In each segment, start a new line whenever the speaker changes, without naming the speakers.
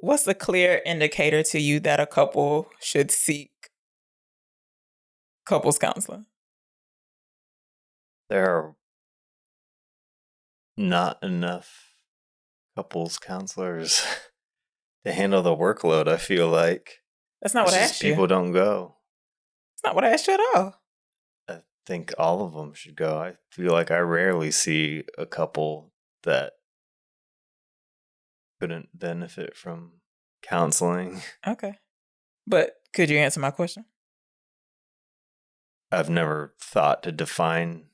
What's a clear indicator to you that a couple should seek couples counseling?
There are not enough couples counselors to handle the workload, I feel like.
That's not what I
It's just
asked you.
people don't go.
That's not what I asked you at all.
I think all of them should go. I feel like I rarely see a couple that couldn't benefit from counseling.
Okay. But could you answer my question?
I've never thought to define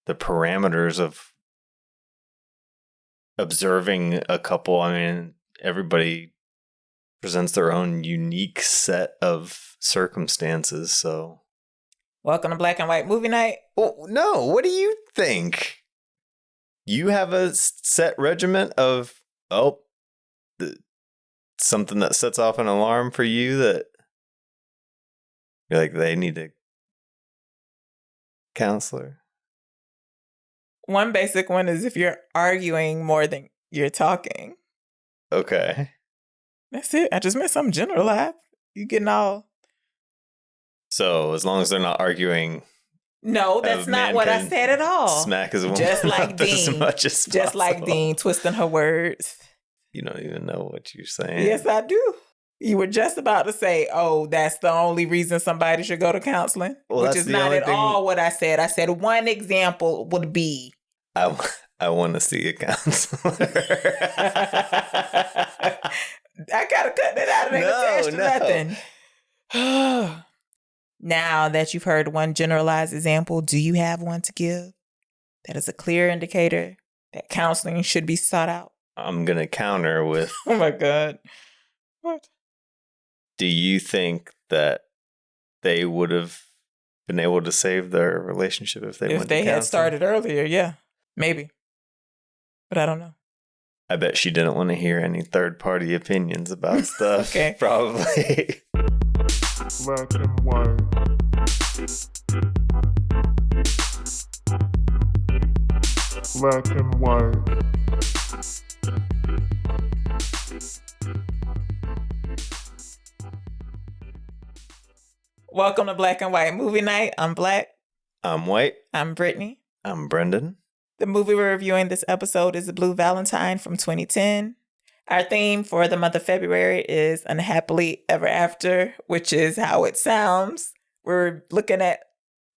the parameters of observing a couple. I mean, everybody presents their own unique set of circumstances, so.
Welcome to Black and White Movie Night.
Oh, no, what do you think? You have a set regiment of, something that sets off an alarm for you that you're like, they need a counselor?
One basic one is if you're arguing more than you're talking.
Okay.
That's it. I just meant something generalized. You getting all...
So as long as they're not arguing...
No, that's not what I said at all.
Smack his woman
just like Dean.
as much as possible.
Just like Dean, twisting her words.
You don't even know what you're saying.
Yes, I do. You were just about to say, oh, that's the only reason somebody should go to counseling, which is not at all what I said. I said one example would be...
I want to see a counselor.
I gotta cut that out. It ain't attached to nothing. Now that you've heard one generalized example, do you have one to give that is a clear indicator that counseling should be sought out?
I'm going to counter with...
Oh my God. What?
Do you think that they would have been able to save their relationship if they went to counseling?
If they had started earlier, yeah. Maybe. But I don't know.
I bet she didn't want to hear any third-party opinions about stuff.
Okay.
Probably.
Black and white. Black and white.
Welcome to Black and White Movie Night. I'm Black.
I'm White.
I'm Brittany.
I'm Brendan.
The movie we're reviewing this episode is Blue Valentine from 2010. Our theme for the month of February is Unhappily Ever After, which is how it sounds. We're looking at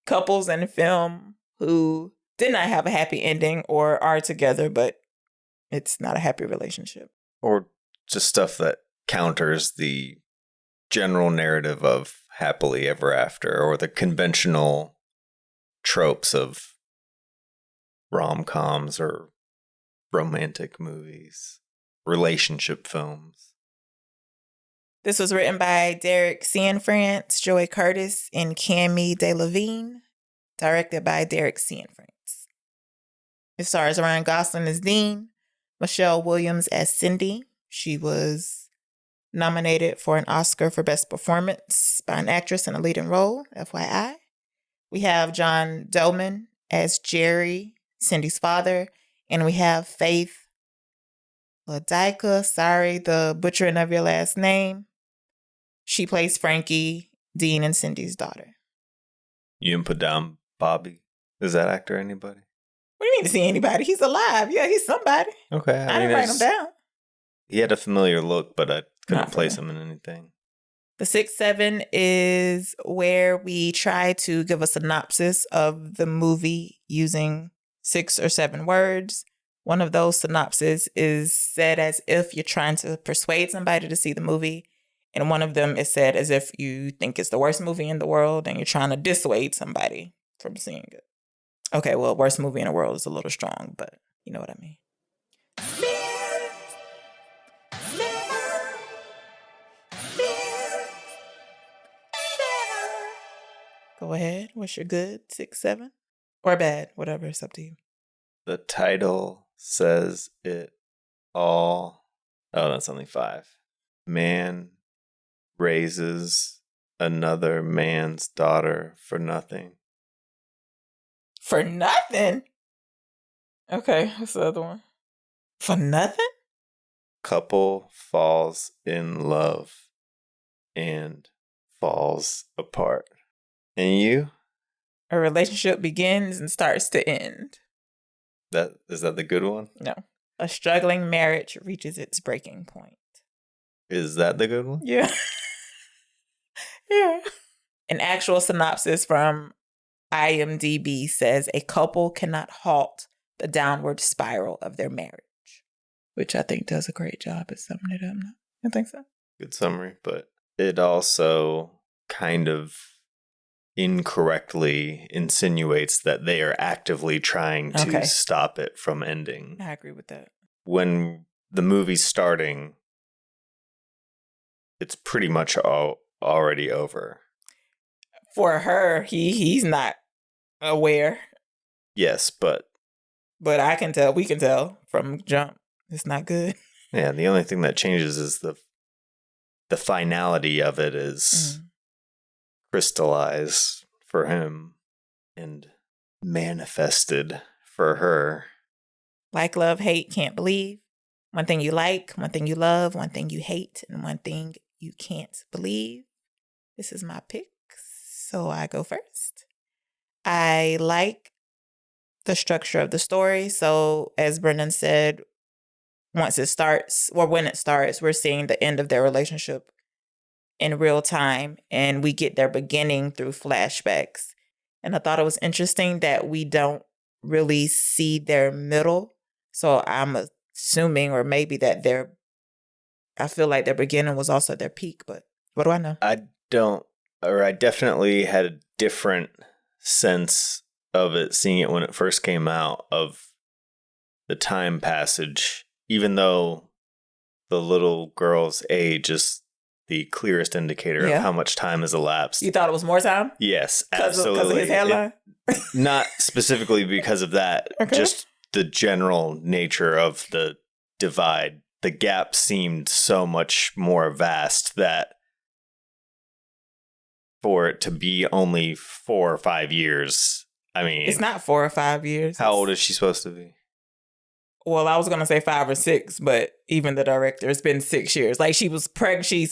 couples in film who did not have a happy ending or are together, but it's not a happy relationship.
Or just stuff that counters the general narrative of happily ever after, or the conventional tropes of rom-coms or romantic movies, relationship films.
This was written by Derek Cianfrance, Joey Curtis, and Cami Delavigne, directed by Derek Cianfrance. It stars Ryan Gosling as Dean, Michelle Williams as Cindy. She was nominated for an Oscar for Best Performance by an actress in a leading role, FYI. We have John Doman as Jerry, Cindy's father, and we have Faith Melodica, sorry, the butchering of your last name. She plays Frankie, Dean and Cindy's daughter.
You didn't put down Bobby? Is that actor anybody?
What do you mean to see anybody? He's alive. Yeah, he's somebody.
Okay.
I didn't write him down.
He had a familiar look, but I couldn't place him in anything.
The 6-7 is where we try to give a synopsis of the movie using 6 or 7 words. One of those synopses is said as if you're trying to persuade somebody to see the movie. And one of them is said as if you think it's the worst movie in the world and you're trying to dissuade somebody from seeing it. Okay, well, worst movie in the world is a little strong, but you know what I mean. Go ahead. What's your good? 6, 7? Or bad? Whatever. It's up to you.
The title says it all. Oh, that's only 5. Man raises another man's daughter for nothing.
For nothing? Okay, what's the other one? For nothing?
couple falls in love and falls apart. And you?
A relationship begins and starts to end.
Is that the good one?
No. A struggling marriage reaches its breaking point.
Is that the good one?
Yeah. Yeah. An actual synopsis from IMDb says a couple cannot halt the downward spiral of their marriage, which I think does a great job at summing it up. No? I think so.
Good summary, but it also kind of incorrectly insinuates that they are actively trying to stop it from ending.
I agree with that.
When the movie's starting, it's pretty much already over.
For her, he's not aware.
Yes, but
I can tell, we can tell from jump, it's not good.
Yeah, the only thing that changes is the finality of it is crystallized for him and manifested for her.
Like, love, hate, can't believe. One thing you like, one thing you love, one thing you hate, and one thing you can't believe. This is my pick, so I go first. I like the structure of the story. So as Brendan said, once it starts, or when it starts, we're seeing the end of their relationship in real time, and we get their beginning through flashbacks. And I thought it was interesting that we don't really see their middle. So I'm assuming, or maybe that I feel like their beginning was also their peak, but what do I know?
I definitely had a different sense of it, seeing it when it first came out, of the time passage, even though the little girl's age is the clearest indicator of how much time has elapsed.
You thought it was more time?
Yes, absolutely.
Because of his hairline?
Not specifically because of that, just the general nature of the divide. The gap seemed so much more vast that for it to be only 4 or 5 years, I mean...
It's not 4 or 5 years.
How old is she supposed to be?
Well, I was going to say 5 or 6, but even the director, it's been 6 years. Like, she's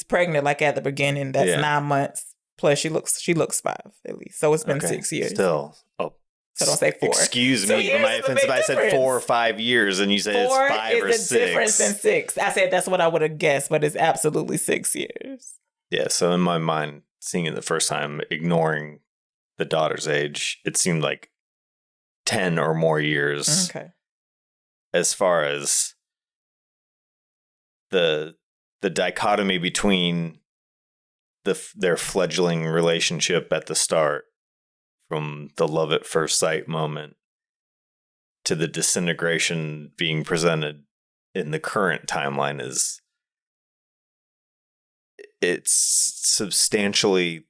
pregnant, like, at the beginning. That's 9 months. Plus, she looks 5, at least. So it's been 6 years.
Still. Oh.
So don't say 4.
Excuse me for my offense if I said 4 or 5 years and you say it's 5 or 6. 4 is a difference
than 6. I said that's what I would have guessed, but it's absolutely 6 years.
Yeah, so in my mind, seeing it the first time, ignoring the daughter's age, it seemed like 10 or more years.
Okay.
As far as the dichotomy between their fledgling relationship at the start, from the love at first sight moment to the disintegration being presented in the current timeline, it's substantially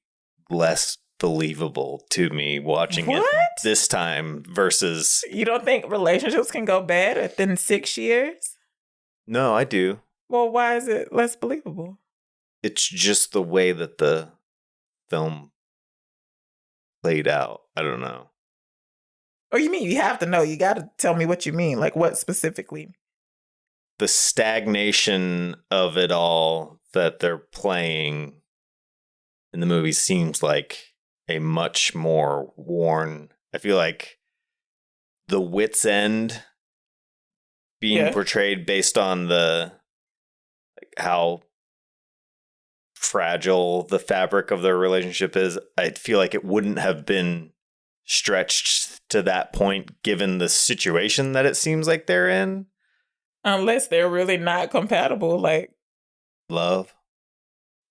less believable to me watching it this time versus...
You don't think relationships can go bad within 6 years?
No, I do.
Well, why is it less believable?
It's just the way that the film played out. I don't know.
Oh, you mean you have to know. You got to tell me what you mean. Like, what specifically?
The stagnation of it all that they're playing in the movie seems like a much more worn... I feel like the wit's end being portrayed based on how fragile the fabric of their relationship is. I feel like it wouldn't have been stretched to that point given the situation that it seems like they're in.
Unless they're really not compatible, like...
Love.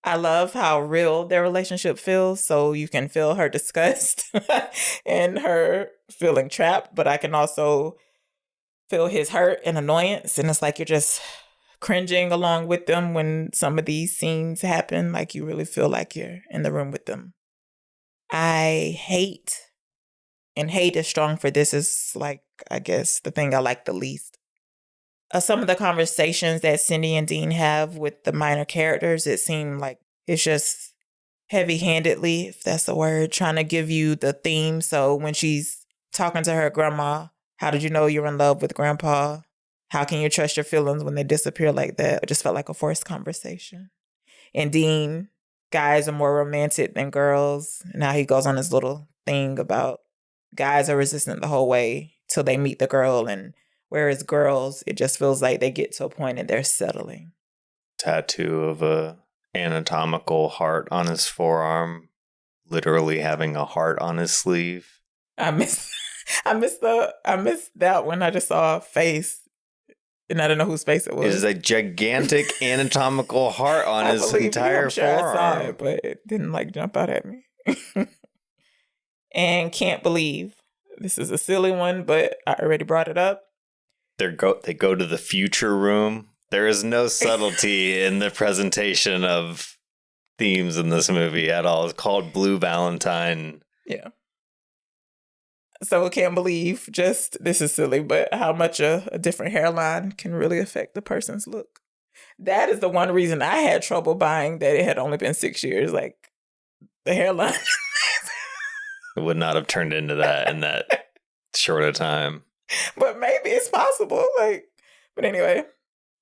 I love how real their relationship feels, so you can feel her disgust and her feeling trapped, but I can also feel his hurt and annoyance, and it's like you're just cringing along with them when some of these scenes happen, like you really feel like you're in the room with them. I hate, and hate is strong for this, is like, I guess, the thing I like the least. Some of the conversations that Cindy and Dean have with the minor characters, it seemed like it's just heavy-handedly, if that's the word, trying to give you the theme. So when she's talking to her grandma, how did you know you're in love with grandpa? how can you trust your feelings when they disappear like that? It just felt like a forced conversation. And Dean, guys are more romantic than girls. Now he goes on his little thing about guys are resistant the whole way till they meet the girl. And whereas girls, it just feels like they get to a point and they're settling.
Tattoo of a anatomical heart on his forearm, literally having a heart on his sleeve.
I missed that one. I just saw a face. And I don't know whose face it was.
It is a gigantic anatomical heart on his entire forearm.
I saw it, but it didn't jump out at me. And Can't Believe. This is a silly one, but I already brought it up.
They go to the future room. There is no subtlety in the presentation of themes in this movie at all. It's called Blue Valentine.
Yeah. So I Can't Believe, this is silly, but how much a different hairline can really affect the person's look. That is the one reason I had trouble buying that it had only been 6 years. The hairline.
It would not have turned into that in that short a time.
But maybe it's possible. But anyway,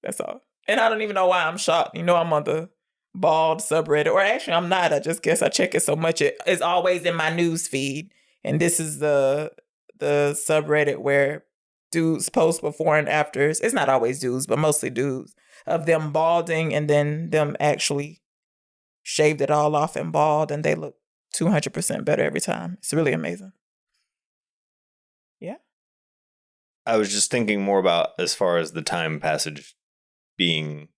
that's all. And I don't even know why I'm shocked. I'm on the bald subreddit. Or actually, I'm not. I just guess I check it so much. It's always in my news feed. And this is the subreddit where dudes post before and afters. It's not always dudes, but mostly dudes. Of them balding and then them actually shaved it all off and bald. And they look 200% better every time. It's really amazing. Yeah.
I was just thinking more about as far as the time passage being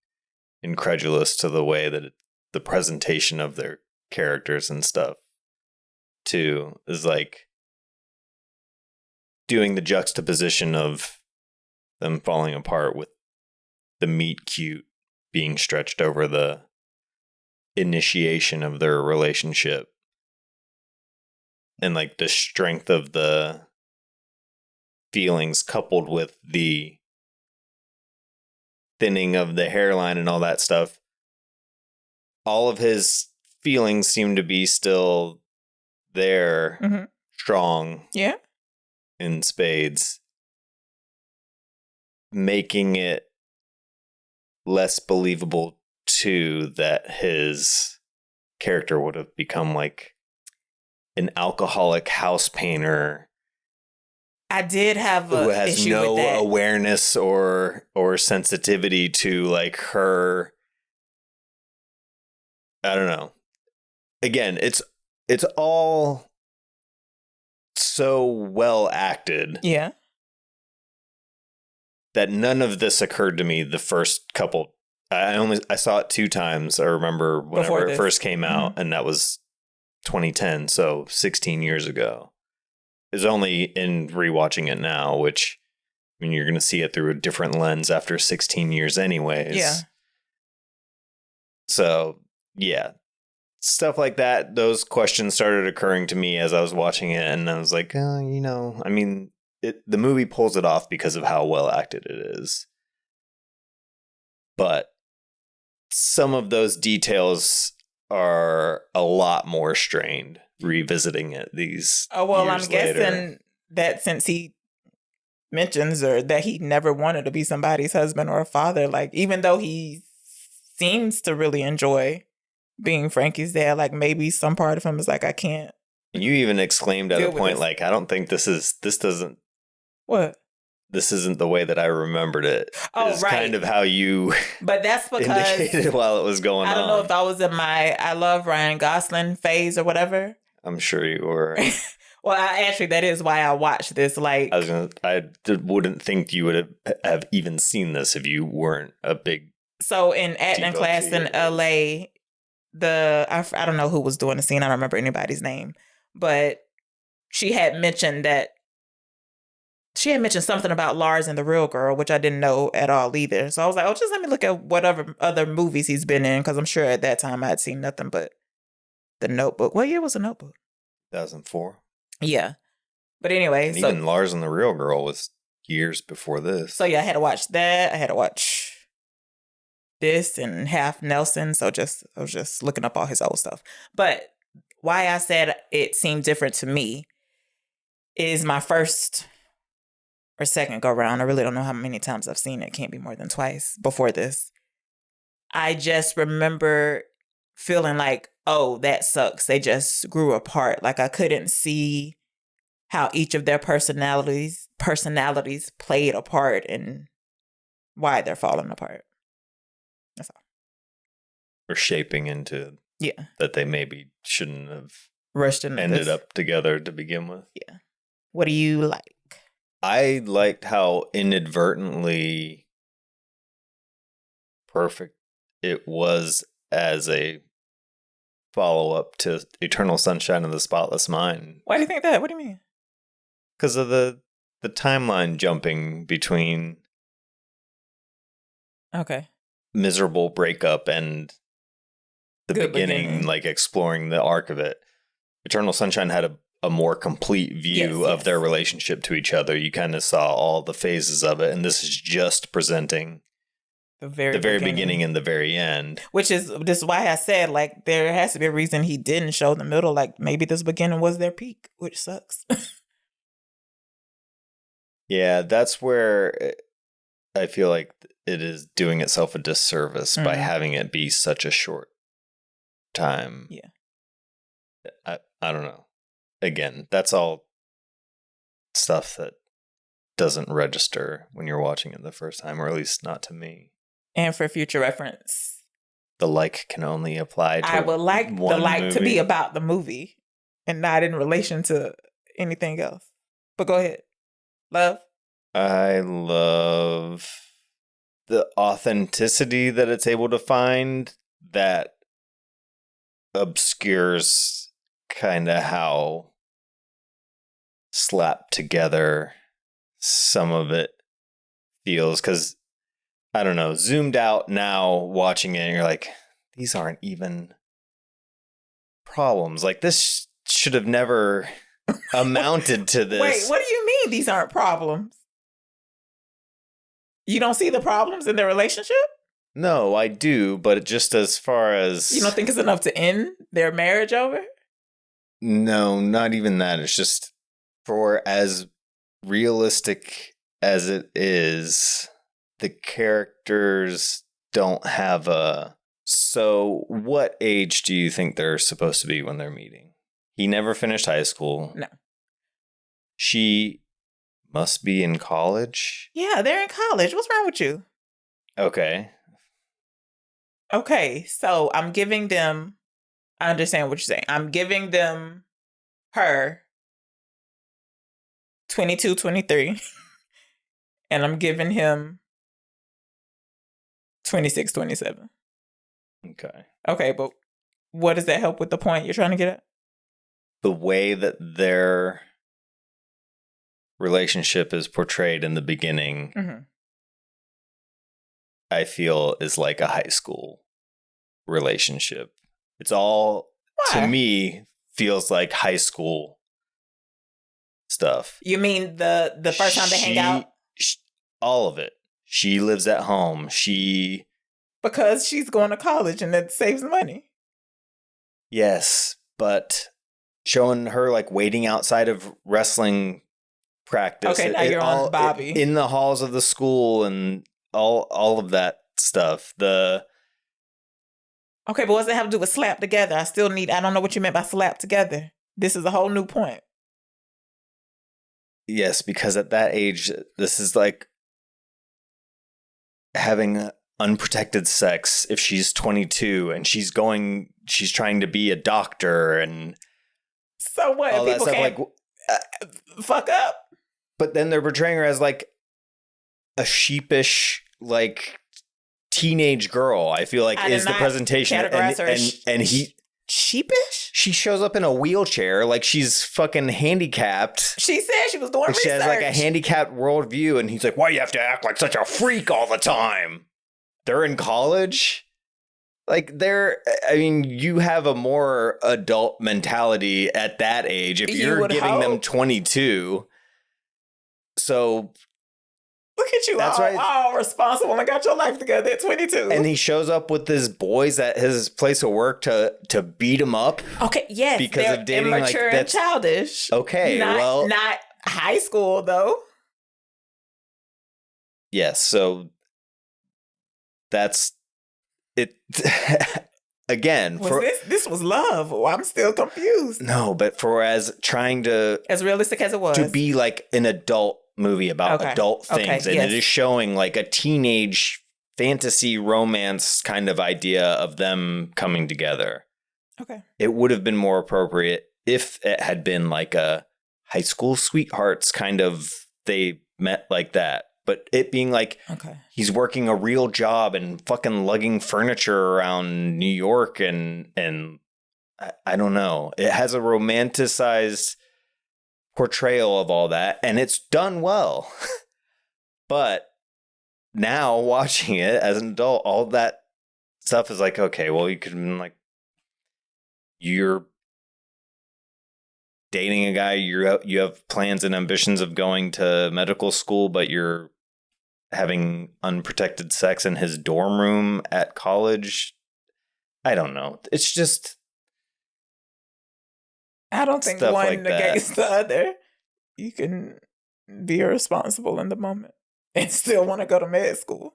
incredulous to the way that the presentation of their characters and stuff too is doing the juxtaposition of them falling apart with the meet cute being stretched over the initiation of their relationship and the strength of the feelings coupled with the thinning of the hairline and all that stuff. All of his feelings seem to be still there, strong, in spades, making it less believable too that his character would have become an alcoholic house painter.
I did have
who has
issue
no
with that.
awareness or sensitivity to her. I don't know. Again, it's all so well acted.
Yeah.
That none of this occurred to me the first couple. I saw it 2 times. I remember whenever it first came out, and that was 2010, so 16 years ago. It's only in rewatching it now, which you're going to see it through a different lens after 16 years anyways.
Yeah.
So, yeah. Stuff like that, those questions started occurring to me as I was watching it, and I was like, the movie pulls it off because of how well acted it is. But some of those details are a lot more strained revisiting it these
I'm
years
guessing
later.
that since he mentions or that he never wanted to be somebody's husband or a father, even though he seems to really enjoy being Frankie's dad, maybe some part of him is I can't.
You even exclaimed at a point
this.
I don't think this doesn't.
What?
This isn't the way that I remembered it.
Oh,
it's
right.
kind of how you
but that's because
indicated while it was going on.
I don't know if I was in my I love Ryan Gosling phase or whatever.
I'm sure you were.
Well, actually, that is why I watched this.
I wouldn't think you would have even seen this if you weren't a big.
So in acting class in LA, I don't know who was doing the scene. I don't remember anybody's name, but she had mentioned something about Lars and the Real Girl, which I didn't know at all either. So I was like, just let me look at whatever other movies he's been in, because I'm sure at that time I had seen nothing but The Notebook. What year was The Notebook?
2004.
Yeah. But anyway.
And even Lars and the Real Girl was years before this.
So yeah, I had to watch that. I had to watch this and Half Nelson. So I was just looking up all his old stuff. But why I said it seemed different to me is my first or second go round. I really don't know how many times I've seen it. Can't be more than twice before this. I just remember feeling like, oh, that sucks. They just grew apart. Like I couldn't see how each of their personalities played a part and why they're falling apart. That's all.
Or shaping into that they maybe shouldn't have
rushed into
ended up together to begin with.
Yeah. What do you like?
I liked how inadvertently perfect it was as a follow-up to Eternal Sunshine of the Spotless Mind.
Why do you think that? What do you mean?
Because of the timeline jumping between miserable breakup and the beginning, like exploring the arc of it. Eternal Sunshine had a more complete view of their relationship to each other. You kind of saw all the phases of it, and this is just presenting the very beginning and the very end.
This is why I said, like, there has to be a reason he didn't show the middle. Like, maybe this beginning was their peak, which sucks.
Yeah, that's where I feel like it is doing itself a disservice by having it be such a short time.
Yeah.
I don't know. Again, that's all stuff that doesn't register when you're watching it the first time, or at least not to me.
And for future reference,
the like can only apply to
I would like the like
movie.
to be about the movie and not in relation to anything else. But go ahead. Love?
I love the authenticity that it's able to find that obscures kind of how slapped together some of it feels. Because, I don't know, zoomed out now watching it, and you're like, these aren't even problems. Like, this should have never amounted to this.
Wait, what do you mean these aren't problems? You don't see the problems in their relationship?
No, I do, but just as far as...
You don't think it's enough to end their marriage over?
No, not even that. It's just, for as realistic as it is, the characters don't have a... So, what age do you think they're supposed to be when they're meeting? He never finished high school.
No.
She must be in college?
Yeah, they're in college. What's wrong with you?
Okay.
Okay, so I'm giving them... I understand what you're saying. I'm giving them her 22, 23. And I'm giving him 26, 27.
Okay.
Okay, but what does that help with the point you're trying to get at?
The way that their relationship is portrayed in the beginning, I feel, is like a high school relationship. It's all, to me, feels like high school stuff.
You mean the first time they hang out?
All of it. She lives at home.
Because she's going to college and it saves money.
Yes, but showing her like waiting outside of wrestling practice.
Okay, now you're on Bobby.
In the halls of the school and all of that stuff.
Okay, but what does it have to do with slap together? I don't know what you meant by slap together. This is a whole new point.
Yes, because at that age, this is like having unprotected sex if she's 22 and she's trying to be a doctor and
so what?
All
People
that stuff,
can't fuck up.
But then they're portraying her as like a sheepish, like teenage girl. I feel like is the presentation, and he
sheepish.
She shows up in a wheelchair, like she's fucking handicapped.
She said she was doing research.
She has like a handicapped worldview, and he's like, "Why you have to act like such a freak all the time?" They're in college. Like you have a more adult mentality at that age if you're giving them 22. So
look at you, all responsible and got your life together at 22.
And he shows up with his boys at his place of work to beat him up.
Okay, yes,
because of dating
immature
like
and childish.
Okay,
not high school though.
Yes, so that's it. Again,
Was this was love? Oh, I'm still confused.
no, but for as trying to
As realistic as it was.
to be like an adult movie about
Okay.
adult things,
Okay,
and
yes.
it is showing like a teenage fantasy romance kind of idea of them coming together.
Okay.
It would have been more appropriate if it had been like a high school sweethearts kind of, they met like that. But it being like
Okay.
he's working a real job and fucking lugging furniture around New York, and I don't know. It has a romanticized portrayal of all that, and it's done well. But now watching it as an adult, all that stuff is like, okay, well, you could have been like, you're dating a guy, you have plans and ambitions of going to medical school, but you're having unprotected sex in his dorm room at college. I don't know. It's just,
I don't think
Stuff
one
like that.
negates the other. You can be irresponsible in the moment and still want to go to med school.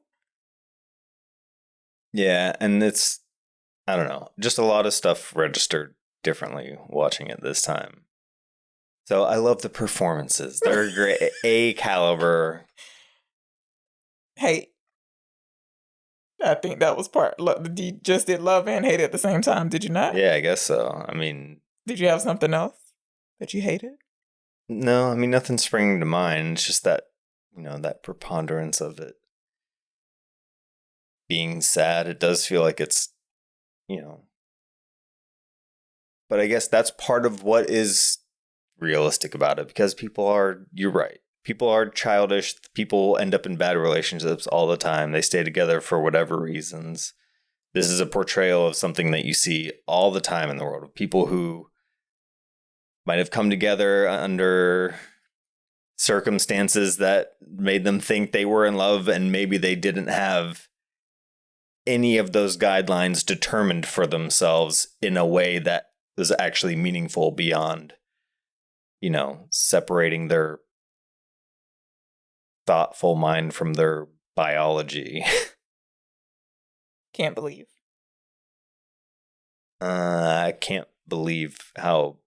yeah, and it's, I don't know, just a lot of stuff registered differently watching it this time. So I love the performances. They're great. A caliber.
Hate. I think that was part. You just did love and hate at the same time, did you not?
Yeah, I guess so. I mean,
Did you have something else that you hated?
no, I mean, nothing's springing to mind. It's just that, that preponderance of it being sad. It does feel like it's, but I guess that's part of what is realistic about it, because you're right. People are childish. People end up in bad relationships all the time. They stay together for whatever reasons. This is a portrayal of something that you see all the time in the world, of people who might have come together under circumstances that made them think they were in love, and maybe they didn't have any of those guidelines determined for themselves in a way that was actually meaningful beyond, separating their thoughtful mind from their biology.
Can't believe.
I can't believe how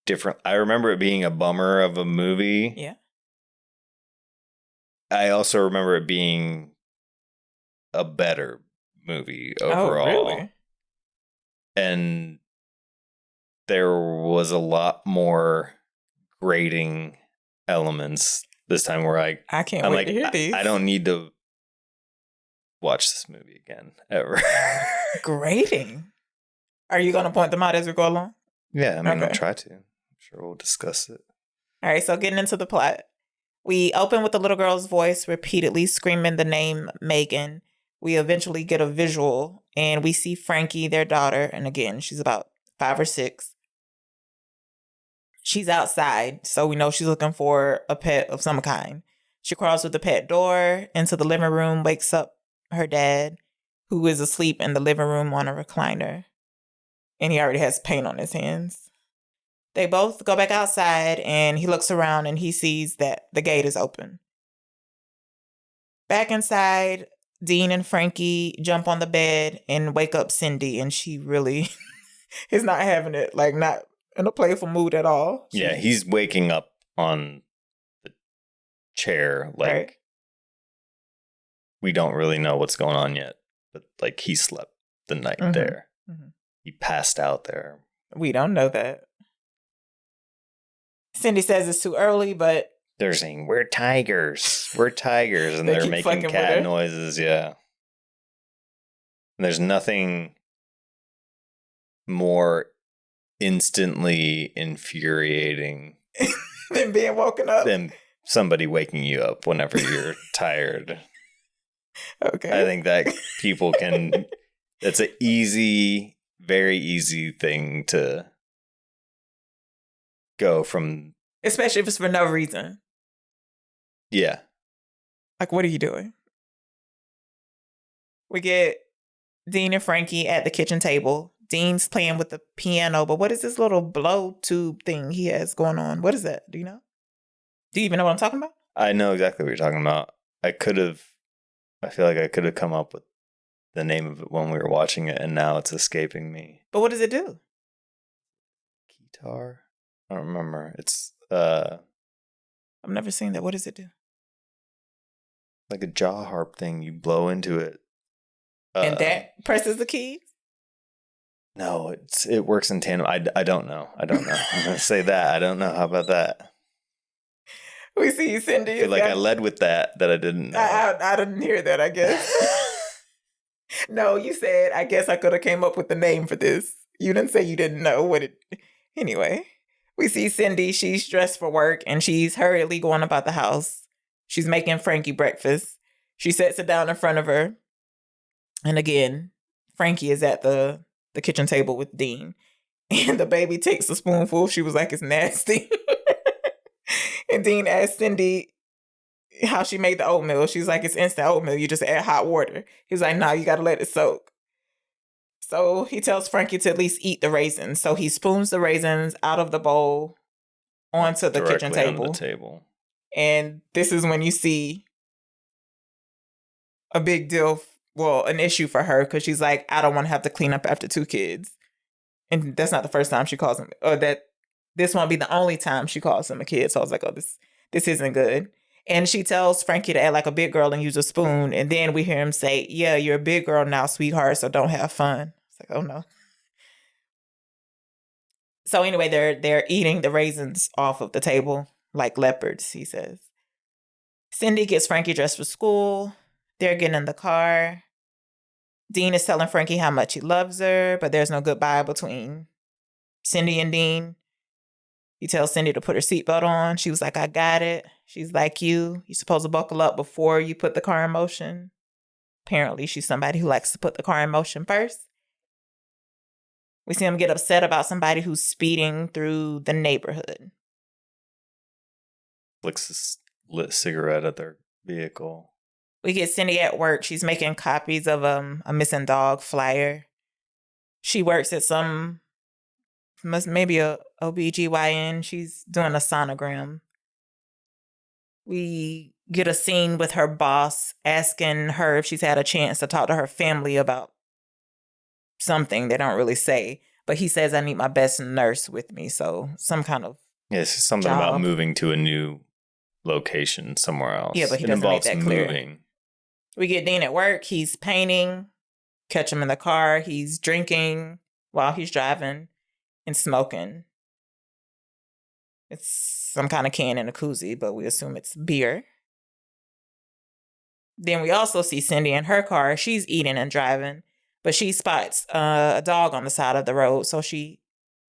different. I remember it being a bummer of a movie.
Yeah.
I also remember it being a better movie overall.
Oh, really?
And there was a lot more grating elements this time where
I can't
I'm
wait
like,
to hear these.
I don't need to watch this movie again ever.
Grading. Are you going to point them out as we go along?
Yeah, I mean, I'll
Okay.
try to. I'm sure we'll discuss it.
All right, so getting into the plot. We open with the little girl's voice repeatedly screaming the name Megan. We eventually get a visual, and we see Frankie, their daughter, and again, she's about 5 or 6. She's outside, so we know she's looking for a pet of some kind. She crawls through the pet door into the living room, wakes up her dad, who is asleep in the living room on a recliner. And he already has paint on his hands. They both go back outside, and he looks around and he sees that the gate is open. Back inside, Dean and Frankie jump on the bed and wake up Cindy, and she really is not having it, like not in a playful mood at all.
Yeah, he's waking up on the chair like
Right.
we don't really know what's going on yet, but like he slept the night
Mhm.
there.
Mhm.
He passed out there.
We don't know that. Cindy says it's too early, but
They're saying, "We're tigers. We're tigers." And
They
they're
keep
making
fucking with her.
cat noises. Yeah. And there's nothing more instantly infuriating
then being woken up.
than somebody waking you up whenever you're tired.
Okay.
I think that people can, it's an easy, very easy thing to go from.
Especially if it's for no reason.
Yeah.
Like, what are you doing? We get Dean and Frankie at the kitchen table. Dean's playing with the piano, but what is this little blow tube thing he has going on? What is that? Do you know? Do you even know what I'm talking about?
I know exactly what you're talking about. I feel like I could have come up with the name of it when we were watching it, and now it's escaping me.
But what does it do?
Guitar? I don't remember. It's
I've never seen that. What does it do?
like a jaw harp thing. You blow into it.
And that presses the keys?
No, it works in tandem. I don't know. I'm gonna say that. I don't know. How about that?
We see Cindy.
I feel like I led with that I didn't know.
I didn't hear that, I guess. No, you said, I guess I could have came up with the name for this. You didn't say you didn't know what it... Anyway, we see Cindy. She's dressed for work, and she's hurriedly going about the house. She's making Frankie breakfast. She sets it down in front of her. And again, Frankie is at the kitchen table with Dean. And the baby takes a spoonful. She was like, it's nasty. And Dean asked Cindy how she made the oatmeal. She's like, it's instant oatmeal. You just add hot water. He's like, no, you got to let it soak. So he tells Frankie to at least eat the raisins. So he spoons the raisins out of the bowl onto the kitchen table.
On the table.
And this is when you see a big deal, an issue for her, because she's like, I don't want to have to clean up after 2 kids. And that's not the first time she calls him, or that this won't be the only time she calls him a kid. So I was like, oh, this isn't good. And she tells Frankie to act like a big girl and use a spoon. And then we hear him say, yeah, you're a big girl now, sweetheart, so don't have fun. It's like, oh, no. So anyway, they're eating the raisins off of the table like leopards, he says. Cindy gets Frankie dressed for school. They're getting in the car. Dean is telling Frankie how much he loves her, but there's no goodbye between Cindy and Dean. He tells Cindy to put her seatbelt on. She was like, I got it. She's like, you're supposed to buckle up before you put the car in motion. Apparently, she's somebody who likes to put the car in motion first. We see him get upset about somebody who's speeding through the neighborhood.
Flicks a lit cigarette at their vehicle.
We get Cindy at work. She's making copies of a missing dog flyer. She works at maybe a OBGYN. She's doing a sonogram. We get a scene with her boss asking her if she's had a chance to talk to her family about something. They don't really say, but he says, I need my best nurse with me. So some kind of
something
job.
About moving to a new location somewhere else.
Yeah, but he doesn't make that clear. Moving. We get Dean at work. He's painting. Catch him in the car. He's drinking while he's driving and smoking. It's some kind of can in a koozie, but we assume it's beer. Then we also see Cindy in her car. She's eating and driving, but she spots a dog on the side of the road. So she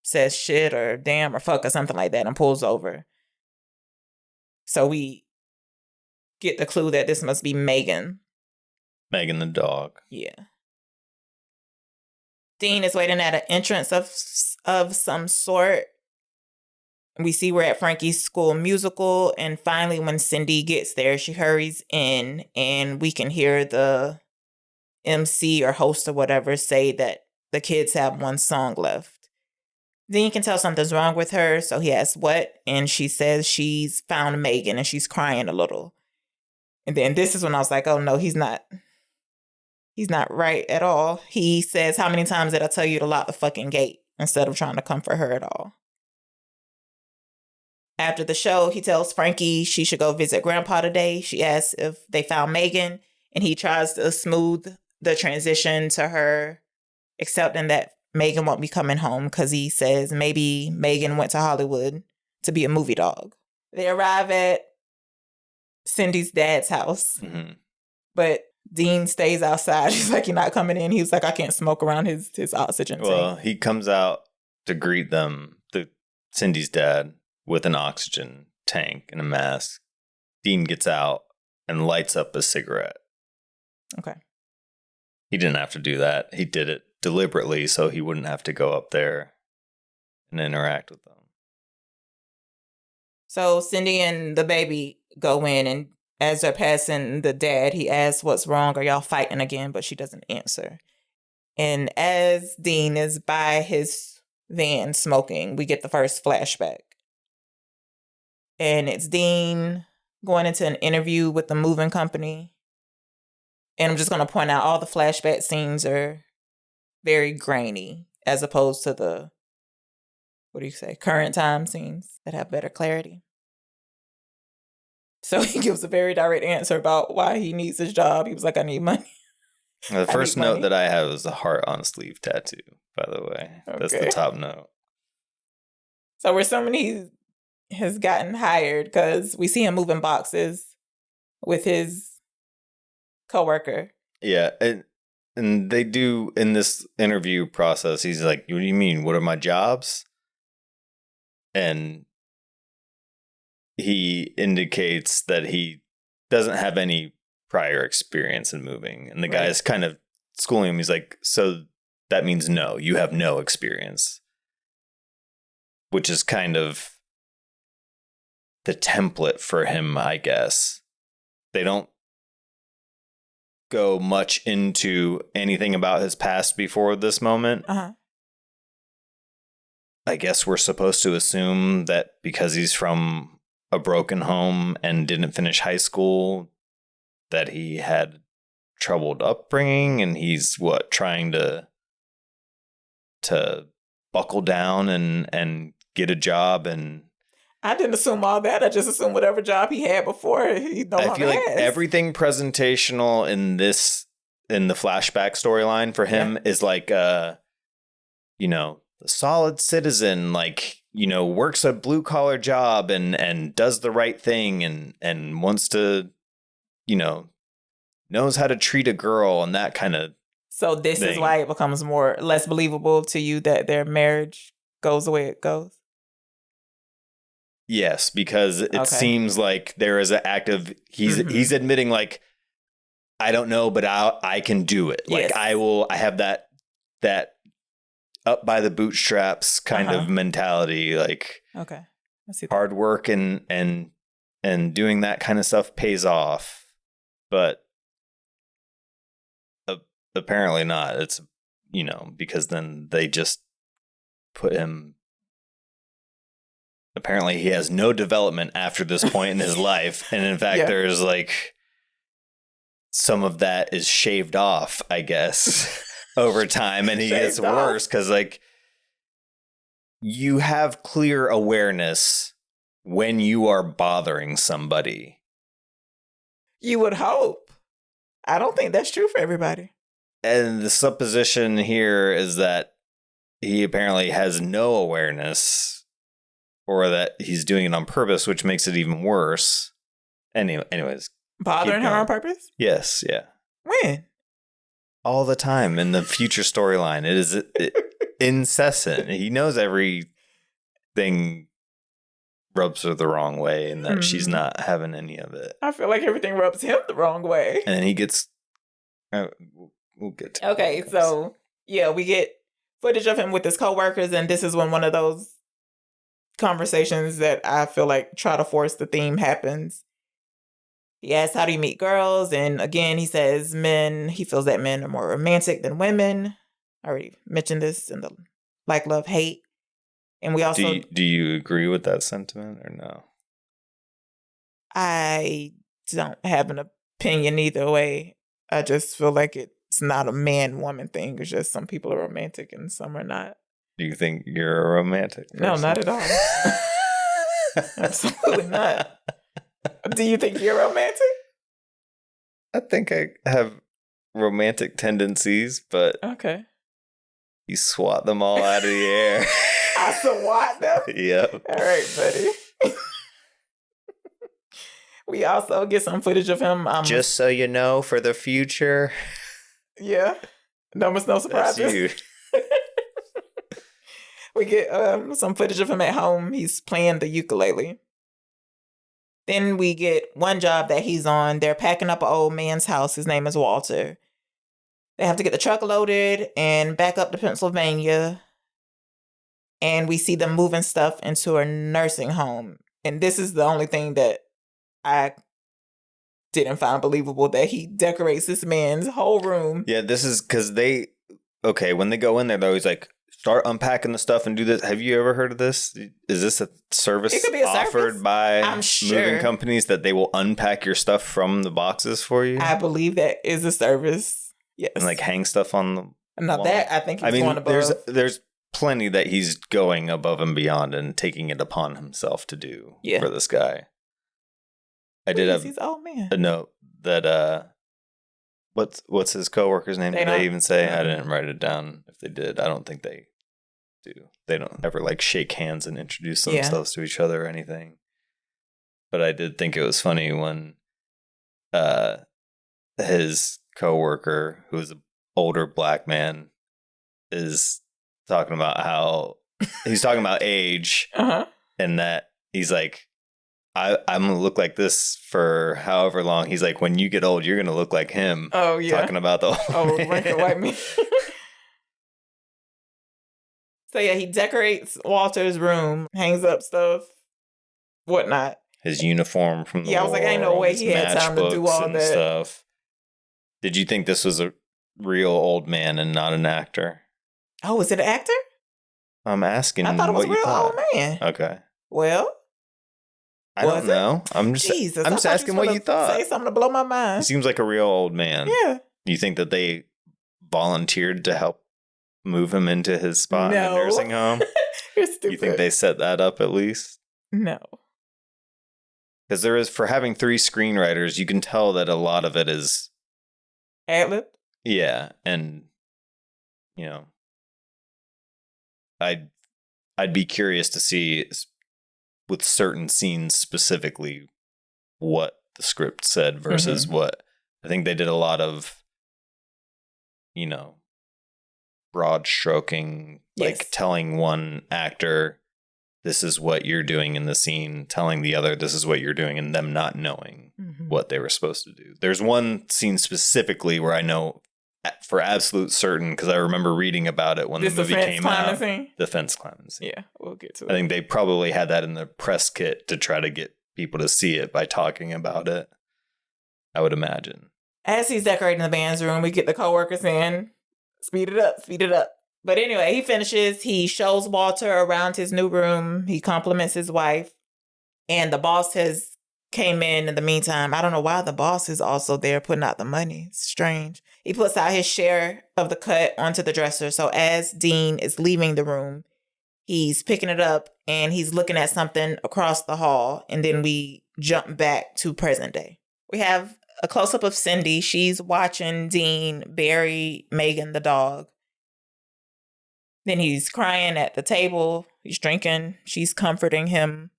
says shit or damn or fuck or something like that and pulls over. So we get the clue that this must be Megan.
Megan the dog.
Yeah. Dean is waiting at an entrance of some sort. We see we're at Frankie's school musical, and finally when Cindy gets there, she hurries in, and we can hear the MC or host or whatever say that the kids have one song left. Dean can tell something's wrong with her, so he asks what, and she says she's found Megan, and she's crying a little. And then this is when I was like, oh no, he's not right at all. He says, how many times did I tell you to lock the fucking gate, instead of trying to comfort her at all? After the show, he tells Frankie she should go visit Grandpa today. She asks if they found Megan, and he tries to smooth the transition to her accepting that Megan won't be coming home because he says maybe Megan went to Hollywood to be a movie dog. They arrive at Cindy's dad's house, but Dean stays outside. He's like, you're not coming in. He was like, I can't smoke around his oxygen tank.
Well, he comes out to greet them, Cindy's dad, with an oxygen tank and a mask. Dean gets out and lights up a cigarette.
Okay.
He didn't have to do that. He did it deliberately so he wouldn't have to go up there and interact with them.
So Cindy and the baby go in, and as they're passing the dad, he asks, what's wrong? Are y'all fighting again? But she doesn't answer. And as Dean is by his van smoking, we get the first flashback. And it's Dean going into an interview with the moving company. And I'm just going to point out all the flashback scenes are very grainy as opposed to the, current time scenes that have better clarity. So he gives a very direct answer about why he needs his job. He was like, I need money.
The first note that I have is the heart on sleeve tattoo, by the way. Okay. That's the top note.
So we're assuming he has gotten hired because we see him moving boxes with his coworker.
Yeah, and they do in this interview process. He's like, "What do you mean? What are my jobs?" And he indicates that he doesn't have any prior experience in moving, and the guy is kind of schooling him. He's like, "So that means no, you have no experience," which is kind of the template for him, I guess. They don't go much into anything about his past before this moment. I guess we're supposed to assume that because he's from a broken home and didn't finish high school, that he had troubled upbringing, and he's trying to buckle down and get a job. And
I didn't assume all that. I just assumed whatever job he had before he no longer
I feel like
has.
everything presentational in the flashback storyline for him is like a solid citizen, like, works a blue collar job and does the right thing and wants to, knows how to treat a girl and that kind of.
So this is why it becomes less believable to you that their marriage goes the way it goes.
Yes, because it seems like there is an active. He's admitting, like, I don't know, but I can do it. Like, I have that up by the bootstraps kind of mentality. Like,
I see that.
Hard work and doing that kind of stuff pays off, but apparently not. It's because then they just put him. Apparently he has no development after this point in his life. And in fact, there's like some of that is shaved off, I guess, over time. And he gets worse because, like, you have clear awareness when you are bothering somebody.
You would hope. I don't think that's true for everybody.
And the supposition here is that he apparently has no awareness, or that he's doing it on purpose, which makes it even worse. Anyways.
Bothering her on purpose?
Yes, yeah.
When?
All the time in the future storyline. It is incessant. He knows everything rubs her the wrong way and that she's not having any of it.
I feel like everything rubs him the wrong way.
And then he gets... we'll get to
Okay, so, we get footage of him with his coworkers, and this is when one of those conversations that I feel like try to force the theme happens. He asks, how do you meet girls? And again, he says he feels that men are more romantic than women. I already mentioned this in the Like, Love, Hate. And we also...
Do you agree with that sentiment or no?
I don't have an opinion either way. I just feel like it's not a man-woman thing. It's just some people are romantic and some are not.
Do you think you're a romantic person?
No, not at all. Absolutely not. Do you think you're romantic?
I think I have romantic tendencies, but you swat them all out of the air.
I swat them?
Yep.
All right, buddy. We also get some footage of him.
Just so you know, for the future.
Yeah. No surprises.
That's you.
We get some footage of him at home. He's playing the ukulele. Then we get one job that he's on. They're packing up an old man's house. His name is Walter. They have to get the truck loaded and back up to Pennsylvania. And we see them moving stuff into a nursing home. And this is the only thing that I didn't find believable, that he decorates this man's whole room.
Yeah, this is because when they go in there, they're always like, start unpacking the stuff and do this. Have you ever heard of this? Is this a service
It could be a
offered
service.
by
I'm sure.
moving companies that they will unpack your stuff from the boxes for you?
I believe that is a service. Yes.
And like hang stuff on the
Now
wall?
that I think he's going above.
there's plenty that he's going above and beyond and taking it upon himself to do for this guy. I did have
he's old man.
a note that what's his coworker's name? Did they even say? I didn't write it down. If they did, I don't think they do. They don't ever like shake hands and introduce themselves to each other or anything. But I did think it was funny when his coworker, who is an older black man, is talking about how he's talking about age and that he's like, I'm going to look like this for however long. He's like, when you get old, you're going to look like him.
Oh, yeah.
Talking about the old
wrinkled white man. So, yeah, he decorates Walter's room, hangs up stuff, whatnot.
His uniform from the war.
I was like, ain't no way he had time to do all that.
Stuff. Did you think this was a real old man and not an actor?
Oh, is it an actor?
I'm asking
I thought it was
what
a
you
real
thought.
old man.
Okay.
Well,
I don't know. I'm just asking what you thought.
Say something to blow my mind.
He seems like a real old man.
Yeah.
You think that they volunteered to help move him into his spot in a nursing home?
You're stupid.
You think they set that up at least?
No.
Because there is, for having 3 screenwriters, you can tell that a lot of it is
ad-lib?
Yeah, and you know, I'd be curious to see with certain scenes specifically what the script said versus what I think they did a lot of, you know, broad stroking, like telling one actor this is what you're doing in the scene, telling the other this is what you're doing, and them not knowing what they were supposed to do. There's one scene specifically where I know for absolute certain, because I remember reading about it when the movie came out. The fence climbing scene.
Yeah, we'll get to it.
I think they probably had that in the press kit to try to get people to see it by talking about it, I would imagine.
As he's decorating the band's room, we get the coworkers in. Speed it up, speed it up. But anyway, he finishes. He shows Walter around his new room. He compliments his wife. And the boss has came in the meantime. I don't know why the boss is also there putting out the money. It's strange. He puts out his share of the cut onto the dresser. So as Dean is leaving the room, he's picking it up and he's looking at something across the hall. And then we jump back to present day. We have a close-up of Cindy. She's watching Dean bury Megan the dog. Then he's crying at the table. He's drinking. She's comforting him.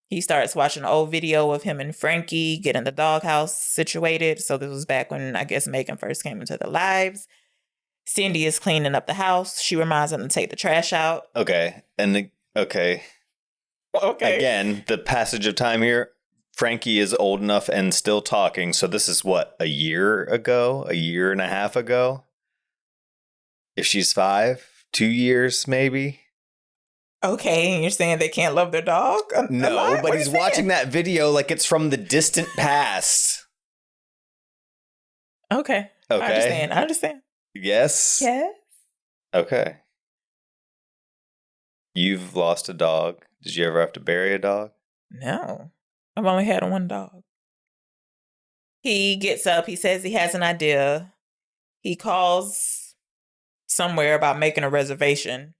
He starts watching an old video of him and Frankie getting the doghouse situated. So this was back when, I guess, Megan first came into their lives. Cindy is cleaning up the house. She reminds him to take the trash out.
Okay. Okay. Again, the passage of time here. Frankie is old enough and still talking. So this is what, a year ago? A year and a half ago? If she's 5? 2 years, maybe?
Okay, and you're saying they can't love their dog?
No, but he's watching that video like it's from the distant past.
Okay. I understand.
Yes?
Yes.
Okay. You've lost a dog. Did you ever have to bury a dog?
No. I've only had one dog. He gets up. He says he has an idea. He calls somewhere about making a reservation,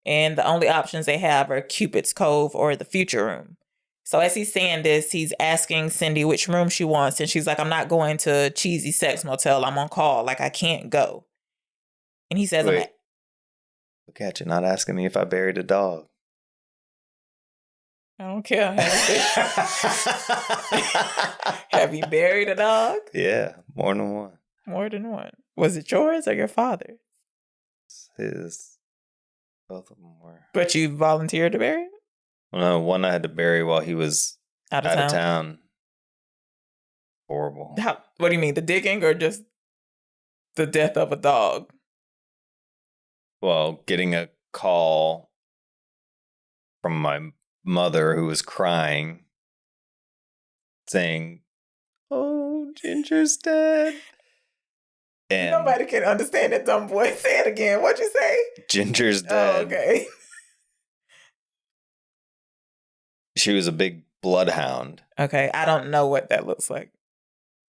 and the only options they have are Cupid's Cove or the Future Room. So as he's saying this, he's asking Cindy which room she wants, and she's like, I'm not going to Cheesy Sex Motel. I'm on call. Like, I can't go. And he says,
Wait. Look at you, not asking me if I buried a dog.
I don't care. Have you buried a dog?
Yeah, more than one.
More than one. Was it yours or your father's?
His. Both of them were.
But you volunteered to bury it?
Well, no, one I had to bury while he was out of town. Horrible.
What do you mean, the digging or just the death of a dog?
Well, getting a call from my mother who was crying saying, "Oh, Ginger's dead." And
nobody can understand that dumb boy. Say it again. What'd you say?
Ginger's
Oh,
dead.
okay.
She was a big bloodhound.
Okay, I don't know what that looks like.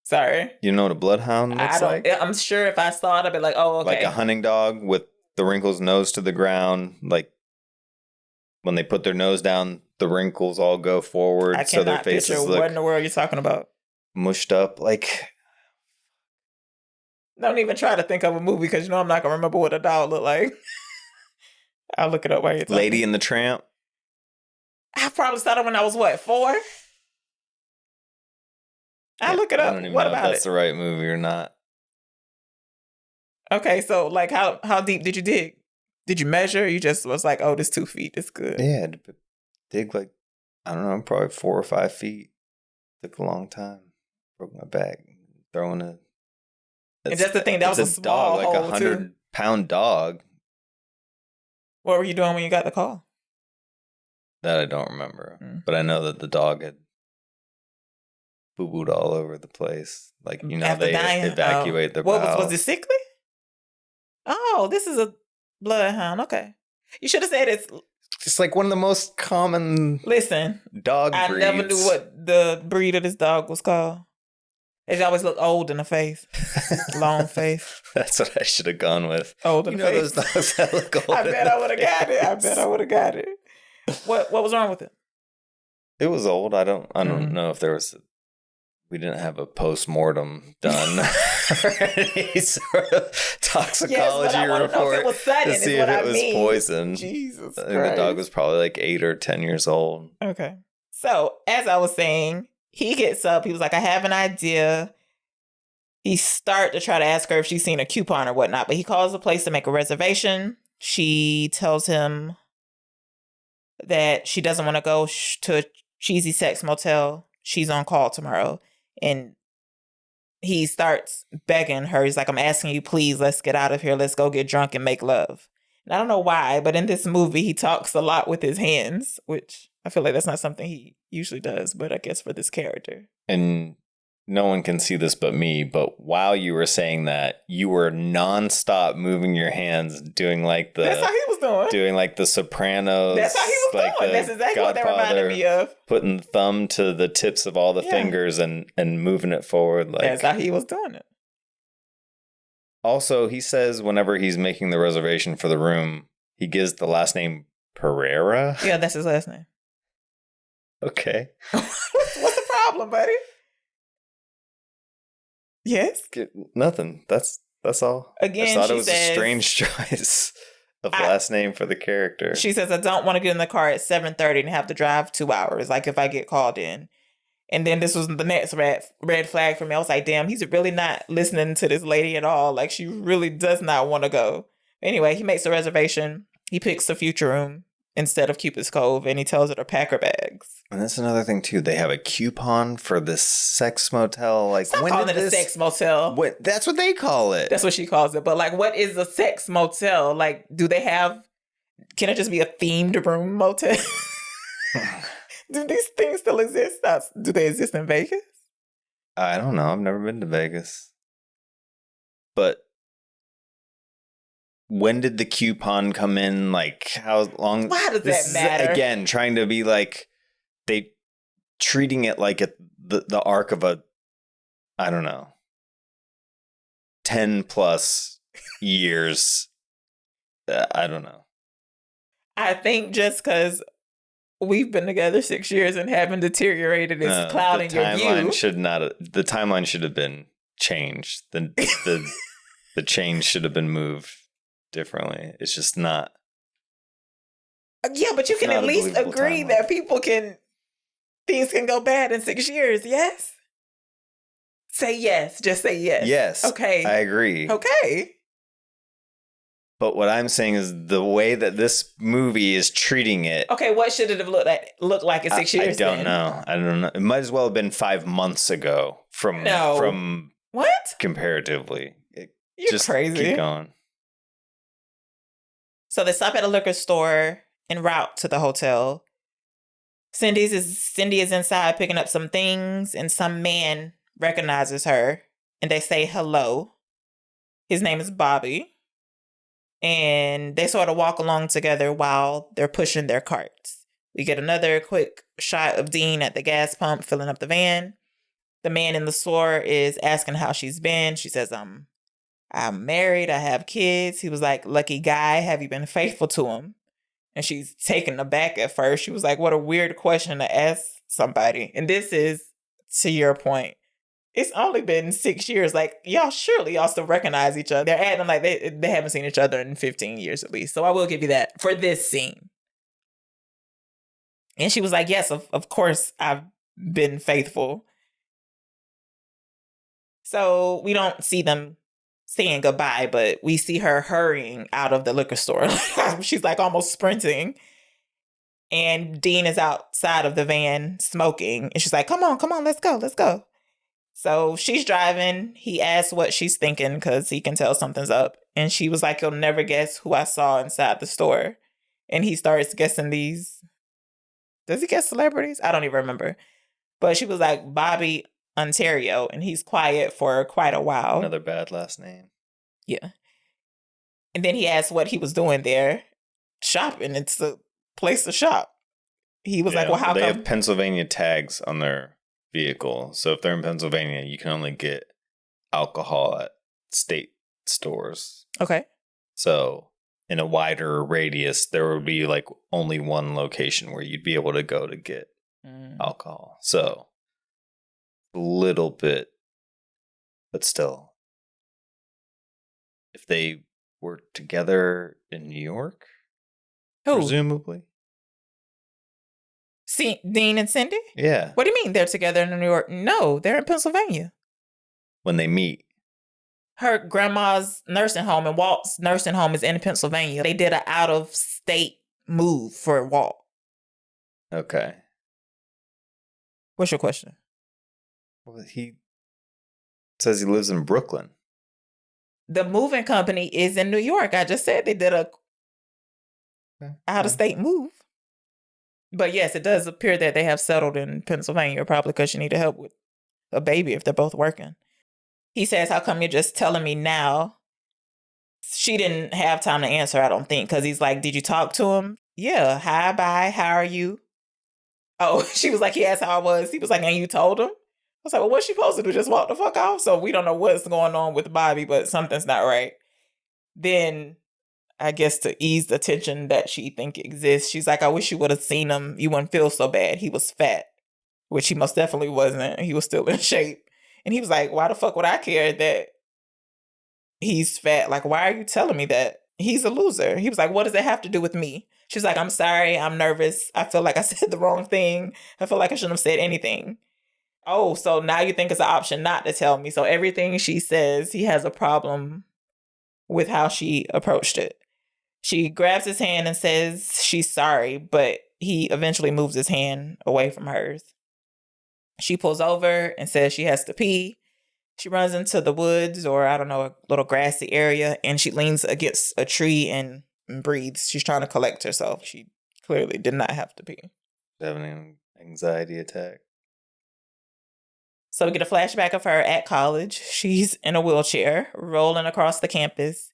Sorry.
You know what a bloodhound looks
I don't.
like?
I'm sure if I saw it, I'd be like, oh, okay.
Like a hunting dog with the wrinkles nose to the ground. Like when they put their nose down, the wrinkles all go forward.
I
So their
cannot
faces
picture
look
what in the world you're talking about.
mushed up. Like,
Don't even try to think of a movie because you know I'm not gonna remember what a dog looked like. I'll look it up while you're talking.
Lady and the Tramp.
I probably saw it when I was what, 4? I'll look it
I
up.
don't even
What
know if
about
that's
it?
the right movie or not.
Okay, so like how deep did you dig? Did you measure? You just was like, oh, this 2 feet. It's good.
Yeah, I had to dig like, I don't know, probably 4 or 5 feet. Took a long time. Broke my back. Throwing a...
And that's the thing, that was a small
dog, like
hole, too.
100-pound dog.
What were you doing when you got the call?
That I don't remember.
Mm.
But I know that the dog had boo-booed all over the place. Like, you know,
After
they
dying?
evacuate their
What
bowels.
was it sickly? Oh, this is a bloodhound. Okay. You should have said it's...
It's like one of the most common
Listen,
dog
I
breeds.
never knew what the breed of this dog was called. It always looked old in the face. Long face.
That's what I should have gone with.
Old in
You
the
know
face.
those dogs that look old.
I bet I would have got it. I bet I would have got it. What was wrong with it?
It was old. I don't
Mm.
know if there was. We didn't have a post-mortem done or any sort of toxicology
I wanna know if
report
it was sudden,
to
is
see
what
if
I
it was
mean.
poison.
Jesus
I think the dog was probably like 8 or 10 years old.
Okay. So, as I was saying, he gets up. He was like, I have an idea. He start to try to ask her if she's seen a coupon or whatnot, but he calls the place to make a reservation. She tells him that she doesn't want to go to a cheesy sex motel. She's on call tomorrow. And he starts begging her. He's like, I'm asking you, please, let's get out of here. Let's go get drunk and make love. And I don't know why, but in this movie, he talks a lot with his hands, which I feel like that's not something he usually does, but I guess for this character.
And no one can see this but me, but while you were saying that, you were nonstop moving your hands, doing like the...
That's how he was doing.
Doing like the Sopranos.
That's how he was
like
doing.
the
That's exactly what that reminded me of.
Putting the thumb to the tips of all the fingers and moving it forward. Like,
that's how he was doing it.
Also, he says whenever he's making the reservation for the room, he gives the last name Pereira.
Yeah, that's his last name.
Okay.
What's the problem, buddy? Yes?
Nothing. That's all.
Again,
I thought
she
it was
says,
a strange choice of last name for the character.
She says, I don't want to get in the car at 7:30 and have to drive 2 hours, like if I get called in. And then this was the next red flag for me. I was like, damn, he's really not listening to this lady at all. Like, she really does not want to go. Anyway, he makes a reservation. He picks the future room instead of Cupid's Cove, and he tells her to pack her bags.
And that's another thing, too. They have a coupon for this sex motel. Like,
Stop calling it a sex motel.
That's what they call it.
That's what she calls it. But, like, what is a sex motel? Like, do they have... Can it just be a themed room motel? Do these things still exist? Do they exist in Vegas?
I don't know. I've never been to Vegas. But when did the coupon come in? Like, how long?
Why does
this
that matter?
Is, again, trying to be like, they treating it like the arc of a, I don't know, 10 plus years. I don't know.
I think just because we've been together 6 years and haven't deteriorated is clouding your view.
The timeline should have been changed. The change should have been moved differently. It's just not.
Yeah, but you can at least agree that things can go bad in 6 years. Yes. Say yes. Just say yes.
Yes.
Okay.
I agree.
Okay.
But what I'm saying is the way that this movie is treating it.
Okay, what should it have looked like in 6 years?
I don't know. It might as well have been 5 months ago from
what?
Comparatively.
You're
just
crazy.
Keep going.
So they stop at a liquor store en route to the hotel. Cindy is inside picking up some things, and some man recognizes her, and they say hello. His name is Bobby. And they sort of walk along together while they're pushing their carts. We get another quick shot of Dean at the gas pump filling up the van. The man in the store is asking how she's been. She says, I'm married. I have kids. He was like, lucky guy. Have you been faithful to him? And she's taken aback at first. She was like, what a weird question to ask somebody. And this is, to your point, it's only been 6 years. Like, y'all still recognize each other. They're acting like they haven't seen each other in 15 years at least. So I will give you that for this scene. And she was like, yes, of course I've been faithful. So we don't see them saying goodbye, but we see her hurrying out of the liquor store. She's like almost sprinting. And Dean is outside of the van smoking. And she's like, come on, let's go. So she's driving. He asks what she's thinking because he can tell something's up. And she was like, you'll never guess who I saw inside the store. And he starts guessing these. Does he guess celebrities? I don't even remember. But she was like, Bobby Ontario. And he's quiet for quite a while.
Another bad last name.
Yeah. And then he asked what he was doing there. Shopping. It's a place to shop. He was like, well, how
they
come?
have Pennsylvania tags on their vehicle. So if they're in Pennsylvania, you can only get alcohol at state stores.
Okay.
So in a wider radius, there would be like only one location where you'd be able to go to get alcohol. So a little bit, but still. If they were together in New York,
Who?
presumably.
See, Dean and Cindy?
Yeah.
What do you mean they're together in New York? No, they're in Pennsylvania.
When they meet.
Her grandma's nursing home and Walt's nursing home is in Pennsylvania. They did an out-of-state move for Walt.
Okay.
What's your question?
Well, he says he lives in Brooklyn.
The moving company is in New York. I just said they did a out-of-state move. But yes, it does appear that they have settled in Pennsylvania, probably because she needed help with a baby if they're both working. He says, how come you're just telling me now? She didn't have time to answer, I don't think, because he's like, did you talk to him? Yeah. Hi, bye. How are you? Oh, she was like, he asked how I was. He was like, and you told him? I was like, well, what's she supposed to do? Just walk the fuck off? So we don't know what's going on with Bobby, but something's not right. Then I guess to ease the tension that she think exists, she's like, I wish you would have seen him. You wouldn't feel so bad. He was fat, which he most definitely wasn't. He was still in shape. And he was like, why the fuck would I care that he's fat? Like, why are you telling me that? He's a loser. He was like, what does it have to do with me? She's like, I'm sorry. I'm nervous. I feel like I said the wrong thing. I feel like I shouldn't have said anything. Oh, so now you think it's an option not to tell me. So everything she says, he has a problem with how she approached it. She grabs his hand and says she's sorry, but he eventually moves his hand away from hers. She pulls over and says she has to pee. She runs into the woods or, I don't know, a little grassy area, and she leans against a tree and breathes. She's trying to collect herself. She clearly did not have to pee.
Having an anxiety attack.
So we get a flashback of her at college. She's in a wheelchair, rolling across the campus,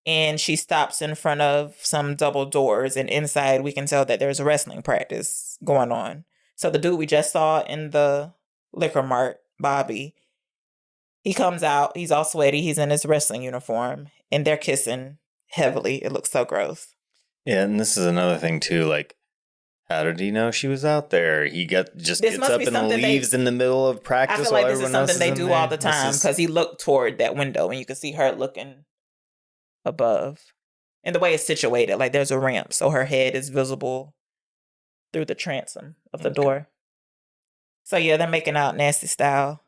and she stops in front of some double doors, and inside we can tell that there's a wrestling practice going on. So the dude we just saw in the liquor mart, Bobby, he comes out. He's all sweaty. He's in his wrestling uniform, and they're kissing heavily. It looks so gross.
Yeah, and this is another thing too. Like, how did he know she was out there? He gets up and leaves in the middle of practice.
I feel like this is something they do all the time because he looked toward that window, and you can see her looking above. And the way it's situated, like there's a ramp, so her head is visible through the transom of the door. So yeah, they're making out nasty style.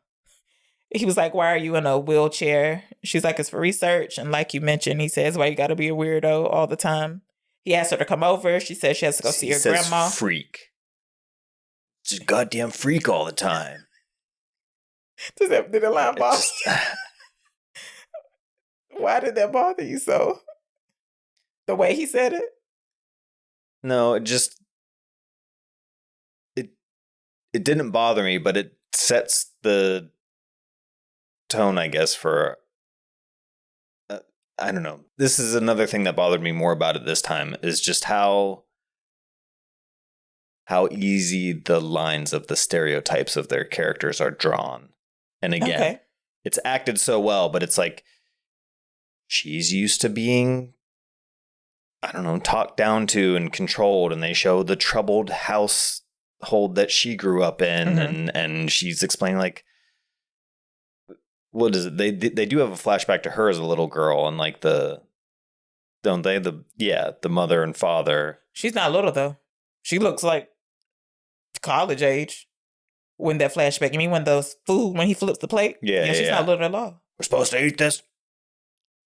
He was like, why are you in a wheelchair? She's like, it's for research. And like you mentioned, he says, why you got to be a weirdo all the time? He asked her to come over. She says she has to go see her grandma.
Freak. She's a goddamn freak all the time.
Did that line bother you? Why did that bother you so? The way he said it?
No, it didn't bother me, but it sets the tone, I guess, for I don't know. This is another thing that bothered me more about it this time is just how easy the lines of the stereotypes of their characters are drawn. And again, it's acted so well, but it's like she's used to being, I don't know, talked down to and controlled, and they show the troubled household that she grew up in, and she's explaining like, what is it? They do have a flashback to her as a little girl, and like the mother and father.
She's not little though. She looks like college age. When that flashback, you mean when he flips the plate?
Yeah,
she's not little at all.
We're supposed to eat this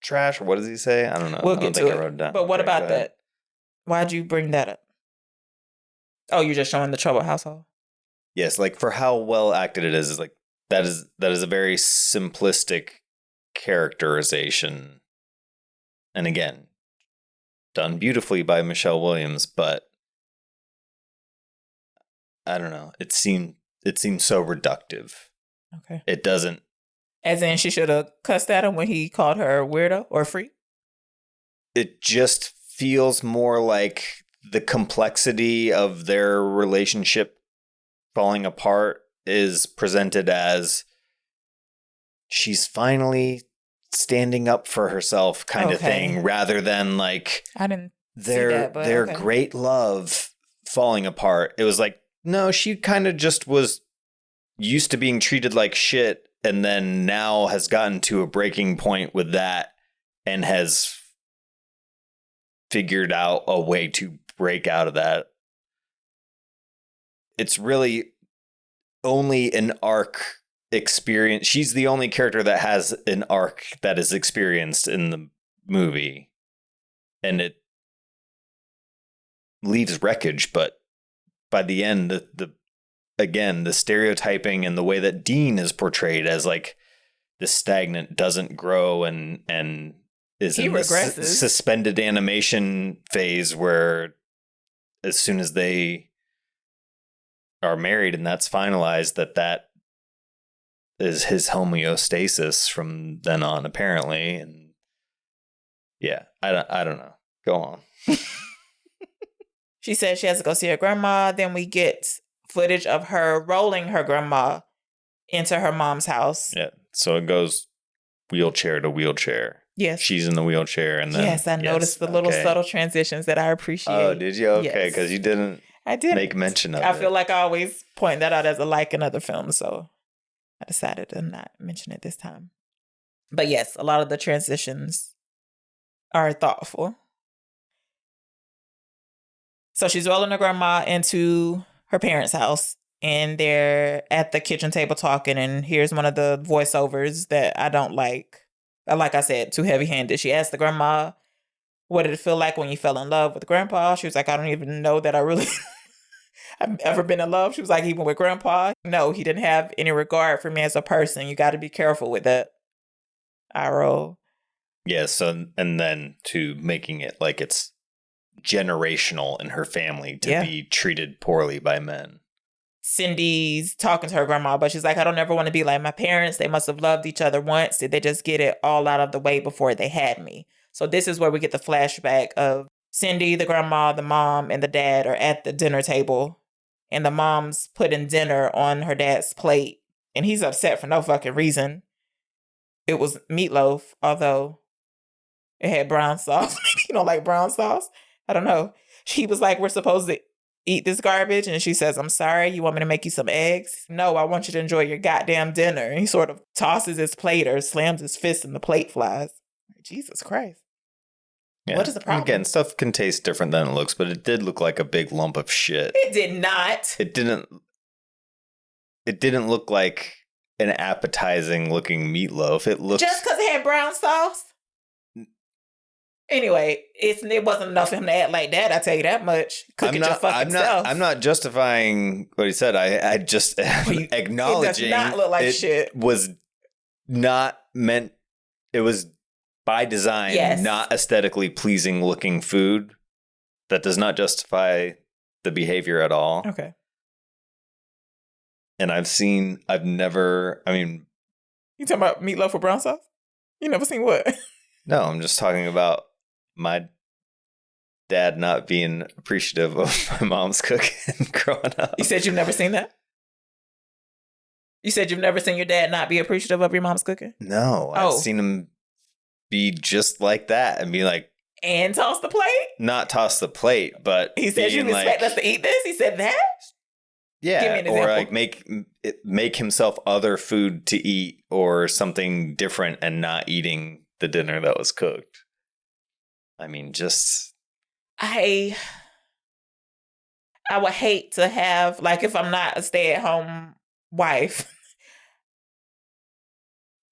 trash, or what does he say? I don't know.
We'll
I don't
get
think
to
I wrote it down.
But what about that? Why'd you bring that up? Oh, you're just showing the troubled household?
Yes, like for how well acted it is like that is a very simplistic characterization. And again, done beautifully by Michelle Williams, but I don't know. It seemed so reductive.
Okay.
It doesn't.
As in, she should have cussed at him when he called her weirdo or freak?
It just feels more like the complexity of their relationship falling apart is presented as she's finally standing up for herself kind of thing, rather than like
I didn't their
great love falling apart. It was like, no, she kind of just was used to being treated like shit, and then now has gotten to a breaking point with that and has figured out a way to break out of that. It's really only an arc experience. She's the only character that has an arc that is experienced in the movie, and it leaves wreckage. But by the end, the stereotyping and the way that Dean is portrayed as like the stagnant, doesn't grow, and is in this suspended animation phase where as soon as they are married and that's finalized, that is his homeostasis from then on, apparently. And yeah, I don't know. Go on.
She says she has to go see her grandma. Then we get footage of her rolling her grandma into her mom's house.
Yeah. So it goes wheelchair to wheelchair.
Yes.
She's in the wheelchair. And then
yes, I noticed the little subtle transitions that I appreciate.
Oh, did you? Okay, because you didn't make mention of it.
I feel like I always point that out as a like in other films, so I decided to not mention it this time. But yes, a lot of the transitions are thoughtful. So she's rolling her grandma into her parents' house, and they're at the kitchen table talking, and here's one of the voiceovers that I don't like. Like I said, too heavy-handed. She asked the grandma, what did it feel like when you fell in love with grandpa? She was like, I don't even know that I really I've ever been in love. She was like, even with grandpa? No, he didn't have any regard for me as a person. You got to be careful with that. I roll.
Yes, and then to making it like it's generational in her family to be treated poorly by men.
Cindy's talking to her grandma, but she's like, I don't ever want to be like my parents. They must have loved each other once. Did they just get it all out of the way before they had me? So this is where we get the flashback of Cindy, the grandma, the mom, and the dad are at the dinner table, and the mom's putting dinner on her dad's plate, and he's upset for no fucking reason. It was meatloaf, although it had brown sauce. You don't like brown sauce? I don't know. He was like, we're supposed to eat this garbage. And she says, I'm sorry, you want me to make you some eggs? No, I want you to enjoy your goddamn dinner. And he sort of tosses his plate or slams his fist and the plate flies. Jesus Christ.
Yeah.
What is the problem?
Again, stuff can taste different than it looks, but it did look like a big lump of shit.
It did not.
It didn't look like an appetizing looking meatloaf. It looked
just because it had brown sauce. Anyway, it wasn't enough for him to act like that. I tell you that much. Cook it your fucking self.
I'm not justifying what he said. I just acknowledging
it does not look like shit.
Was not meant. It was by design, not aesthetically pleasing looking food. That does not justify the behavior at all.
Okay.
And I mean,
you talking about meatloaf with brown sauce? You never seen what?
No, I'm just talking about my dad not being appreciative of my mom's cooking growing up.
You said you've never seen that? You said you've never seen your dad not be appreciative of your mom's cooking?
No, I've seen him be just like that and be like,
and toss the plate?
Not toss the plate, but
he said you expect us to eat this? He said that?
Yeah,
give me an example.
Or like make himself other food to eat or something different and not eating the dinner that was cooked. I mean, just
I would hate to have, like, if I'm not a stay-at-home wife,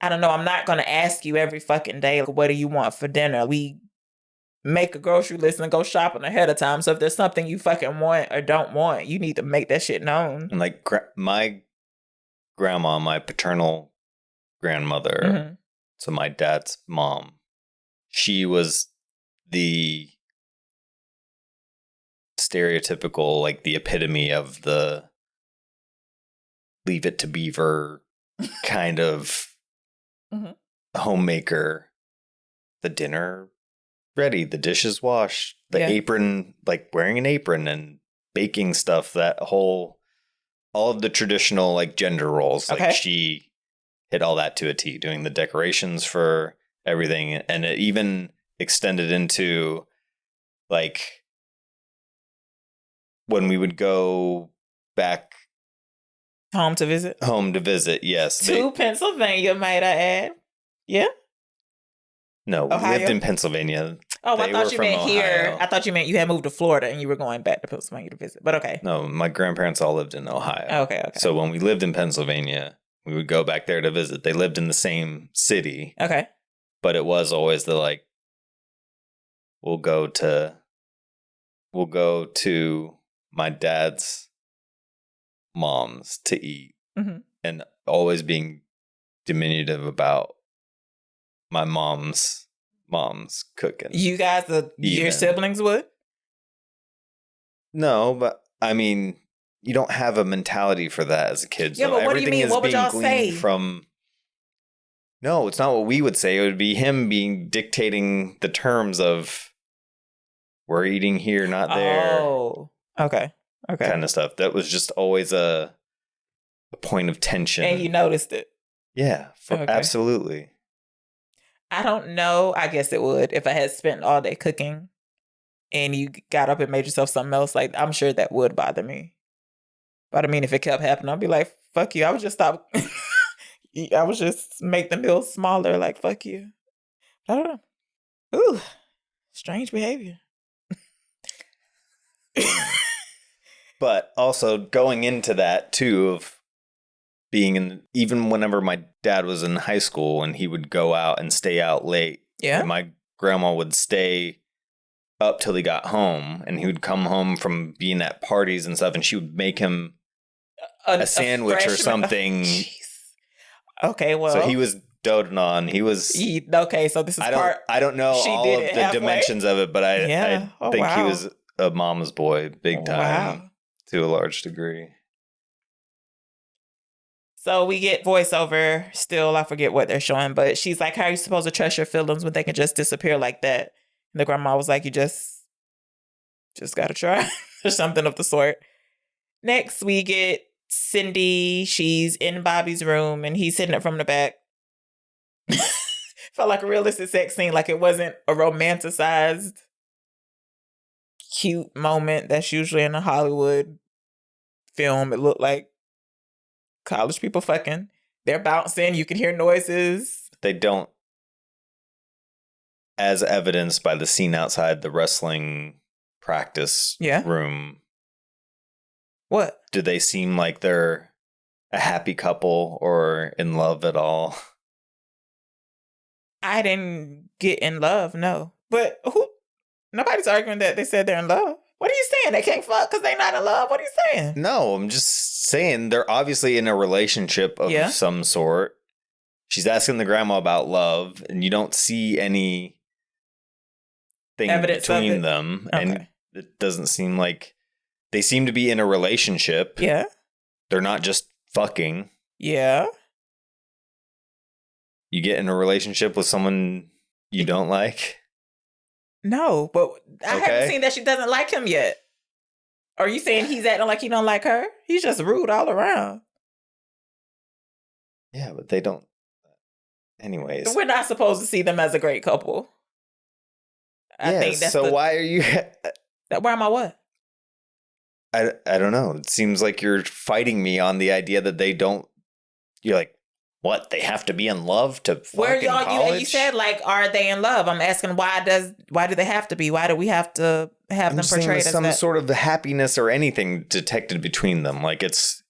I don't know, I'm not going to ask you every fucking day, like, what do you want for dinner? We make a grocery list and go shopping ahead of time. So if there's something you fucking want or don't want, you need to make that shit known.
And like my grandma, my paternal grandmother, so my dad's mom, she was the stereotypical, like the epitome of the Leave It to Beaver kind of homemaker. The dinner ready, the dishes washed, the apron, like wearing an apron and baking stuff, all of the traditional like gender roles. Like she hit all that to a T, doing the decorations for everything. And it even extended into like when we would go back
home to visit,
yes.
To Pennsylvania, might I add. Yeah.
No, we lived in Pennsylvania.
Oh, I thought you meant here. I thought you meant you had moved to Florida and you were going back to Pennsylvania to visit. But okay.
No, my grandparents all lived in Ohio.
Okay.
So when we lived in Pennsylvania, we would go back there to visit. They lived in the same city.
Okay.
But it was always the like, we'll go to my dad's mom's to eat. And always being diminutive about my mom's cooking.
You guys, your siblings would?
No, but I mean, you don't have a mentality for that as a kid.
Yeah,
so
but what do you mean? What would y'all say?
No, it's not what we would say. It would be him dictating the terms of we're eating here, not there.
Oh, okay.
Kind of stuff. That was just always a point of tension.
And you noticed it?
Yeah, absolutely.
I don't know. I guess it would if I had spent all day cooking and you got up and made yourself something else. Like, I'm sure that would bother me. But I mean, if it kept happening, I'd be like, fuck you. I would just stop. I would just make the meal smaller. Like, fuck you. I don't know. Ooh, strange behavior.
But also going into that too of being even whenever my dad was in high school and he would go out and stay out late.
Yeah.
My grandma would stay up till he got home and he would come home from being at parties and stuff and she would make him a sandwich or something.
Okay, well.
So he was doting on. He was.
Okay, so this is
I don't know all of the dimensions of it, but I think he was a mama's boy big time to a large degree.
So we get voiceover still. I forget what they're showing, but she's like, how are you supposed to trust your feelings when they can just disappear like that? And the grandma was like, you just got to try or something of the sort. Next, we get Cindy. She's in Bobby's room and he's hitting it from the back. Felt like a realistic sex scene. Like it wasn't a romanticized, cute moment that's usually in a Hollywood film. It looked like college people fucking. They're bouncing. You can hear noises.
They don't, as evidenced by the scene outside the wrestling practice room.
What?
Do they seem like they're a happy couple or in love at all?
I didn't get in love, no. But nobody's arguing that they said they're in love. What are you saying? They can't fuck because they're not in love? What are you saying?
No, I'm just saying they're obviously in a relationship of some sort. She's asking the grandma about love, and you don't see any thing
evidence
between them. Okay. And it doesn't seem like they seem to be in a relationship.
Yeah.
They're not just fucking.
Yeah.
You get in a relationship with someone you don't like?
No, but I
Okay.
haven't seen that she doesn't like him yet. Are you saying he's acting like he don't like her? He's just rude all around.
Yeah, but they don't. Anyways.
We're not supposed to see them as a great couple. I think that's
so why are you...
Why am I what?
I don't know. It seems like you're fighting me on the idea that they don't... You're like, what? They have to be in love to
Where
fucking
y'all?
college?
You said like, are they in love? I'm asking why do they have to be? Why do we have to have
I'm
them
just saying
portrayed
there's
as
some
that?
sort of happiness or anything detected between them. Like it's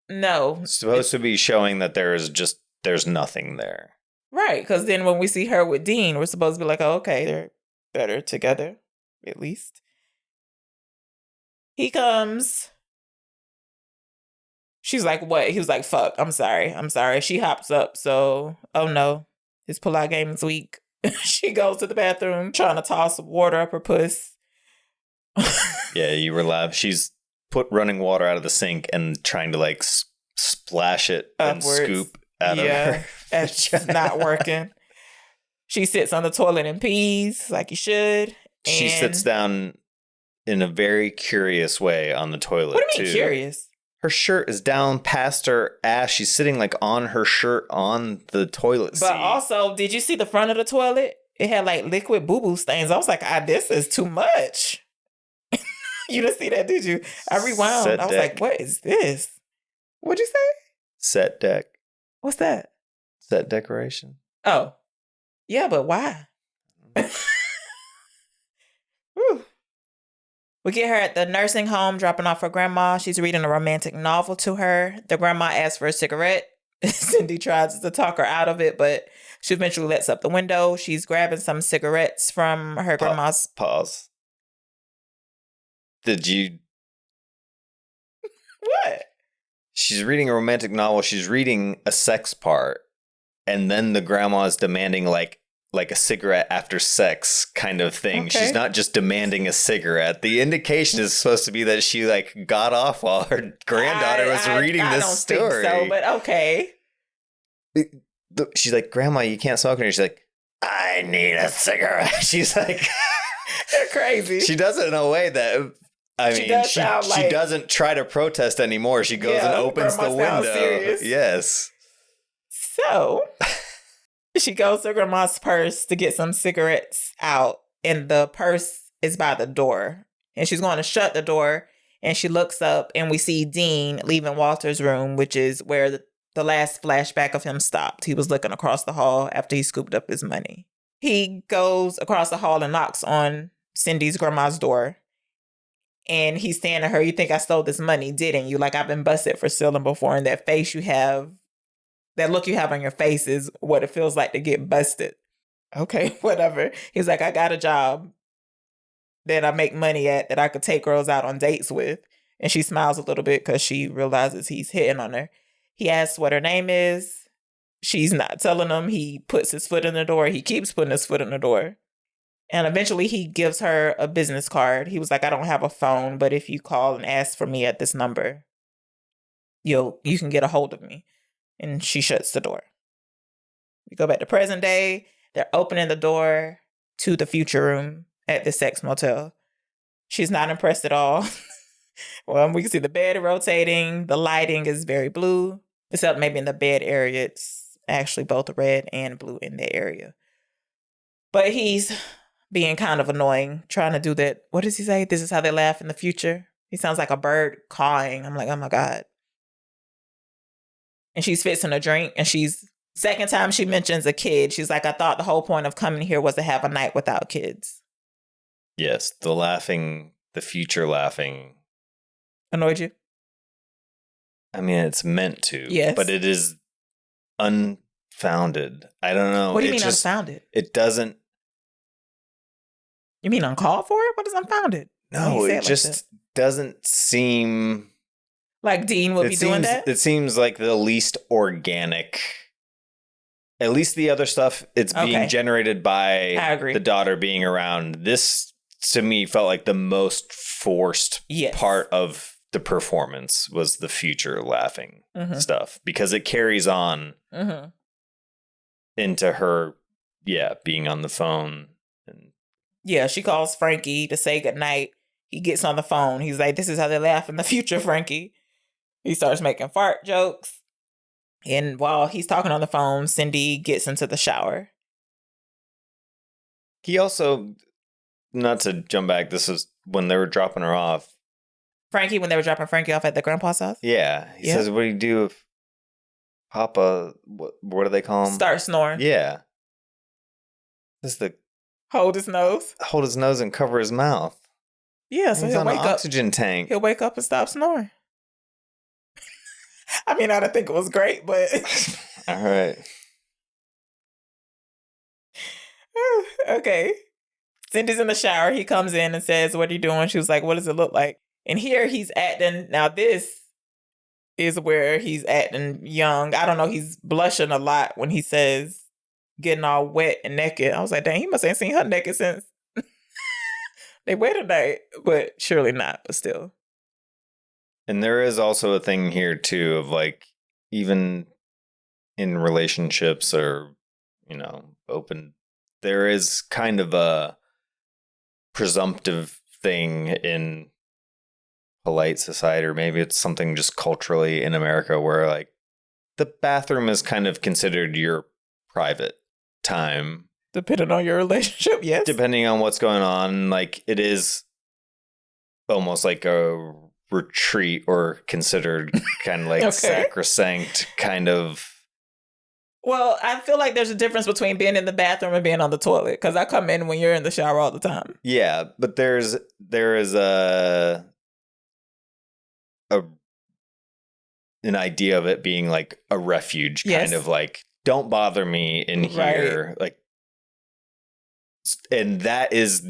No,
supposed to be showing that there's nothing there.
right? Because then when we see her with Dean, we're supposed to be like, oh, okay, they're better together, at least. He comes. She's like, what? He was like, fuck, I'm sorry. She hops up. So, oh no, his pull-out game is weak. She goes to the bathroom trying to toss water up her puss.
Yeah, you were loud. She's put running water out of the sink and trying to like splash it and
Upwards.
scoop out of her.
It's not working. She sits on the toilet and pees like you should.
She sits down in a very curious way on the toilet.
What do you mean curious?
Her shirt is down past her ass. She's sitting like on her shirt on the toilet seat.
But also, did you see the front of the toilet? It had like liquid boo-boo stains. I was like, this is too much. You didn't see that, did you? I rewound.
Set
I was
deck.
like, what is this? What'd you say?
Set deck.
What's that?
Set decoration.
Oh. Yeah, but why? Whew. We get her at the nursing home, dropping off her grandma. She's reading a romantic novel to her. The grandma asks for a cigarette. Cindy tries to talk her out of it, but she eventually lets up the window. She's grabbing some cigarettes from her grandma's.
Pause. Did you...
What?
She's reading a romantic novel. She's reading a sex part. And then the grandma is demanding like a cigarette after sex kind of thing.
Okay.
She's not just demanding a cigarette. The indication is supposed to be that she like got off while her granddaughter was reading
I
this
don't
story.
Think so, but okay.
She's like, Grandma, you can't smoke in here. She's like, I need a cigarette. She's like,
They're crazy.
she does it in a way that, she doesn't try to protest anymore. She goes and opens the window.
Serious.
Yes.
So she goes to grandma's purse to get some cigarettes out, and the purse is by the door. And she's going to shut the door, and she looks up, and we see Dean leaving Walter's room, which is where the last flashback of him stopped. He was looking across the hall after he scooped up his money. He goes across the hall and knocks on Cindy's grandma's door. And he's saying to her, you think I stole this money, didn't you? Like, I've been busted for stealing before. And that face you have, that look you have on your face is what it feels like to get busted. Okay, whatever. He's like, I got a job that I make money at that I could take girls out on dates with. And she smiles a little bit because she realizes he's hitting on her. He asks what her name is. She's not telling him. He puts his foot in the door. He keeps putting his foot in the door. And eventually he gives her a business card. He was like, I don't have a phone, but if you call and ask for me at this number, you can get a hold of me. And she shuts the door. We go back to present day. They're opening the door to the future room at the sex motel. She's not impressed at all. Well, we can see the bed rotating. The lighting is very blue. Except maybe in the bed area, it's actually both red and blue in the area. But he's being kind of annoying, trying to do that. What does he say? This is how they laugh in the future. He sounds like a bird cawing. I'm like, oh my God. And she's fixing a drink, and second time she mentions a kid, she's like, I thought the whole point of coming here was to have a night without kids.
Yes, the future laughing.
Annoyed you?
I mean, it's meant to.
Yes.
But it is unfounded. I don't know.
What do you mean unfounded?
It doesn't.
You mean uncalled for? What is unfounded?
No, it just doesn't seem...
Like Dean would be doing that?
It seems like the least organic. At least the other stuff, it's being generated by the daughter being around. This, to me, felt like the most forced part of the performance was the future laughing stuff. Because it carries on into her being on the phone. And
Yeah, she calls Frankie to say goodnight. He gets on the phone. He's like, this is how they laugh in the future, Frankie. He starts making fart jokes. And while he's talking on the phone, Cindy gets into the shower.
he also, not to jump back, this is when they were dropping her off.
Frankie, when they were dropping Frankie off at the grandpa's house?
Yeah. He says, what do you do if Papa, what do they call him?
Start snoring.
Yeah. Just
Hold his nose.
hold his nose and cover his mouth.
Yeah, so
He's
he'll
on
wake
an
up.
oxygen tank.
He'll wake up and stop snoring. I mean, I don't think it was great, but
All right.
okay. Cindy's in the shower. He comes in and says, what are you doing? She was like, what does it look like? And here he's acting. Now this is where he's acting young. I don't know. He's blushing a lot when he says getting all wet and naked. I was like, dang, he must ain't seen her naked since they wed tonight. But surely not, but still.
And there is also a thing here too of like, even in relationships or, open, there is kind of a presumptive thing in polite society, or maybe it's something just culturally in America where like the bathroom is kind of considered your private time.
Depending on your relationship, yes.
Depending on what's going on, like it is almost like a retreat or considered kind of like
Okay.
sacrosanct kind of.
Well, I feel like there's a difference between being in the bathroom and being on the toilet, because I come in when you're in the shower all the time.
Yeah, but there is an idea of it being like a refuge,
Yes.
kind of like, don't bother me in here.
Right.
Like, and that is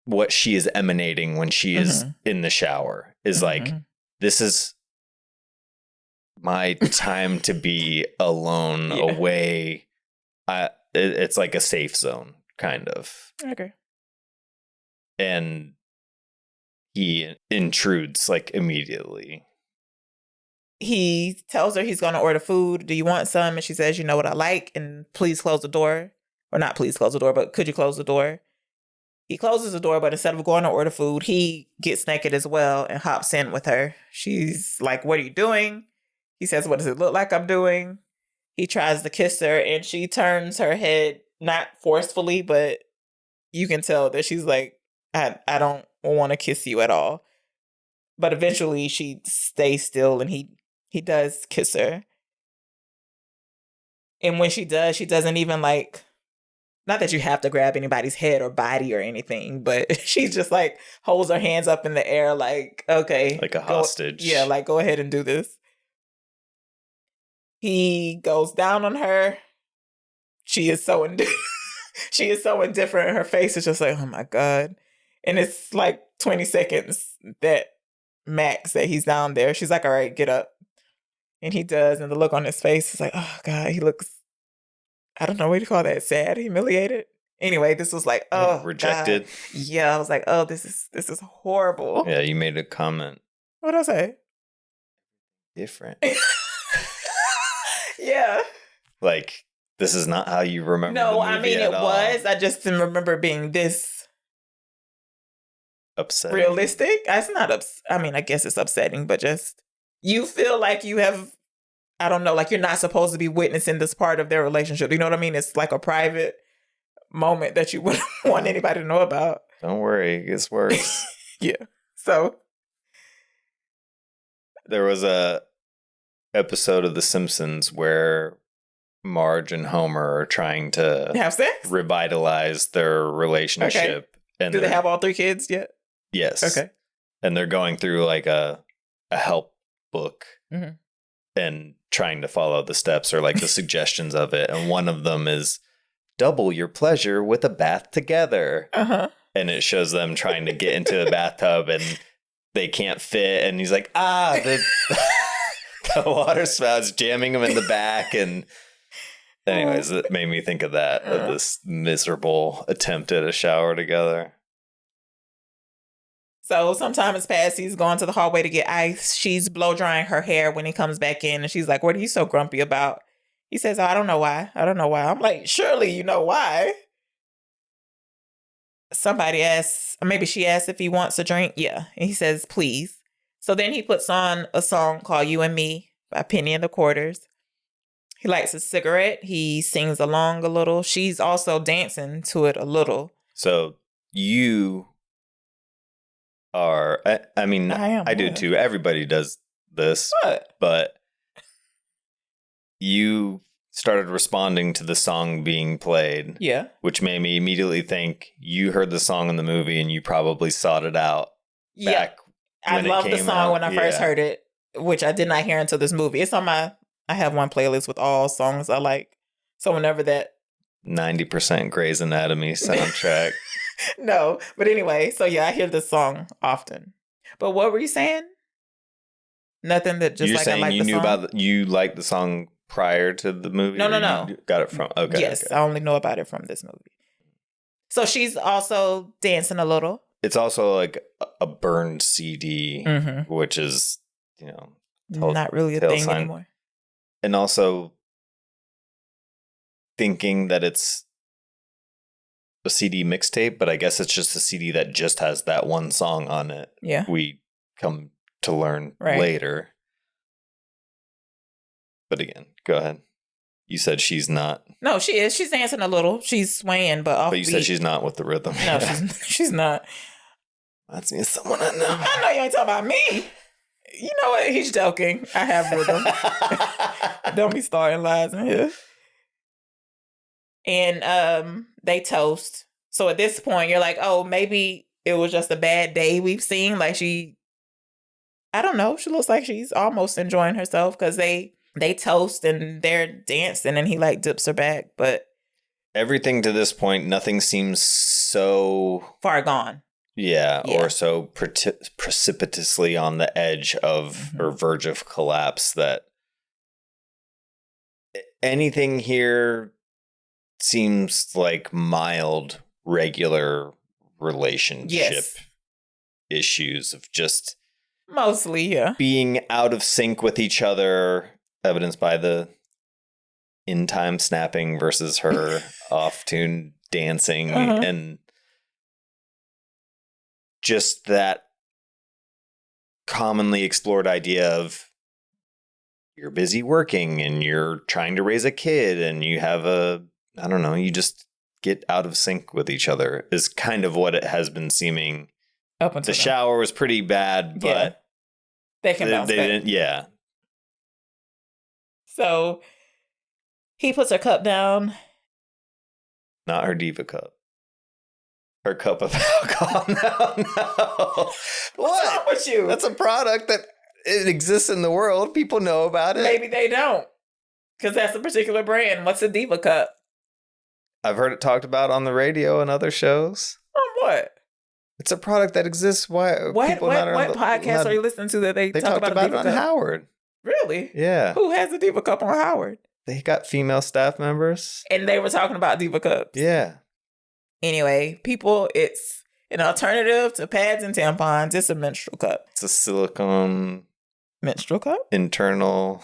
what she is emanating when she is in the shower is like, this is my time to be alone,
Yeah.
away. It's like a safe zone, kind of.
Okay.
And he intrudes like immediately.
He tells her he's going to order food. Do you want some? And she says, you know what I like, and please close the door. Or not please close the door, but could you close the door? He closes the door, but instead of going to order food, he gets naked as well and hops in with her. She's like, what are you doing? He says, what does it look like I'm doing? He tries to kiss her, and she turns her head, not forcefully, but you can tell that she's like, I don't want to kiss you at all. But eventually she stays still, and he does kiss her. And when she does, she doesn't even like, not that you have to grab anybody's head or body or anything, but she's just like holds her hands up in the air like, okay.
Like a hostage.
Yeah, like go ahead and do this. He goes down on her. She is so she is so indifferent. Her face is just like, oh my God. And it's like 20 seconds that max that he's down there. She's like, all right, get up. And he does. And the look on his face is like, oh God, he looks, I don't know what you call that, sad, humiliated. Anyway, this was like, oh,
rejected.
God. Yeah, I was like, oh, this is horrible.
Yeah, you made a comment.
What did I say?
Different.
Yeah.
Like, this is not how you remember.
No,
the
I
movie
mean,
at
it
all.
was. I just didn't remember being this
Upsetting.
realistic. It's not I mean, I guess it's upsetting, but just you feel like you have, I don't know, like you're not supposed to be witnessing this part of their relationship. You know what I mean? It's like a private moment that you wouldn't want anybody to know about.
Don't worry, it gets worse.
Yeah. So
There was a episode of The Simpsons where Marge and Homer are trying to
have sex?
revitalize their relationship. And
Do they have all 3 kids yet?
Yes.
Okay.
And they're going through like a help book
Mhm.
and trying to follow the steps or like the suggestions of it. And one of them is double your pleasure with a bath together.
Uh-huh.
And it shows them trying to get into the bathtub and they can't fit. And he's like, the water spout's jamming him in the back. And anyways, it made me think of that, of this miserable attempt at a shower together.
So some time has passed. He's gone to the hallway to get ice. She's blow drying her hair when he comes back in. And she's like, what are you so grumpy about? He says, oh, I don't know why. I don't know why. I'm like, surely you know why. Somebody asks, or maybe she asks if he wants a drink. Yeah. And he says, please. So then he puts on a song called You and Me by Penny and the Quarters. He lights a cigarette. He sings along a little. She's also dancing to it a little.
So you are, I mean, I do too. Everybody does this.
What?
But you started responding to the song being played.
Yeah.
Which made me immediately think you heard the song in the movie and you probably sought it out.
Yeah. I loved the song when I first heard it, which I did not hear until this movie. It's on I have one playlist with all songs I like. So whenever that
90% Grey's Anatomy soundtrack.
No, but anyway, so yeah, I hear this song often. But what were you saying? Nothing that just
You're
like
saying
I like
you
the
knew
song?
about you liked the song prior to the movie?
No.
You got it from
Yes,
okay.
I only know about it from this movie. So she's also dancing a little.
It's also like a burned CD, which is,
not really a thing anymore.
And also thinking that it's a CD mixtape, but I guess it's just a CD that just has that one song on it.
Yeah.
We come to learn later. But again, go ahead. You said she's not.
No, she is. She's dancing a little. She's swaying, but off
But you said she's not with the rhythm.
No, she's not.
That's me, someone I know.
I know you ain't talking about me. You know what? He's joking. I have rhythm. Don't be starting lies in here. And they toast. So at this point, you're like, oh, maybe it was just a bad day we've seen. Like I don't know. She looks like she's almost enjoying herself because they toast and they're dancing and he like dips her back. But
everything to this point, nothing seems so
far gone.
Yeah, or so precipitously on the edge of or verge of collapse that anything here seems like mild, regular relationship issues of just
mostly,
being out of sync with each other, evidenced by the in-time snapping versus her off-tune dancing and just that commonly explored idea of you're busy working and you're trying to raise a kid and you have you just get out of sync with each other is kind of what it has been seeming.
Up until
the shower was pretty bad, but
they can bounce back.
Didn't, yeah.
So he puts her cup down.
Not her diva cup. Her cup of alcohol. No.
What's wrong with you?
That's a product that it exists in the world. People know about it.
Maybe they don't. Because that's a particular brand. What's a diva cup?
I've heard it talked about on the radio and other shows.
What?
It's a product that exists. What
podcast are you listening to that they talk about a diva
it on
cup?
Howard.
Really?
Yeah.
Who has a diva cup on Howard?
They got female staff members.
And they were talking about diva cups.
Yeah.
Anyway, people, it's an alternative to pads and tampons. It's a menstrual cup.
It's a silicone
menstrual cup?
Internal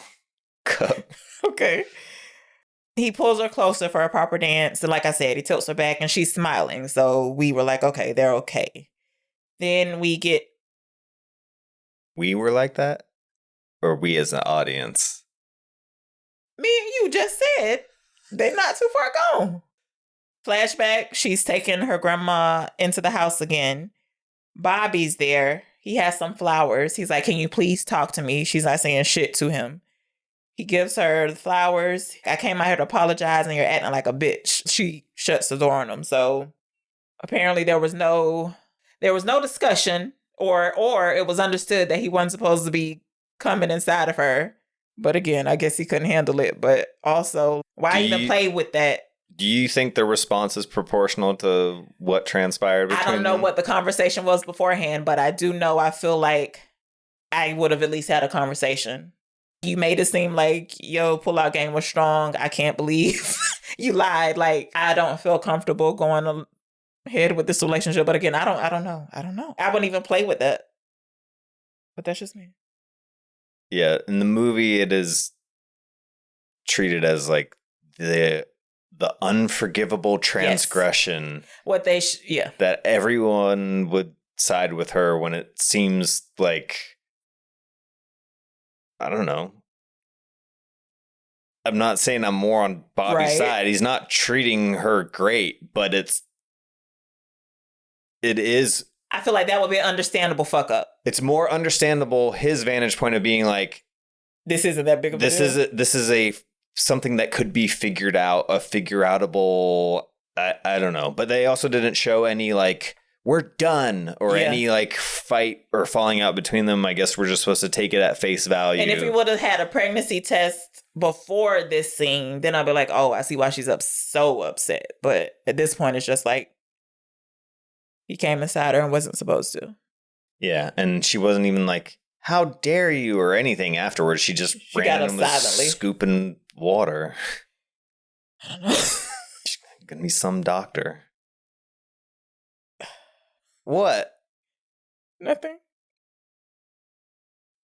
cup.
Okay. He pulls her closer for a proper dance. And like I said, he tilts her back and she's smiling. So we were like, okay, they're okay. Then we
were like that? Or we as an audience?
Me and you just said they're not too far gone. Flashback, she's taking her grandma into the house again. Bobby's there. He has some flowers. He's like, can you please talk to me? She's not saying shit to him. He gives her the flowers. I came out here to apologize and you're acting like a bitch. She shuts the door on him. So apparently there was no discussion or it was understood that he wasn't supposed to be coming inside of her. But again, I guess he couldn't handle it. But also, why even play with that?
Do you think the response is proportional to what transpired between them?
I don't know what the conversation was beforehand, but I do know I feel like I would have at least had a conversation. You made it seem like, yo, pull-out game was strong. I can't believe you lied. Like, I don't feel comfortable going ahead with this relationship. But again, I don't know. I wouldn't even play with that. But that's just me.
Yeah, in the movie, it is treated as like the unforgivable transgression.
What they
that everyone would side with her when it seems like, I don't know. I'm not saying I'm more on Bobby's side. He's not treating her great, but it is.
I feel like that would be an understandable fuck up.
It's more understandable his vantage point of being like,
this isn't that big of a deal.
This is something that could be figured out, a figure outable. I don't know, but they also didn't show any like we're done or any like fight or falling out between them. I guess we're just supposed to take it at face value.
And if we would have had a pregnancy test before this scene, then I'd be like, oh, I see why she's so upset. But at this point, it's just like he came inside her and wasn't supposed to.
Yeah, and she wasn't even like, how dare you or anything afterwards. She just ran and was scooping water.
I don't know.
She's gonna be some doctor. What?
Nothing.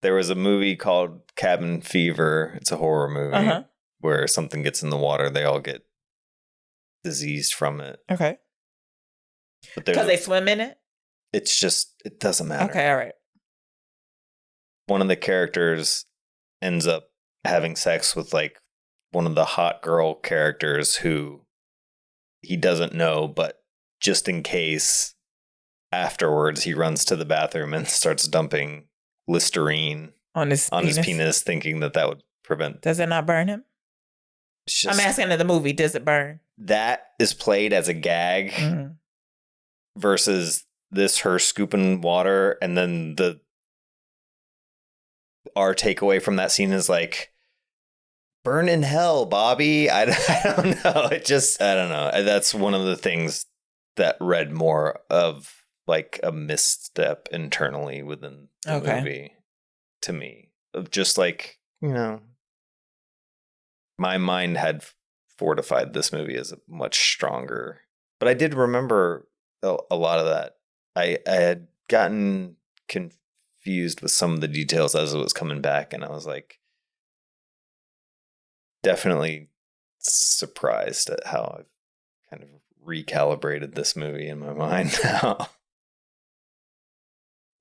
There was a movie called Cabin Fever. It's a horror movie where something gets in the water. They all get diseased from it.
Okay. Because they swim in it?
It's just, it doesn't matter.
Okay, all right.
One of the characters ends up having sex with like one of the hot girl characters who he doesn't know, but just in case, afterwards he runs to the bathroom and starts dumping Listerine
on his
penis, thinking that would prevent.
Does it not burn him? I'm asking in the movie, does it burn?
That is played as a gag versus this her scooping water, and then our takeaway from that scene is like, burn in hell, Bobby. I don't know. I don't know. That's one of the things that read more of like a misstep internally within the movie to me. Of just like, my mind had fortified this movie as a much stronger. But I did remember a lot of that. I had gotten confused with some of the details as it was coming back, and I was like, definitely surprised at how I've kind of recalibrated this movie in my mind now.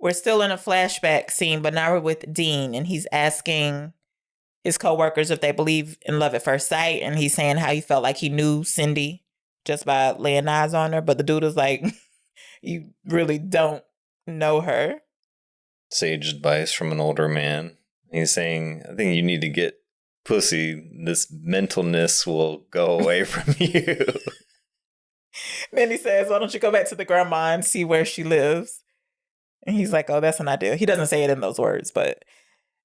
We're still in a flashback scene, but now we're with Dean, and he's asking his coworkers if they believe in love at first sight, and he's saying how he felt like he knew Cindy just by laying eyes on her, but the dude is like, you really don't know her.
Sage advice from an older man. He's saying, I think you need to get pussy. This mentalness will go away from you.
Then he says, why don't you go back to the grandma and see where she lives? And he's like, oh, that's an idea. He doesn't say it in those words, but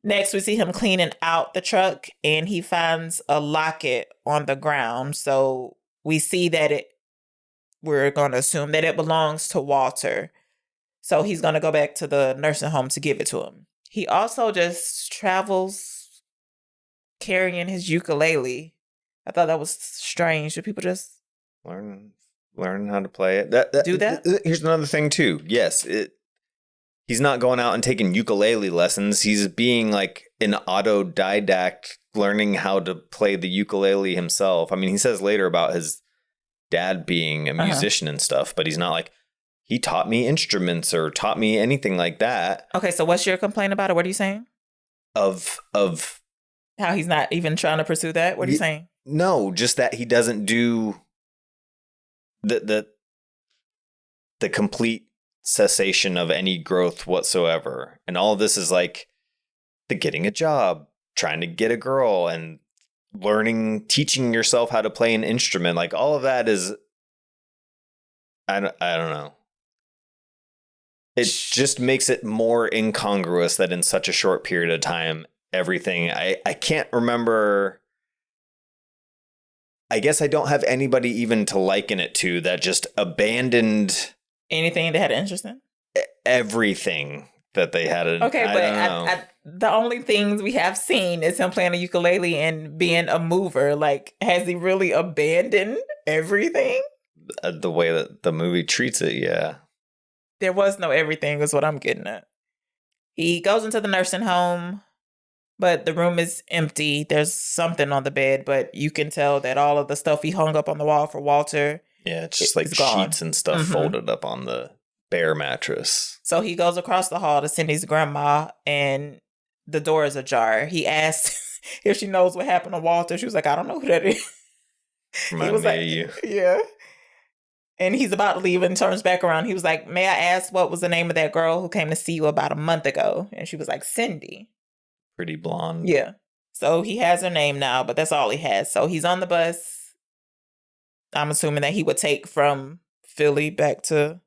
next we see him cleaning out the truck, and he finds a locket on the ground. So we see that we're going to assume that it belongs to Walter. So he's going to go back to the nursing home to give it to him. He also just travels carrying his ukulele. I thought that was strange. Do people just
learn how to play it?
Do that?
Here's another thing too. Yes, he's not going out and taking ukulele lessons. He's being like an autodidact, learning how to play the ukulele himself. I mean, he says later about his dad being a musician and stuff, but he's not like, he taught me instruments or taught me anything like that.
Okay, so what's your complaint about it? What are you saying?
Of
how he's not even trying to pursue that? What are you saying?
No, just that he doesn't do the complete cessation of any growth whatsoever. And all of this is like the getting a job, trying to get a girl, and teaching yourself how to play an instrument. Like all of that is, I don't know. It just makes it more incongruous that in such a short period of time, everything, I can't remember. I guess I don't have anybody even to liken it to that just abandoned
anything they had an interest in?
Everything that they had.
The only things we have seen is him playing a ukulele and being a mover. Like, has he really abandoned everything?
The way that the movie treats it, yeah.
There was no everything is what I'm getting at. He goes into the nursing home. But the room is empty. There's something on the bed, but you can tell that all of the stuff he hung up on the wall for Walter.
Yeah, it's just like
It's gone.
sheets and stuff folded up on the bare mattress.
So he goes across the hall to Cindy's grandma, and the door is ajar. He asks if she knows what happened to Walter. She was like, I don't know who that is.
Remind me of you.
Yeah. And he's about to leave and turns back around. He was like, may I ask what was the name of that girl who came to see you about a month ago? And she was like, Cindy.
Pretty blonde.
Yeah. So he has her name now, but that's all he has. So he's on the bus. I'm assuming that he would take from Philly back to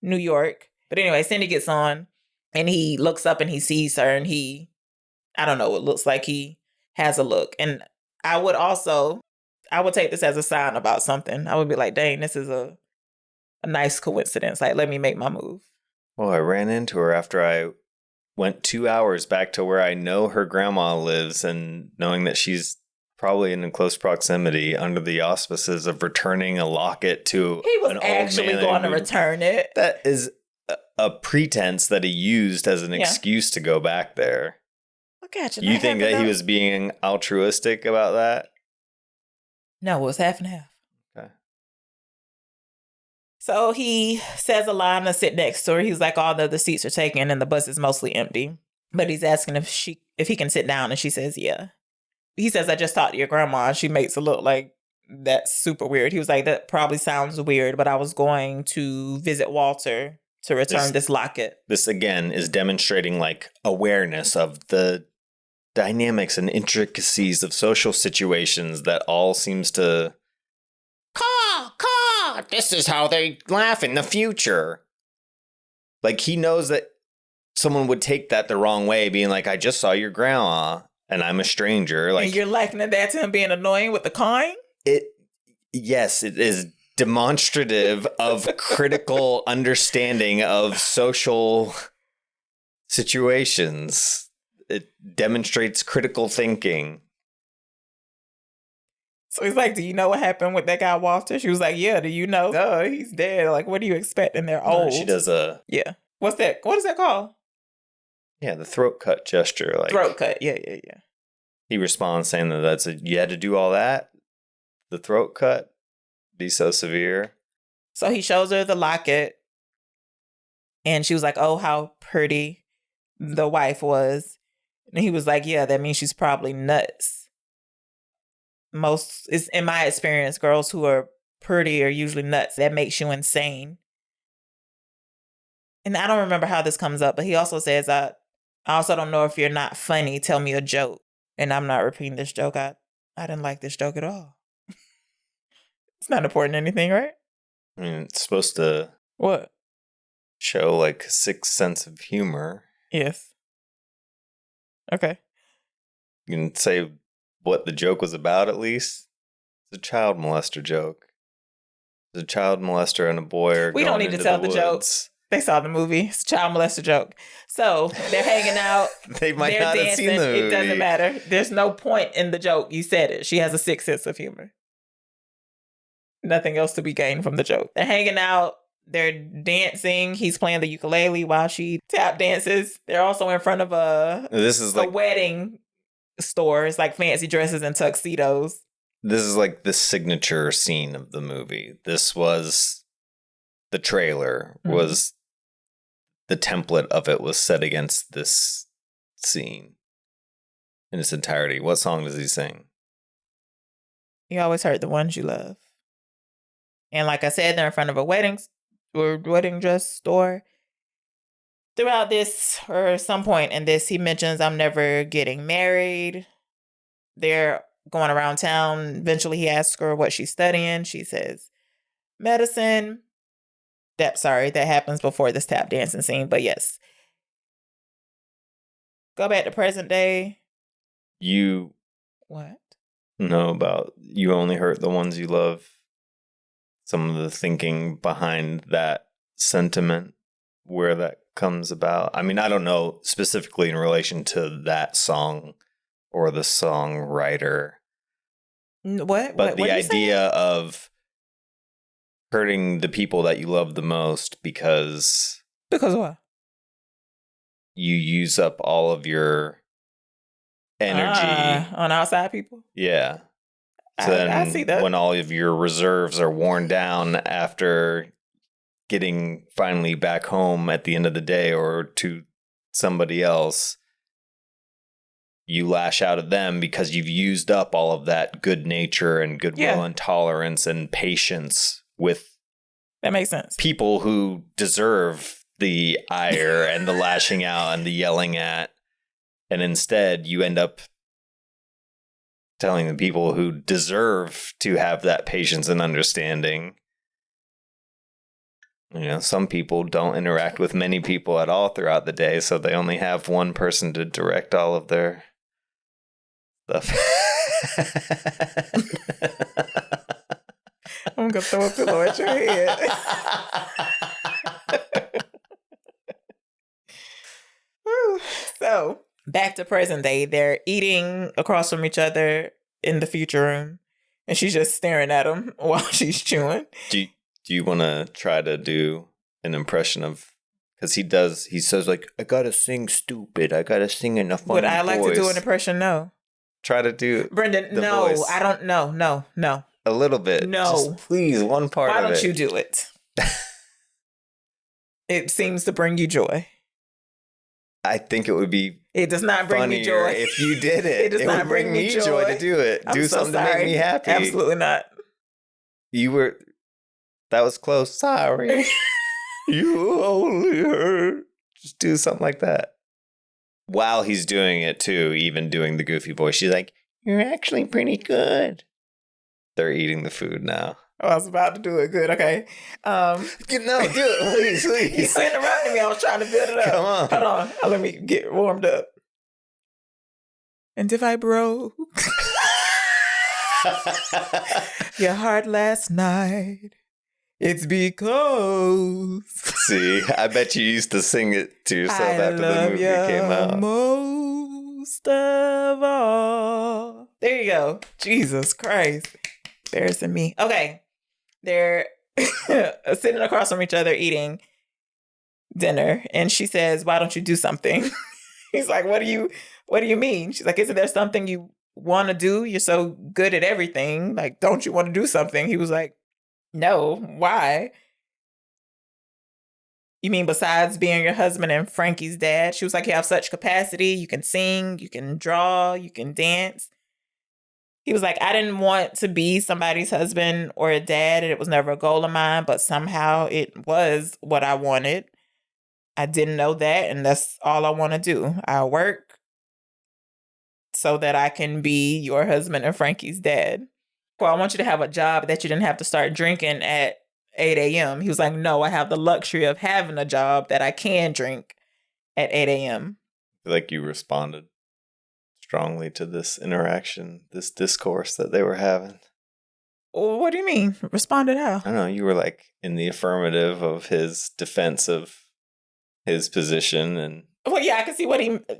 New York. But anyway, Cindy gets on and he looks up and he sees her and I don't know, it looks like he has a look. And I would take this as a sign about something. I would be like, dang, this is a nice coincidence. Like, let me make my move.
Well, I ran into her after I went 2 hours back to where I know her grandma lives, and knowing that she's probably in close proximity under the auspices of returning a locket to
he was
an
actually
old man.
going to return it.
That is a pretense that he used as an excuse to go back there.
Look at you.
You think that he was being altruistic about that?
No, it was half and half.
Okay.
So he says a line to sit next to her. He's like, all the other seats are taken and the bus is mostly empty. But he's asking if he can sit down, and she says, yeah. He says, I just talked to your grandma. And she makes it look like that's super weird. He was like, that probably sounds weird, but I was going to visit Walter to return this locket.
This, again, is demonstrating like awareness of the dynamics and intricacies of social situations that all seems to... Caw, this is how they laugh in the future. Like, he knows that someone would take that the wrong way, being like, I just saw your grandma and I'm a stranger. Like,
and you're likening that to him being annoying with the cawing?
Yes, it is demonstrative of critical understanding of social situations. It demonstrates critical thinking.
So he's like, do you know what happened with that guy Walter? She was like, yeah, do you know? Oh, he's dead. Like, what do you expect? And they're old.
She does
Yeah. What's that? What is that called?
Yeah, the throat cut gesture. Like,
throat cut. Yeah.
He responds saying that you had to do all that? The throat cut? Be so severe?
So he shows her the locket. And she was like, oh, how pretty the wife was. And he was like, yeah, that means she's probably nuts. In my experience, girls who are pretty are usually nuts. That makes you insane. And I don't remember how this comes up, but he also says, I also don't know if you're not funny. Tell me a joke. And I'm not repeating this joke. I didn't like this joke at all. It's not important to anything, right?
I mean, it's supposed to...
What?
Show like a sixth sense of humor.
Yes. Okay.
You can say what the joke was about, at least. It's a child molester joke. There's a child molester and a boy are
We don't need to tell the jokes. They saw the movie. It's a child molester joke. So they're hanging out.
They might not
dancing.
have seen the movie.
It doesn't matter. There's no point in the joke. You said it. She has a sixth sense of humor. Nothing else to be gained from the joke. They're hanging out. They're dancing. He's playing the ukulele while she tap dances. They're also in front of a wedding store. It's like fancy dresses and tuxedos.
This is like the signature scene of the movie. This was the trailer. Was the template of it was set against this scene in its entirety. What song does he sing?
You always heard the ones you love. And like I said, they're in front of a wedding dress store. Throughout this, or some point in this, he mentions, I'm never getting married. They're going around town. Eventually, he asks her what she's studying. She says, medicine. That happens before this tap dancing scene, but yes. Go back to present day.
You...
What?
Know about You Only Hurt the Ones You Love. Some of the thinking behind that sentiment, where that comes about. I mean, I don't know specifically in relation to that song or the songwriter.
What?
But the idea of hurting the people that you love the most because
what?
You use up all of your energy.
On outside people?
Yeah. So
I
then
see that.
when all of your reserves are worn down after getting finally back home at the end of the day or to somebody else, you lash out at them because you've used up all of that good nature and goodwill and tolerance and patience with
that makes sense.
People who deserve the ire and the lashing out and the yelling at. And instead you end up telling the people who deserve to have that patience and understanding. You know, some people don't interact with many people at all throughout the day, so they only have one person to direct all of their stuff.
I'm going to throw a pillow at your head. So, back to present day. They're eating across from each other in the future room, and she's just staring at him while she's chewing.
Do you want to try to do an impression of, because he says like, I gotta sing stupid, I gotta sing in a funny
Would I like
voice.
to do an impression? No.
Try to do
Brendan,
the
no,
voice.
I don't, no.
A little bit.
No.
Just please, one part of it.
Why don't you do it? It seems to bring you joy.
I think it would be
It does not bring me joy.
if you did it.
It does not
would bring me joy
joy
to do it.
I'm
do
so
something to
sorry.
make me happy.
Absolutely not.
That was close. Sorry. You only hurt. Just do something like that. While he's doing it too, even doing the goofy voice, she's like, you're actually pretty good. They're eating the food now.
Oh, I was about to do it. Good. Okay.
No, do it. Please.
You interrupted me. I was trying to build it up.
Come on.
Hold on. Let me get warmed up. And if I broke your heart last night, it's because
See, I bet you used to sing it to yourself after the movie came out.
Most of all. There you go. Jesus Christ. Embarrassing me. Okay. They're sitting across from each other eating dinner, and she says, why don't you do something? He's like, what do you mean? She's like, isn't there something you want to do? You're so good at everything. Like, don't you want to do something? He was like, no. Why? You mean besides being your husband and Frankie's dad? She was like, you have such capacity. You can sing, you can draw, you can dance. He was like, I didn't want to be somebody's husband or a dad, and it was never a goal of mine, but somehow it was what I wanted. I didn't know that, and that's all I want to do. I work so that I can be your husband and Frankie's dad. Well, I want you to have a job that you didn't have to start drinking at 8 a.m. He was like, no, I have the luxury of having a job that I can drink at 8 a.m.
I feel like you responded strongly to this interaction, this discourse that they were having.
Well, what do you mean? Responded how?
I don't know. You were like in the affirmative of his defense of his position. And
well, yeah, I can see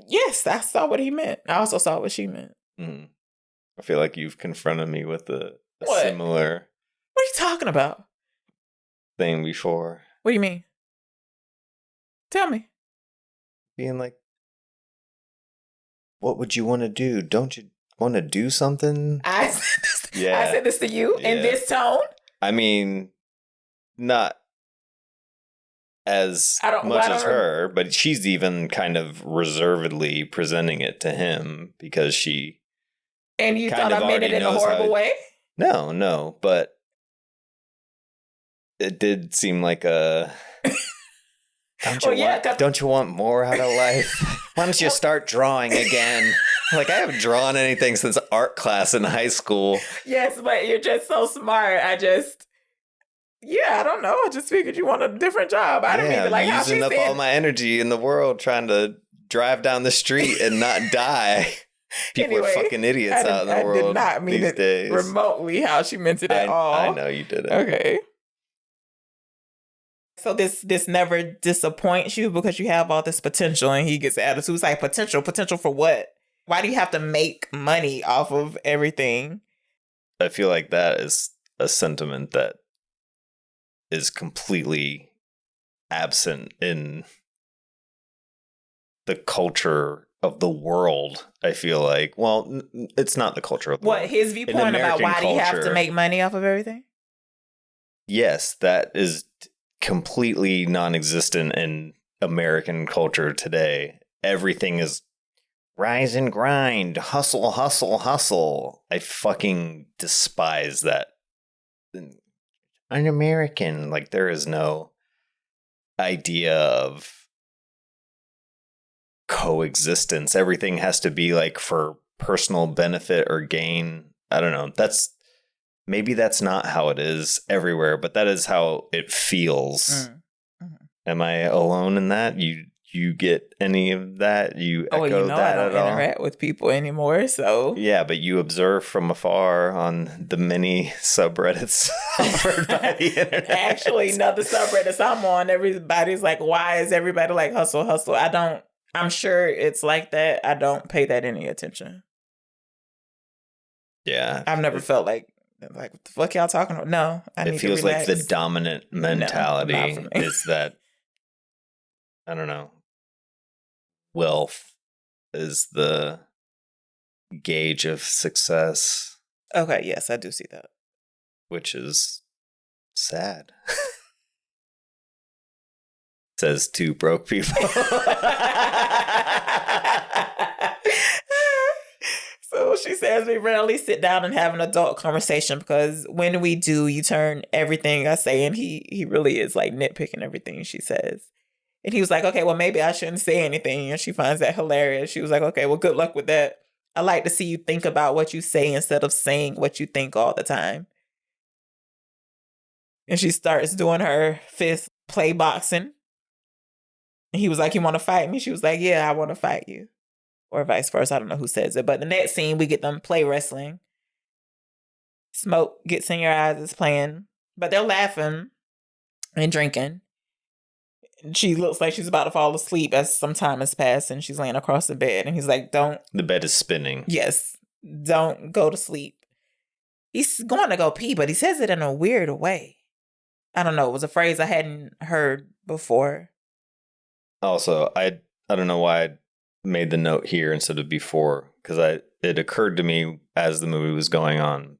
yes, I saw what he meant. I also saw what she meant.
I feel like you've confronted me with a
What?
similar
What are you talking about?
thing before.
What do you mean? Tell me.
Being like, what would you want to do? Don't you want to do something?
I said this,
Yeah.
I said this to you in
Yeah.
this tone.
I mean, not as
I don't-
much
I
as
don't-
her, but she's even kind of reservedly presenting it to him because she...
And you
kind
thought
of
I meant it
already
in a
knows
horrible
how-
way?
No, but it did seem like a... Don't you want more out of life? Why don't you start drawing again? Like, I haven't drawn anything since art class in high school.
Yes, but you're just so smart. I don't know. I just figured you want a different job. I didn't mean to like how she
using up
said.
all my energy in the world trying to drive down the street and not die. People
Anyway,
are fucking idiots out in the world
I did not mean
these
it
days.
remotely how she meant it at all.
I know you didn't.
Okay. So this never disappoints you because you have all this potential, and he gets attitude. It's like, potential for what? Why do you have to make money off of everything?
I feel like that is a sentiment that is completely absent in the culture of the world, I feel like. Well, it's not the culture of the world.
What, his viewpoint about why do you have to make money off of everything?
Yes, that is completely non-existent in American culture today. Everything is rise and grind, hustle, hustle, hustle. I fucking despise that. Un-American. Like, there is no idea of coexistence. Everything has to be like for personal benefit or gain. I don't know. Maybe that's not how it is everywhere, but that is how it feels. Mm-hmm. Am I alone in that? You get any of that? You echo that
I don't interact with people anymore, so
yeah, but you observe from afar on the many subreddits offered by the internet.
Actually, none of the subreddits I'm on, everybody's like, why is everybody like hustle, hustle? I'm sure it's like that. I don't pay that any attention.
Yeah.
I've never felt like what the fuck y'all talking about? No,
it feels like the dominant mentality is that, I don't know, wealth is the gauge of success.
Okay, yes, I do see that.
Which is sad. Says two broke people.
So she says we rarely sit down and have an adult conversation because when we do, you turn everything I say, and he really is like nitpicking everything she says. And he was like, okay, well, maybe I shouldn't say anything. And she finds that hilarious. She was like, okay, well, good luck with that. I like to see you think about what you say instead of saying what you think all the time. And she starts doing her fifth play boxing. And he was like, you want to fight me? She was like, yeah, I want to fight you. Or vice versa. I don't know who says it. But the next scene, we get them play wrestling. Smoke Gets in Your Eyes is playing. But they're laughing and drinking. She looks like she's about to fall asleep as some time has passed and she's laying across the bed. And he's like, don't.
The bed is spinning.
Yes. Don't go to sleep. He's going to go pee, but he says it in a weird way. I don't know. It was a phrase I hadn't heard before.
Also, I don't know why I made the note here instead of before, because it occurred to me as the movie was going on.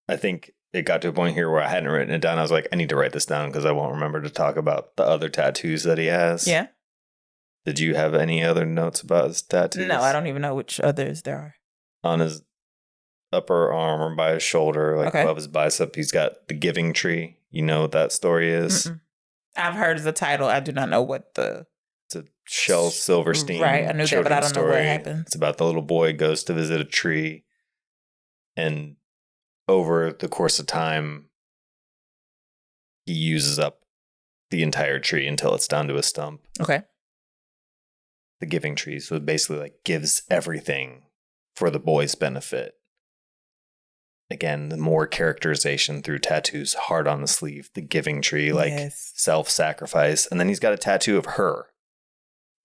I think it got to a point here where I hadn't written it down. I was like, I need to write this down because I won't remember to talk about the other tattoos that he has.
Yeah.
Did you have any other notes about his tattoos?
No, I don't even know which others there are.
On his upper arm or by his shoulder, like above his bicep, he's got the giving tree. You know what that story is?
Mm-mm. I've heard the title. I do not know what
It's a Shel Silverstein.
Right, I knew that, but I don't know what happens.
It's about the little boy goes to visit a tree, and over the course of time, he uses up the entire tree until it's down to a stump.
Okay.
The giving tree. So it basically like gives everything for the boy's benefit. Again, the more characterization through tattoos, heart on the sleeve, the giving tree, like self-sacrifice. And then he's got a tattoo of her.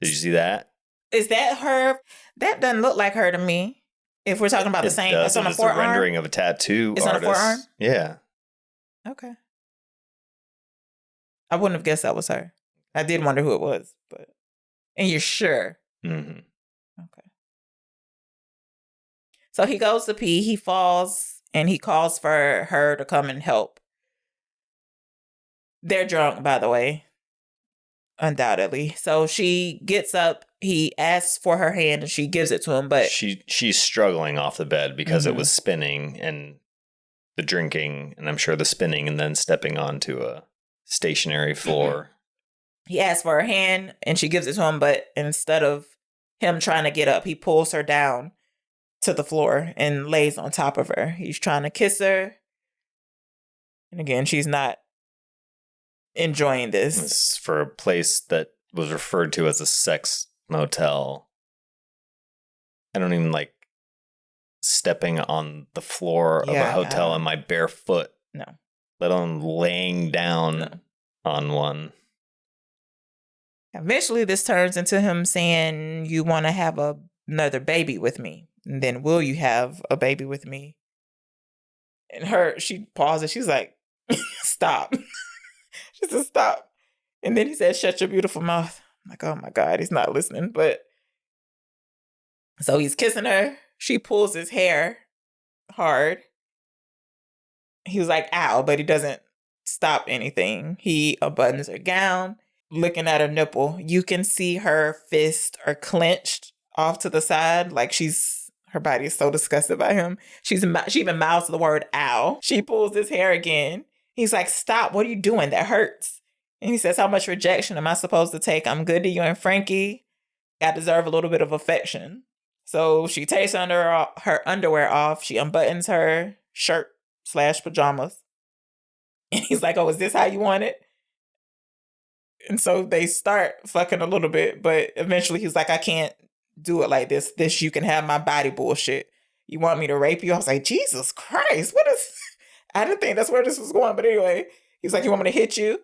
Did you see that?
Is that her? That doesn't look like her to me. If we're talking about the same,
it's
on a forearm.
It's a rendering of a tattoo
it's
artist.
On a forearm?
Yeah.
Okay. I wouldn't have guessed that was her. I did wonder who it was, but... And you're sure?
Mm-hmm.
Okay. So he goes to pee, he falls, and he calls for her to come and help. They're drunk, by the way. Undoubtedly. So she gets up, he asks for her hand, and she gives it to him, but...
She's struggling off the bed because it was spinning, and the drinking, and I'm sure the spinning, and then stepping onto a stationary floor.
He asks for her hand, and she gives it to him, but instead of him trying to get up, he pulls her down to the floor and lays on top of her. He's trying to kiss her. And again, she's not enjoying this.
It's for a place that was referred to as a sex motel. I don't even like stepping on the floor of a hotel in my bare foot.
No.
Let alone laying down on one.
Eventually, this turns into him saying, you want to have another baby with me. And then, will you have a baby with me? And she pauses. She's like, stop. She says, stop. And then he says, shut your beautiful mouth. I'm like, oh my God, he's not listening. But So he's kissing her. She pulls his hair hard. He was like, ow, but he doesn't stop anything. He unbuttons her gown, looking at her nipple. You can see her fists are clenched off to the side, like her body is so disgusted by him. She even mouths the word ow. She pulls his hair again. He's like, stop, what are you doing? That hurts. And he says, how much rejection am I supposed to take? I'm good to you and Frankie. I deserve a little bit of affection. So she takes her underwear off. She unbuttons her shirt/pajamas. And he's like, oh, is this how you want it? And so they start fucking a little bit, but eventually he's like, I can't do it like this. This, you can have my body bullshit. You want me to rape you? I was like, Jesus Christ, what is... I didn't think that's where this was going, but anyway. He's like, you want me to hit you?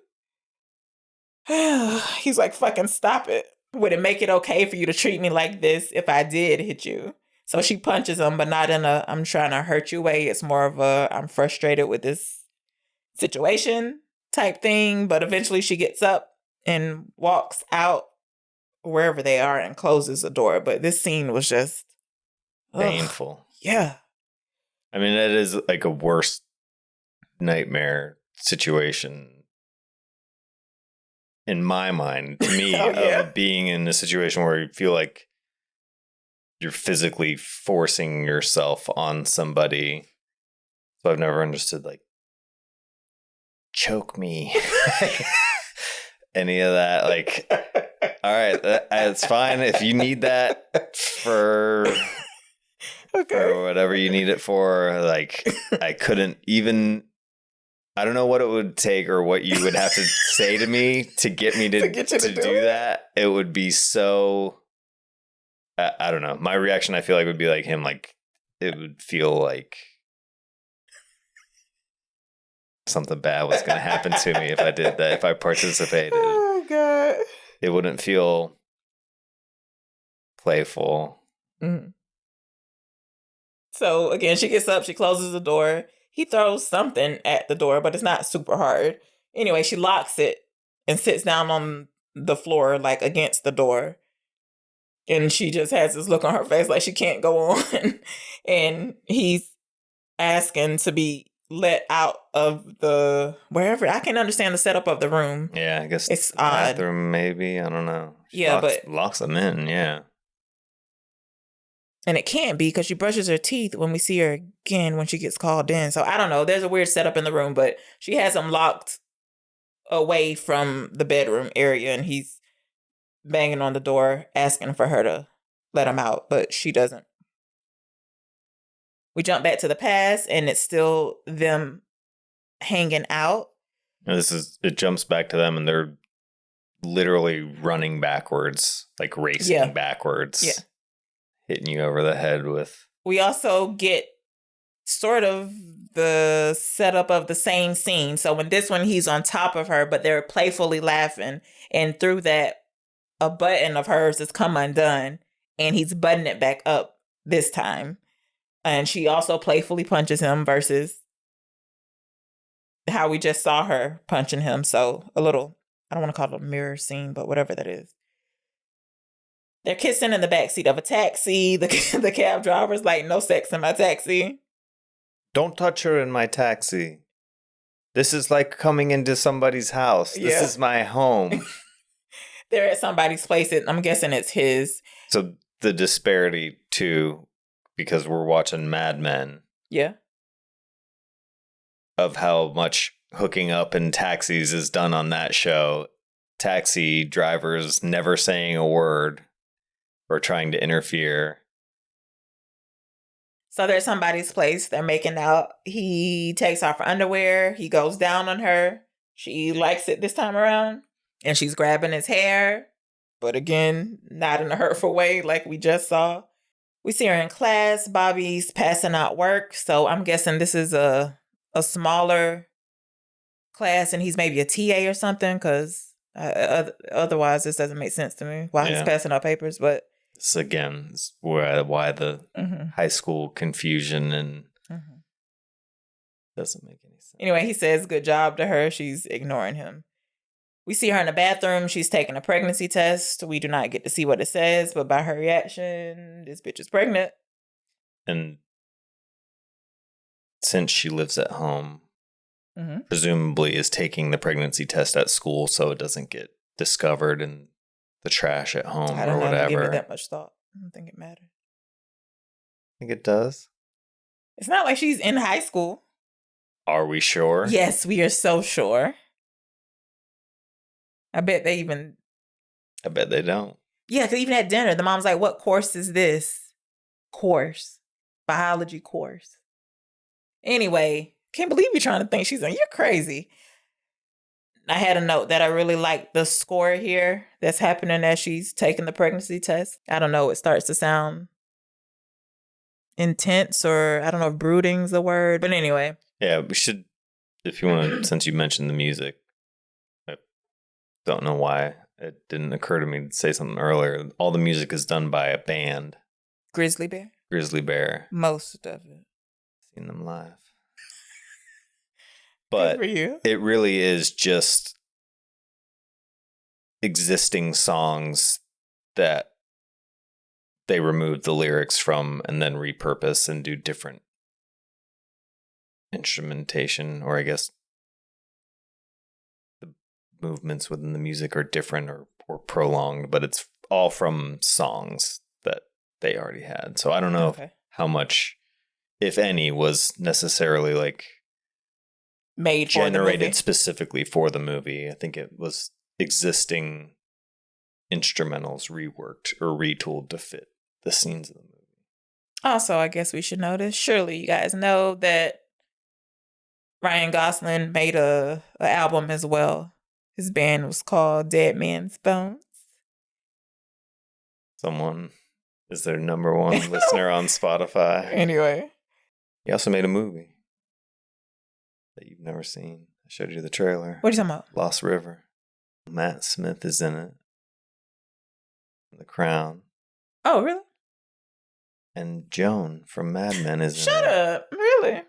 He's like, fucking stop it. Would it make it okay for you to treat me like this if I did hit you? So she punches him, but not in a I'm trying to hurt you way. It's more of a I'm frustrated with this situation type thing. But eventually she gets up and walks out wherever they are and closes the door. But this scene was just
painful.
Yeah.
I mean, that is like a worst nightmare situation in my mind, to me, of being in a situation where you feel like you're physically forcing yourself on somebody. So I've never understood, like, choke me. Any of that. Like, all right, it's fine if you need that for whatever you need it for. Like, I couldn't even... I don't know what it would take or what you would have to say to me to get me to do that. It would be so... I don't know. My reaction, I feel like, would be like him. Like, it would feel like something bad was going to happen to me if I did that, if I participated.
Oh, God.
It wouldn't feel playful.
Mm-hmm. So, again, she gets up, she closes the door. He throws something at the door, but it's not super hard. Anyway, she locks it and sits down on the floor, like against the door. And she just has this look on her face like she can't go on. And he's asking to be let out of the wherever. I can understand the setup of the room.
Yeah, I guess
it's
the
odd.
Bathroom, maybe. I don't know. She locks them in, yeah.
And it can't be because she brushes her teeth when we see her again when she gets called in. So I don't know. There's a weird setup in the room, but she has him locked away from the bedroom area and he's banging on the door asking for her to let him out, but she doesn't. We jump back to the past and it's still them hanging out.
And it jumps back to them and they're literally running backwards, like racing backwards.
Yeah.
Hitting you over the head with...
We also get sort of the setup of the same scene. So when this one, he's on top of her, but they're playfully laughing. And through that, a button of hers has come undone. And he's buttoning it back up this time. And she also playfully punches him versus how we just saw her punching him. So a little, I don't want to call it a mirror scene, but whatever that is. They're kissing in the backseat of a taxi. The cab driver's like, no sex in my taxi.
Don't touch her in my taxi. This is like coming into somebody's house. This is my home.
They're at somebody's place. I'm guessing it's his.
So the disparity, too, because we're watching Mad Men.
Yeah.
Of how much hooking up in taxis is done on that show. Taxi drivers never saying a word. Or trying to interfere.
So they're at somebody's place. They're making out. He takes off her underwear. He goes down on her. She likes it this time around. And she's grabbing his hair. But again, not in a hurtful way like we just saw. We see her in class. Bobby's passing out work. So I'm guessing this is a smaller class. And he's maybe a TA or something. Because otherwise this doesn't make sense to me. Why he's passing out papers. But
this again is why the high school confusion and doesn't make any sense.
Anyway, he says good job to her. She's ignoring him. We see her in the bathroom. She's taking a pregnancy test. We do not get to see what it says, but by her reaction, this bitch is pregnant.
And since she lives at home,
Mm-hmm.
presumably is taking the pregnancy test at school so it doesn't get discovered in the trash at home
I
or
don't know. I didn't give
whatever.
it that much thought. I don't think it matters.
I think it does.
It's not like she's in high school.
Are we sure?
Yes, we are so sure. I bet they even...
I bet they don't.
Yeah, because even at dinner, the mom's like, what course is this? Course. Biology course. Anyway, can't believe you're trying to think she's in. You're crazy. I had a note that I really like the score here that's happening as she's taking the pregnancy test. I don't know. It starts to sound intense, or I don't know if brooding's a word. But anyway.
Yeah, we should, if you want to, since you mentioned the music, I don't know why it didn't occur to me to say something earlier. All the music is done by a band.
Grizzly Bear?
Grizzly Bear.
Most of it.
Seen them live.
Good
But
for you.
it really is just existing songs that they remove the lyrics from and then repurpose and do different instrumentation, or I guess the movements within the music are different or prolonged, but it's all from songs that they already had. So I don't know how much, if any, was necessarily like
made
generated specifically for the movie. I think it was existing instrumentals reworked or retooled to fit the scenes of the movie.
Also, I guess we should know this. Surely you guys know that Ryan Gosling made a album as well. His band was called Dead Man's Bones.
Someone is their number one listener on Spotify.
Anyway.
He also made a movie that you've never seen. I showed you the trailer.
What are you talking about?
Lost River. Matt Smith is in it. The Crown.
Oh, really?
And Joan from Mad Men is in it.
Shut up. Really?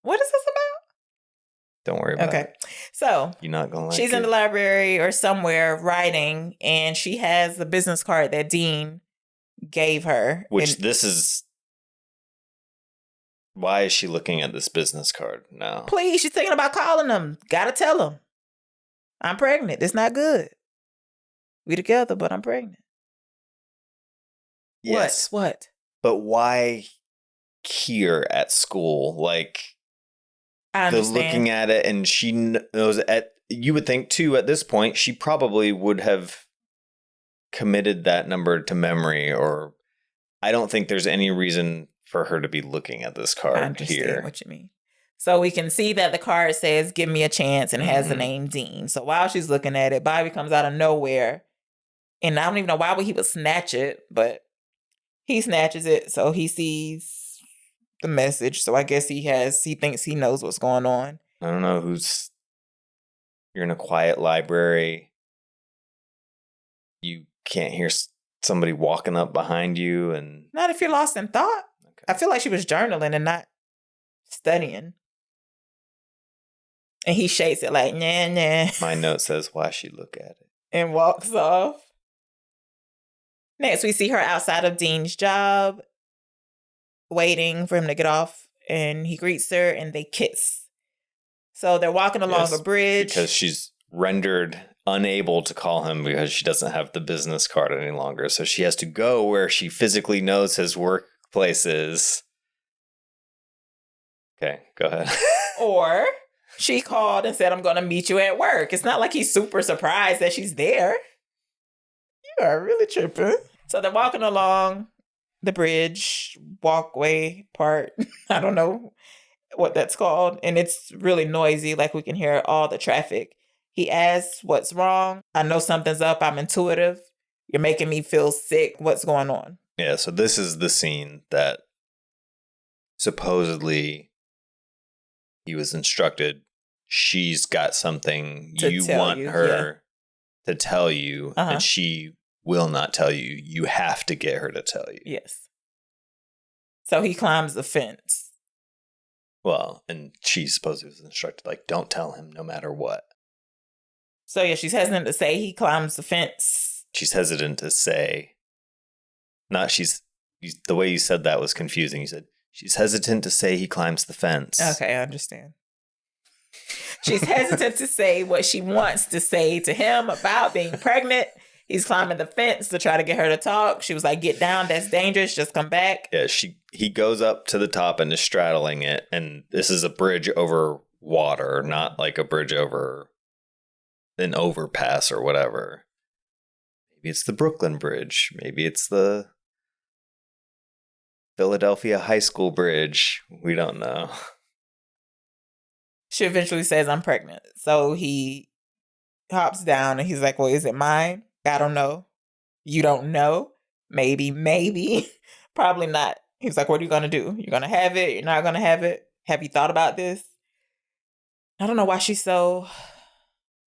What is this about?
Don't worry about it.
Okay. So
You're not going to like
she's
it.
in the library or somewhere writing, and she has the business card that Dean gave her.
Which this is... Why is she looking at this business card now?
Please, she's thinking about calling him. Gotta tell him. I'm pregnant. It's not good. We together, but I'm pregnant.
Yes.
What?
But why here at school? Like,
I
the
understand.
looking at it, and she knows you would think too at this point she probably would have committed that number to memory, or I don't think there's any reason for her to be looking at this card
I understand
here.
what you mean. So we can see that the card says, give me a chance, and has the name Dean. So while she's looking at it, Bobby comes out of nowhere. And I don't even know why he would snatch it, but he snatches it. So he sees the message. So I guess he thinks he knows what's going on.
I don't know you're in a quiet library. You can't hear somebody walking up behind you. And
Not if you're lost in thought.
okay.
I feel like she was journaling and not studying. And he shakes it like, nah, nah.
My note says, why she look at it?
And walks off. Next, we see her outside of Dean's job, waiting for him to get off. And he greets her and they kiss. So they're walking along a bridge.
Because she's rendered unable to call him because she doesn't have the business card any longer. So she has to go where she physically knows his workplace is. Okay, go ahead.
Or she called and said, I'm going to meet you at work. It's not like he's super surprised that she's there. You are really tripping. So they're walking along the bridge, walkway part. I don't know what that's called. And it's really noisy. Like we can hear all the traffic. He asks, what's wrong? I know something's up. I'm intuitive. You're making me feel sick. What's going on?
Yeah, so this is the scene that supposedly he was instructed. She's got something
To
you
tell
want
you,
her to tell you,
Uh-huh.
and she will not tell you. You have to get her to tell you.
Yes. So he climbs the fence.
Well, and she supposedly was instructed, like, don't tell him no matter what.
So yeah, she's hesitant to say he climbs the fence.
She's hesitant to say. The way you said that was confusing. You said, she's hesitant to say he climbs the fence.
Okay, I understand. She's hesitant to say what she wants to say to him about being pregnant. He's climbing the fence to try to get her to talk. She was like, get down, that's dangerous, just come back.
Yeah, he goes up to the top and is straddling it, and this is a bridge over water, not like a bridge over an overpass or whatever. Maybe it's the Brooklyn Bridge. Maybe it's the Philadelphia High School Bridge. We don't know.
She eventually says, I'm pregnant. So he hops down and he's like, well, is it mine? I don't know. You don't know? Maybe. Probably not. He's like, what are you going to do? You're going to have it? You're not going to have it? Have you thought about this? I don't know why she's so...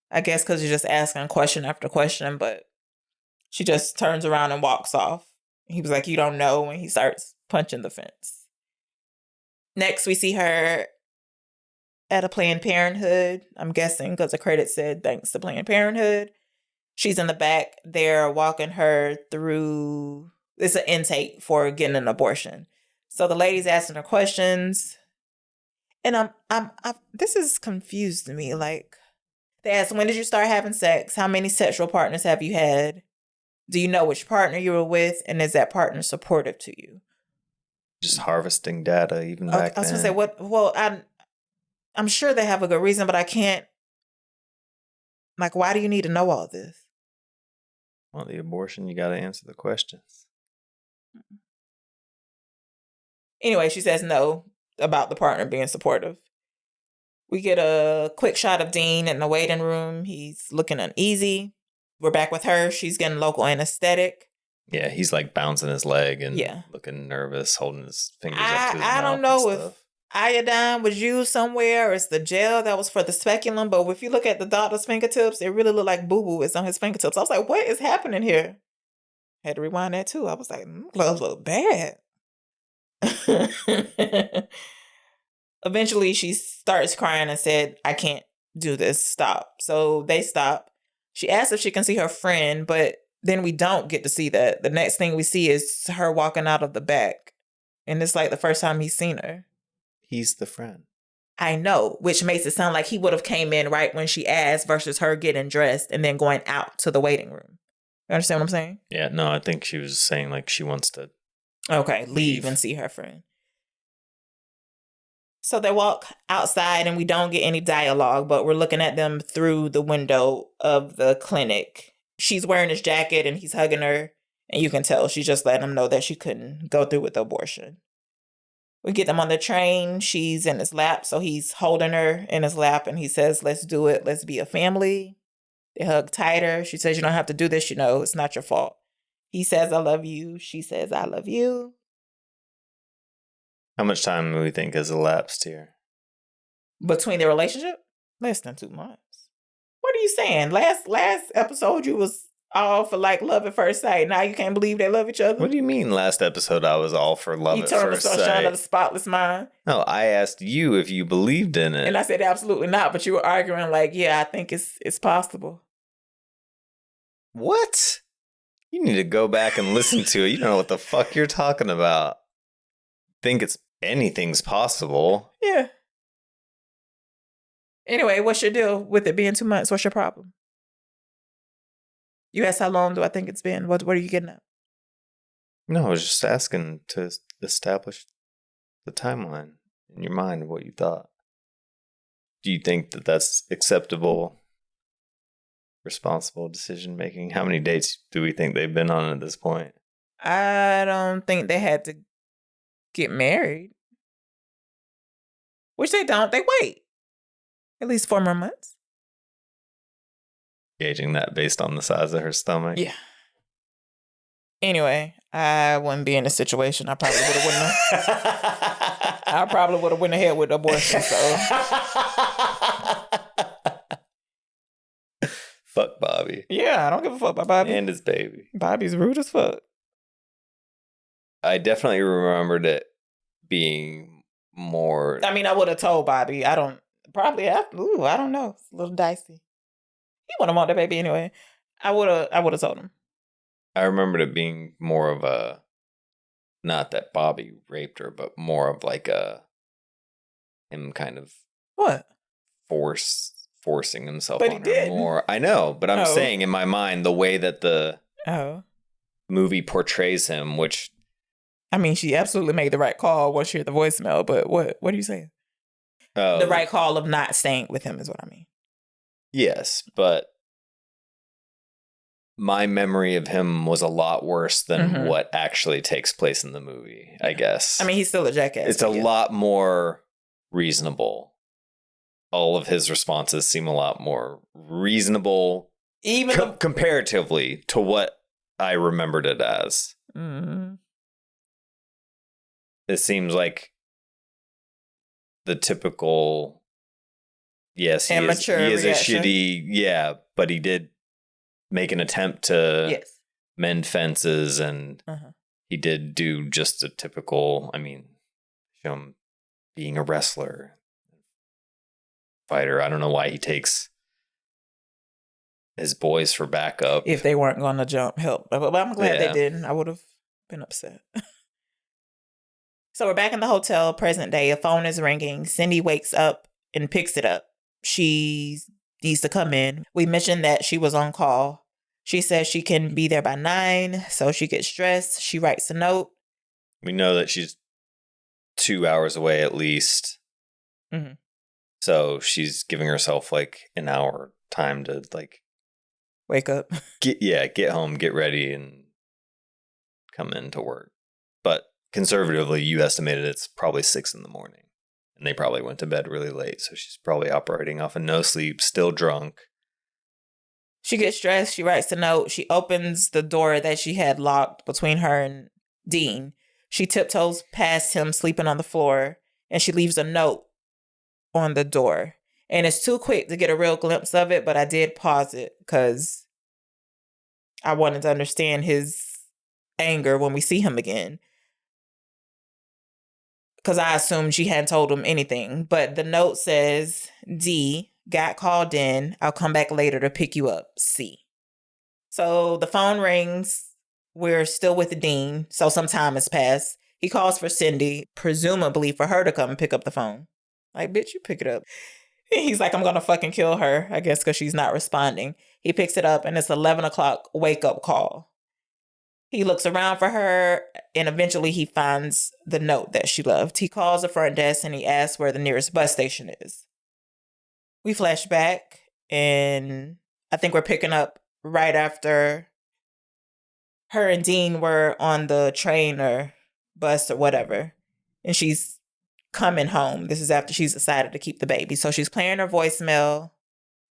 I guess because you're just asking question after question, but she just turns around and walks off. He was like, you don't know, when he starts punching the fence. Next, we see her at a Planned Parenthood. I'm guessing because the credit said thanks to Planned Parenthood. She's in the back. They're walking her through. It's an intake for getting an abortion. So the lady's asking her questions, and this is confused to me. Like, they ask, when did you start having sex? How many sexual partners have you had? Do you know which partner you were with, and is that partner supportive to you?
Just harvesting data, even back then.
I was gonna say what? Well, I'm sure they have a good reason, but I can't. Like, why do you need to know all this?
Well, the abortion, you got to answer the questions.
Anyway, she says no about the partner being supportive. We get a quick shot of Dean in the waiting room. He's looking uneasy. We're back with her. She's getting local anesthetic.
Yeah, he's like bouncing his leg and
Yeah.
looking nervous, holding his fingers up to his mouth.
I don't know if iodine was used somewhere or it's the gel that was for the speculum, but if you look at the doctor's fingertips, it really looked like boo-boo is on his fingertips. I was like, what is happening here? Had to rewind that too. I was like, gloves look bad. Eventually, she starts crying and said, I can't do this. Stop. So they stop. She asks if she can see her friend, but then we don't get to see that. The next thing we see is her walking out of the back. And it's like the first time he's seen her.
He's the friend.
I know, which makes it sound like he would have came in right when she asked versus her getting dressed and then going out to the waiting room. You understand what I'm saying?
Yeah, no, I think she was saying like she wants to
leave and see her friend. So they walk outside and we don't get any dialogue, but we're looking at them through the window of the clinic. She's wearing his jacket and he's hugging her, and you can tell she's just letting him know that she couldn't go through with the abortion. We get them on the train. She's in his lap, so he's holding her in his lap, and he says, let's do it. Let's be a family. They hug tighter. She says, you don't have to do this. You know, it's not your fault. He says, I love you. She says, I love you.
How much time do we think has elapsed here?
Between their relationship? Less than 2 months. What are you saying? Last episode, you was all for like love at first sight. Now you can't believe they love each other?
What do you mean last episode I was all for love at first sight?
You turned the sunshine of the spotless mind.
No, I asked you if you believed in it.
And I said absolutely not, but you were arguing like, yeah, I think it's possible.
What? You need to go back and listen to it. You don't know what the fuck you're talking about. Think anything's possible.
Yeah. Anyway, what's your deal with it being 2 months? What's your problem? You asked how long do I think it's been? What are you getting at?
No, I was just asking to establish the timeline in your mind of what you thought. Do you think that that's acceptable, responsible decision making? How many dates do we think they've been on at this point?
I don't think they had to get married. Which they don't. They wait. At least 4 more months.
Gauging that based on the size of her stomach.
Yeah. Anyway, I wouldn't be in this situation. I probably would have went ahead with abortion. So
fuck Bobby.
Yeah, I don't give a fuck about Bobby
and his baby.
Bobby's rude as fuck.
I definitely remembered it being more.
I mean, I would have told Bobby. I don't know. It's a little dicey. He wouldn't want that baby anyway. I would have told him.
I remembered it being more of a, not that Bobby raped her, but more of like him kind of
What?
forcing himself
But
on
he
her
didn't.
more. I know, but I'm saying in my mind, the way that the movie portrays him, which...
I mean, she absolutely made the right call once you hear the voicemail, but what are you saying? The right call of not staying with him is what I mean.
Yes, but my memory of him was a lot worse than what actually takes place in the movie, I guess.
I mean, he's still a jackass.
It's a lot more reasonable. All of his responses seem a lot more reasonable, even comparatively to what I remembered it as. Mm-hmm. It seems like the typical, yes,
immature
he is a
reaction.
shitty, but he did make an attempt to mend fences, and he did do just a typical, I mean, show him being a wrestler, fighter. I don't know why he takes his boys for backup.
If they weren't going to help. But I'm glad they didn't. I would have been upset. So we're back in the hotel, present day. A phone is ringing. Cindy wakes up and picks it up. She needs to come in. We mentioned that she was on call. She says she can be there by 9, so she gets dressed. She writes a note.
We know that she's 2 hours away at least. Mm-hmm. So she's giving herself like an hour time to like...
wake up.
Get home, get ready, and come into work. But conservatively, you estimated it's probably 6 a.m. and they probably went to bed really late. So she's probably operating off of no sleep, still drunk.
She gets dressed. She writes a note. She opens the door that she had locked between her and Dean. She tiptoes past him, sleeping on the floor, and she leaves a note on the door. And it's too quick to get a real glimpse of it, but I did pause it because I wanted to understand his anger when we see him again. Because I assumed she hadn't told him anything. But the note says, D, got called in. I'll come back later to pick you up. C. So the phone rings. We're still with Dean. So some time has passed. He calls for Cindy, presumably for her to come and pick up the phone. Like, bitch, you pick it up. He's like, I'm going to fucking kill her, I guess, because she's not responding. He picks it up, and it's 11 o'clock wake-up call. He looks around for her, and eventually he finds the note that she left. He calls the front desk, and he asks where the nearest bus station is. We flash back, and I think we're picking up right after her and Dean were on the train or bus or whatever, and she's coming home. This is after she's decided to keep the baby. So she's playing her voicemail.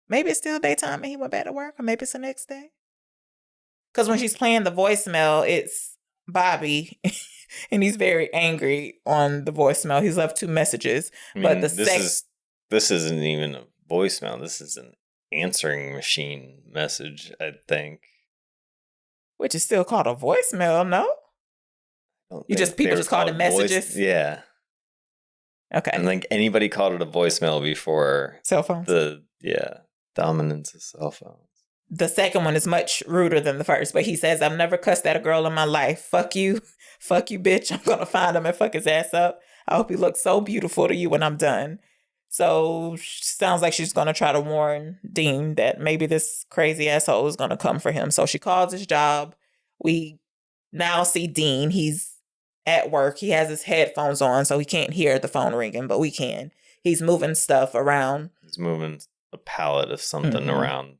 Maybe it's still daytime and he went back to work, or maybe it's the next day. Because when she's playing the voicemail, it's Bobby, and he's very angry on the voicemail. He's left 2 messages.
I mean,
but
this isn't even a voicemail. This is an answering machine message, I think.
Which is still called a voicemail, no? People just call it messages?
Yeah.
Okay.
I don't think anybody called it a voicemail before.
Cell phones?
Dominance of cell phones.
The second one is much ruder than the first, but he says, I've never cussed at a girl in my life. Fuck you. Fuck you, bitch. I'm going to find him and fuck his ass up. I hope he looks so beautiful to you when I'm done. So sounds like she's going to try to warn Dean that maybe this crazy asshole is going to come for him. So she calls his job. We now see Dean. He's at work. He has his headphones on, so he can't hear the phone ringing, but we can. He's moving stuff around.
He's moving a pallet of something around.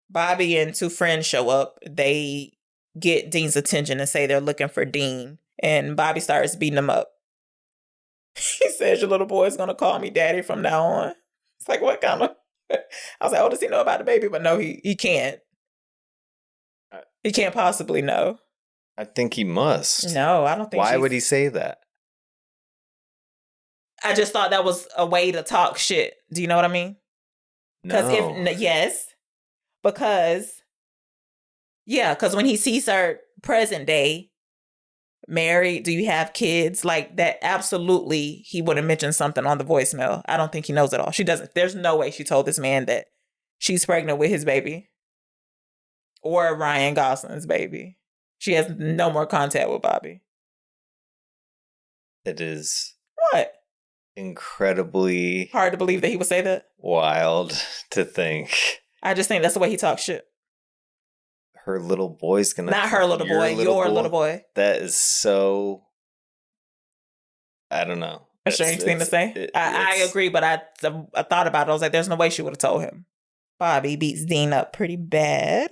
Bobby and 2 friends show up. They get Dean's attention and say they're looking for Dean. And Bobby starts beating him up. He says, your little boy's going to call me daddy from now on. It's like, what kind of... I was like, oh, does he know about the baby? But no, he can't. He can't possibly know.
I think he must.
No, I don't think
Why would he say that?
I just thought that was a way to talk shit. Do you know what I mean?
No.
Yes. Because when he sees her present day, married, do you have kids? Like that, absolutely, he would have mentioned something on the voicemail. I don't think he knows it all. She doesn't. There's no way she told this man that she's pregnant with his baby. Or Ryan Gosling's baby. She has no more contact with Bobby.
It is
What?
incredibly
Hard to believe that he would say that.
wild to think
I just think that's the way he talks shit.
her little boy's gonna...
Not her little boy, your little boy.
That is so... I don't know.
A strange thing to say. I agree, but I thought about it. I was like, there's no way she would have told him. Bobby beats Dean up pretty bad.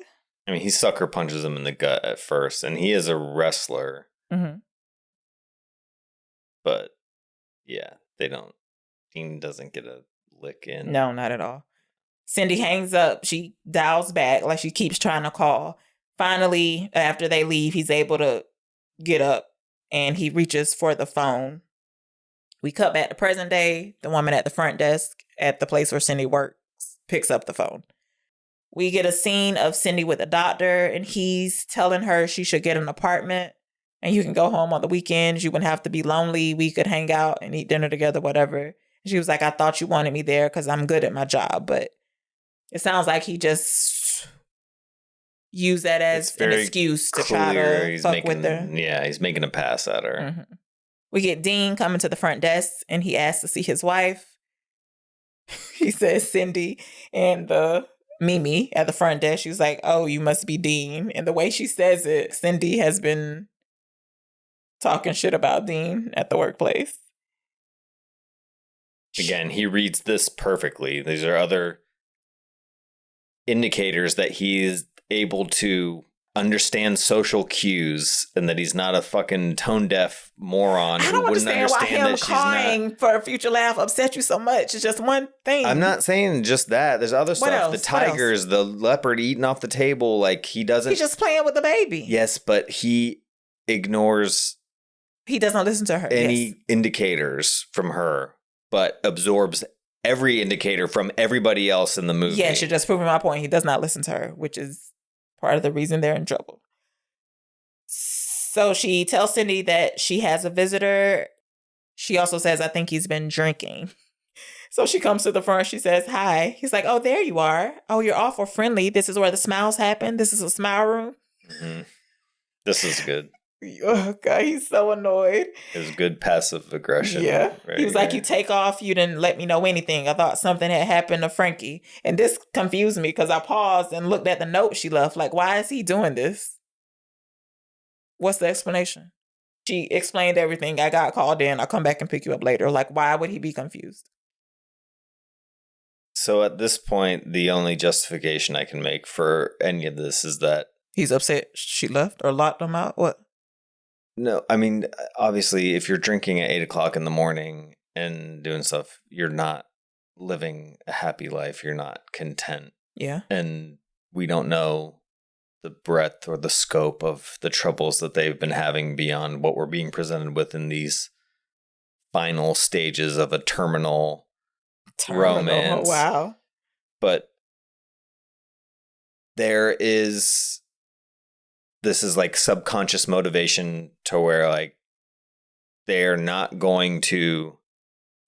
I mean, he sucker punches him in the gut at first, and he is a wrestler.
Mm-hmm.
But yeah, Dean doesn't get a lick in.
No, not at all. Cindy hangs up. She dials back like she keeps trying to call. Finally, after they leave, he's able to get up and he reaches for the phone. We cut back to present day. The woman at the front desk at the place where Cindy works picks up the phone. We get a scene of Cindy with a doctor, and he's telling her she should get an apartment and you can go home on the weekends. You wouldn't have to be lonely. We could hang out and eat dinner together, whatever. And she was like, I thought you wanted me there because I'm good at my job. But it sounds like he just used that as an excuse to try to fuck with her.
Yeah, he's making a pass at her.
Mm-hmm. We get Dean coming to the front desk, and he asks to see his wife. He says Cindy, and the Mimi at the front desk, she was like, oh, you must be Dean. And the way she says it, Cindy has been talking shit about Dean at the workplace.
Again, he reads this perfectly. These are other indicators that he is able to understand social cues and that he's not a fucking tone-deaf moron.
I don't understand why him crying for a future laugh upset you so much. It's just one thing.
I'm not saying just that. There's other stuff.
Else?
The tigers, the leopard eating off the table. Like, he doesn't...
He's just playing with the baby.
Yes, but he ignores...
He doesn't listen to her.
Any indicators from her, but absorbs every indicator from everybody else in the movie.
Yes, you're just proving my point. He does not listen to her, which is part of the reason they're in trouble. So she tells Cindy that she has a visitor. She also says, I think he's been drinking. So she comes to the front. She says, hi. He's like, oh, there you are. Oh, you're awful friendly. This is where the smiles happen. This is a smile room.
Mm-hmm. This is good.
Oh, God, he's so annoyed.
It was good passive aggression.
Yeah.
Right
he was like, you take off. You didn't let me know anything. I thought something had happened to Frankie. And this confused me because I paused and looked at the note she left. Like, why is he doing this? What's the explanation? She explained everything. I got called in. I'll come back and pick you up later. Like, why would he be confused?
So at this point, the only justification I can make for any of this is that
he's upset she left or locked him out. What?
No, I mean, obviously, if you're drinking at 8 o'clock in the morning and doing stuff, you're not living a happy life. You're not content.
Yeah.
And we don't know the breadth or the scope of the troubles that they've been having beyond what we're being presented with in these final stages of a terminal romance.
Oh, wow.
But this is like subconscious motivation to where like they're not going to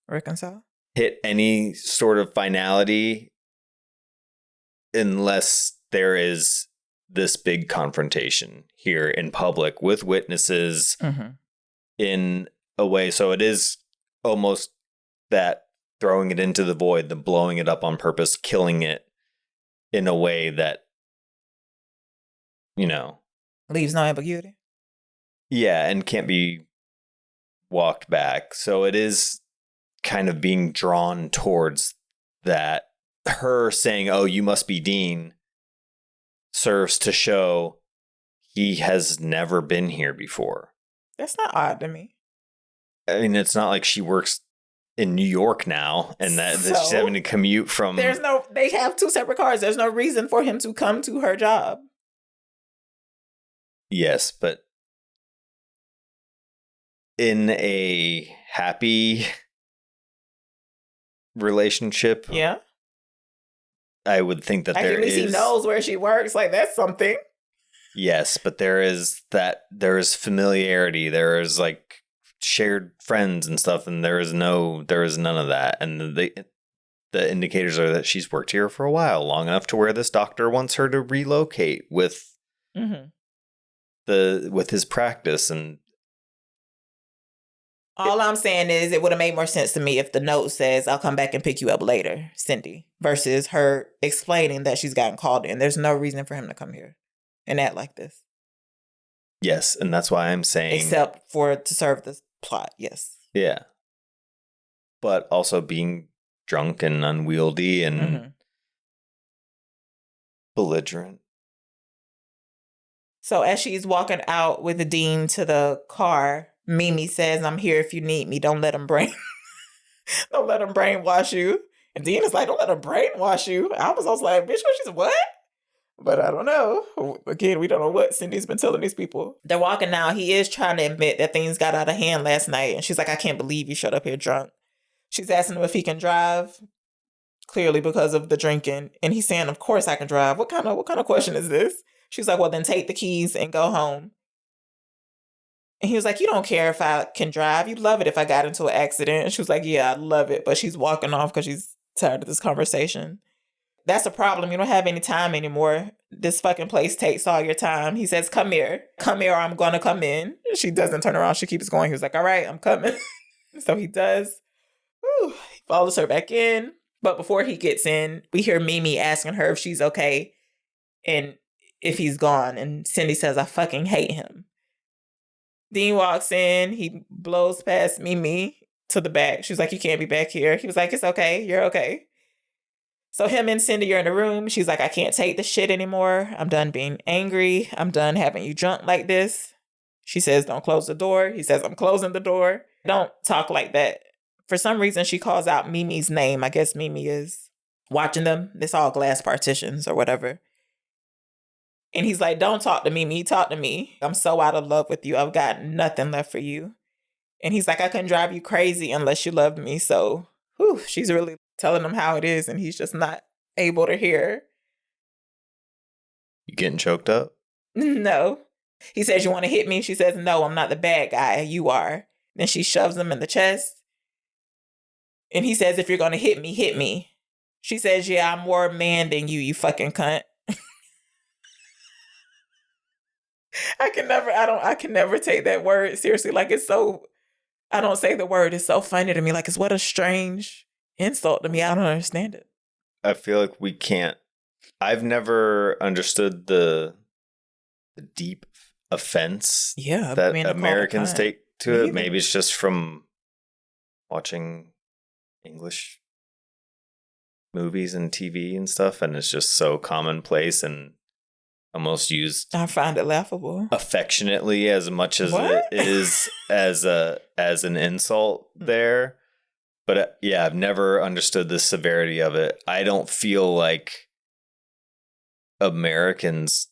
reconcile,
hit any sort of finality unless there is this big confrontation here in public with witnesses in a way. So it is almost that throwing it into the void, the blowing it up on purpose, killing it in a way that, you know,
leaves no ambiguity.
Yeah, and can't be walked back. So it is kind of being drawn towards that. Her saying, oh, you must be Dean, serves to show he has never been here before.
That's not odd to me.
I mean, it's not like she works in New York now and that she's having to commute from...
They have two separate cars. There's no reason for him to come to her job.
Yes, but in a happy relationship,
yeah,
I would think that
at least he knows where she works. Like, that's something.
Yes, but there is familiarity. There is like shared friends and stuff, and there is none of that. And the indicators are that she's worked here for a while, long enough to where this doctor wants her to relocate with with his practice. And
all I'm saying is it would have made more sense to me if the note says, I'll come back and pick you up later, Cindy, versus her explaining that she's gotten called in. There's no reason for him to come here and act like this.
Yes, and that's why I'm saying...
Except for to serve the plot, yes.
Yeah. But also being drunk and unwieldy and belligerent.
So as she's walking out with the dean to the car, Mimi says, I'm here if you need me. Don't let him don't let him brainwash you. And Dean is like, don't let him brainwash you. I was also like, bitch, she's what? But I don't know. Again, we don't know what Cindy's been telling these people. They're walking now. He is trying to admit that things got out of hand last night. And she's like, I can't believe you showed up here drunk. She's asking him if he can drive, clearly because of the drinking. And he's saying, of course I can drive. What kind of question is this? She's like, well, then take the keys and go home. And he was like, you don't care if I can drive. You'd love it if I got into an accident. And she was like, yeah, I'd love it. But she's walking off because she's tired of this conversation. That's a problem. You don't have any time anymore. This fucking place takes all your time. He says, come here. Come here or I'm going to come in. She doesn't turn around. She keeps going. He was like, all right, I'm coming. So he does. Whew. He follows her back in. But before he gets in, we hear Mimi asking her if she's okay and if he's gone. And Cindy says, I fucking hate him. Dean walks in. He blows past Mimi to the back. She's like, you can't be back here. He was like, it's okay. You're okay. So him and Cindy are in the room. She's like, I can't take this shit anymore. I'm done being angry. I'm done having you drunk like this. She says, don't close the door. He says, I'm closing the door. Don't talk like that. For some reason, she calls out Mimi's name. I guess Mimi is watching them. It's all glass partitions or whatever. And he's like, don't talk to Mimi. Talk to me. I'm so out of love with you. I've got nothing left for you. And he's like, I couldn't drive you crazy unless you loved me. So she's really telling him how it is. And he's just not able to hear.
You getting choked up?
No. He says, you want to hit me? She says, no, I'm not the bad guy. You are. Then she shoves him in the chest. And he says, if you're going to hit me, hit me. She says, yeah, I'm more man than you fucking cunt. I can never take that word seriously. Like, it's so, I don't say the word. It's so funny to me. Like, it's what a strange insult to me. I don't understand it.
I feel like we can't. I've never understood the deep offense that Americans take to it. Maybe it's just from watching English movies and TV and stuff, and it's just so commonplace and almost used.
I find it laughable
affectionately as much as it is as an insult there. But yeah, I've never understood the severity of it. I don't feel like Americans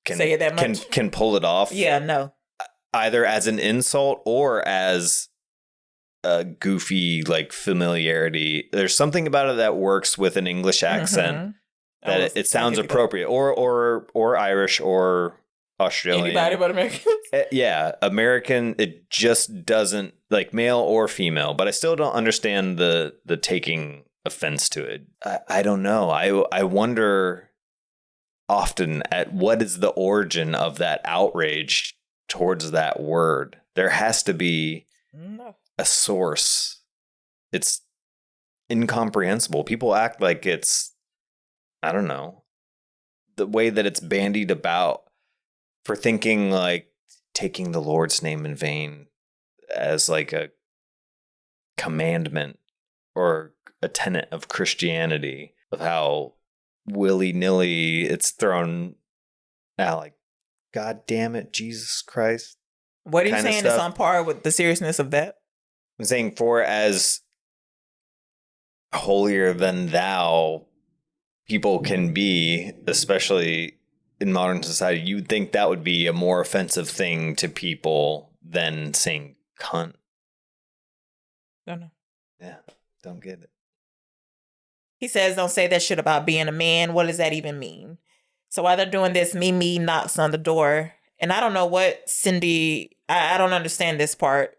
can say it that much. Can pull it off.
Yeah, no.
Either as an insult or as a goofy like familiarity. There's something about it that works with an English accent that it sounds appropriate, or Irish or Australian.
Anybody but Americans.
Yeah, American. It just doesn't, like, male or female. But I still don't understand the taking offense to it. I don't know. I wonder often at what is the origin of that outrage towards that word. There has to be a source. It's incomprehensible. People act like it's, I don't know, the way that it's bandied about for thinking like taking the Lord's name in vain as like a commandment or a tenet of Christianity, of how willy-nilly it's thrown out, like, God damn it, Jesus Christ.
What are you saying is on par with the seriousness of that?
I'm saying for as holier than thou people can be, especially in modern society, you'd think that would be a more offensive thing to people than saying cunt.
Don't know.
Yeah, don't get it.
He says, don't say that shit about being a man. What does that even mean? So while they're doing this, Mimi knocks on the door. And I don't know what Cindy, I don't understand this part.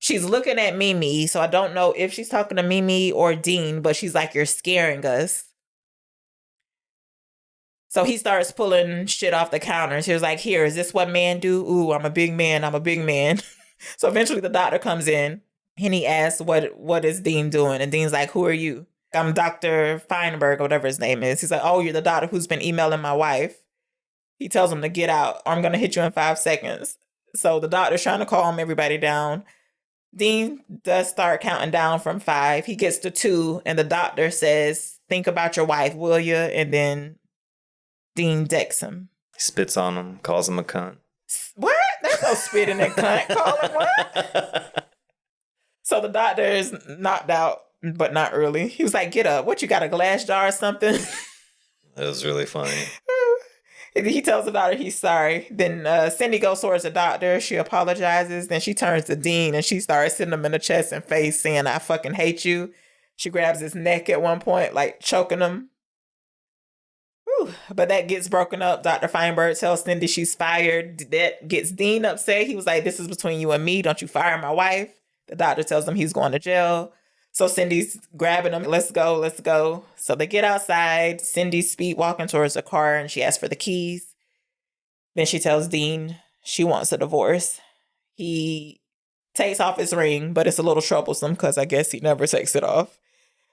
She's looking at Mimi, so I don't know if she's talking to Mimi or Dean, but she's like, you're scaring us. So he starts pulling shit off the counter. She was like, here, is this what men do? Ooh, I'm a big man. I'm a big man. So eventually the doctor comes in and he asks, what is Dean doing? And Dean's like, who are you? I'm Dr. Feinberg, or whatever his name is. He's like, oh, you're the doctor who's been emailing my wife. He tells him to get out, or I'm going to hit you in 5 seconds. So the doctor's trying to calm everybody down. Dean does start counting down from 5. He gets to 2, and the doctor says, think about your wife, will you? And then Dean decks him.
He spits on him, calls him a cunt.
What? There's no spitting and cunt. Call him what? So the doctor is knocked out, but not really. He was like, get up. What, you got a glass jar or something?
That was really funny.
He tells the doctor he's sorry. Then Cindy goes towards the doctor. She apologizes. Then she turns to Dean and she starts hitting him in the chest and face saying, I fucking hate you. She grabs his neck at one point, like choking him. Whew. But that gets broken up. Dr. Feinberg tells Cindy she's fired. That gets Dean upset. He was like, this is between you and me. Don't you fire my wife. The doctor tells him he's going to jail. So Cindy's grabbing him. Let's go, let's go. So they get outside. Cindy's speed walking towards the car and she asks for the keys. Then she tells Dean she wants a divorce. He takes off his ring, but it's a little troublesome because I guess he never takes it off.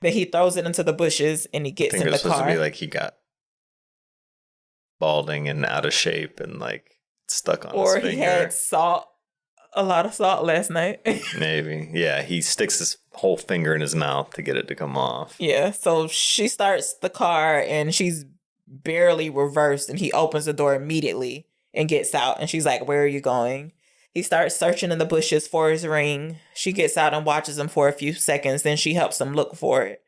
Then he throws it into the bushes and he gets in the car. I think it was supposed to be
like he got balding and out of shape and like stuck on his finger.
Or he had a lot of salt last night.
Maybe. Yeah, he sticks his whole finger in his mouth to get it to come off.
Yeah, so she starts the car and she's barely reversed and he opens the door immediately and gets out. And she's like, where are you going? He starts searching in the bushes for his ring. She gets out and watches him for a few seconds. Then she helps him look for it.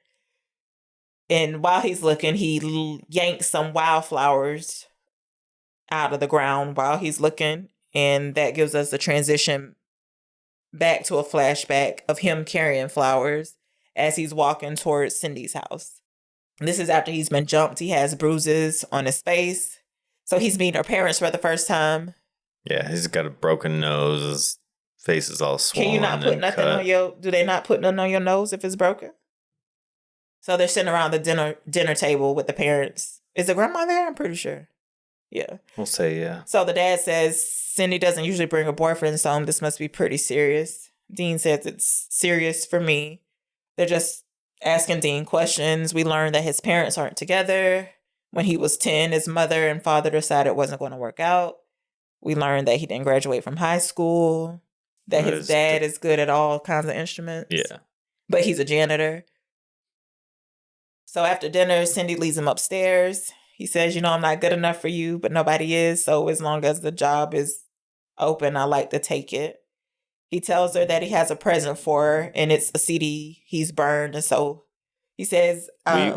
And while he's looking, he yanks some wildflowers out of the ground while he's looking. And that gives us the transition back to a flashback of him carrying flowers as he's walking towards Cindy's house. And this is after he's been jumped. He has bruises on his face. So he's meeting her parents for the first time.
Yeah, he's got a broken nose. His face is all swollen.
Can you not put nothing on do they not put nothing on your nose if it's broken? So they're sitting around the dinner table with the parents. Is the grandma there? I'm pretty sure. Yeah.
We'll say yeah.
So the dad says, Cindy doesn't usually bring her boyfriends home. This must be pretty serious. Dean says it's serious for me. They're just asking Dean questions. We learned that his parents aren't together. When he was 10, his mother and father decided it wasn't going to work out. We learned that he didn't graduate from high school, that his dad is good at all kinds of instruments.
Yeah.
But he's a janitor. So after dinner, Cindy leads him upstairs. He says, I'm not good enough for you, but nobody is. So as long as the job is open, I like to take it. He tells her that he has a present for her, and it's a CD he's burned. And so he says...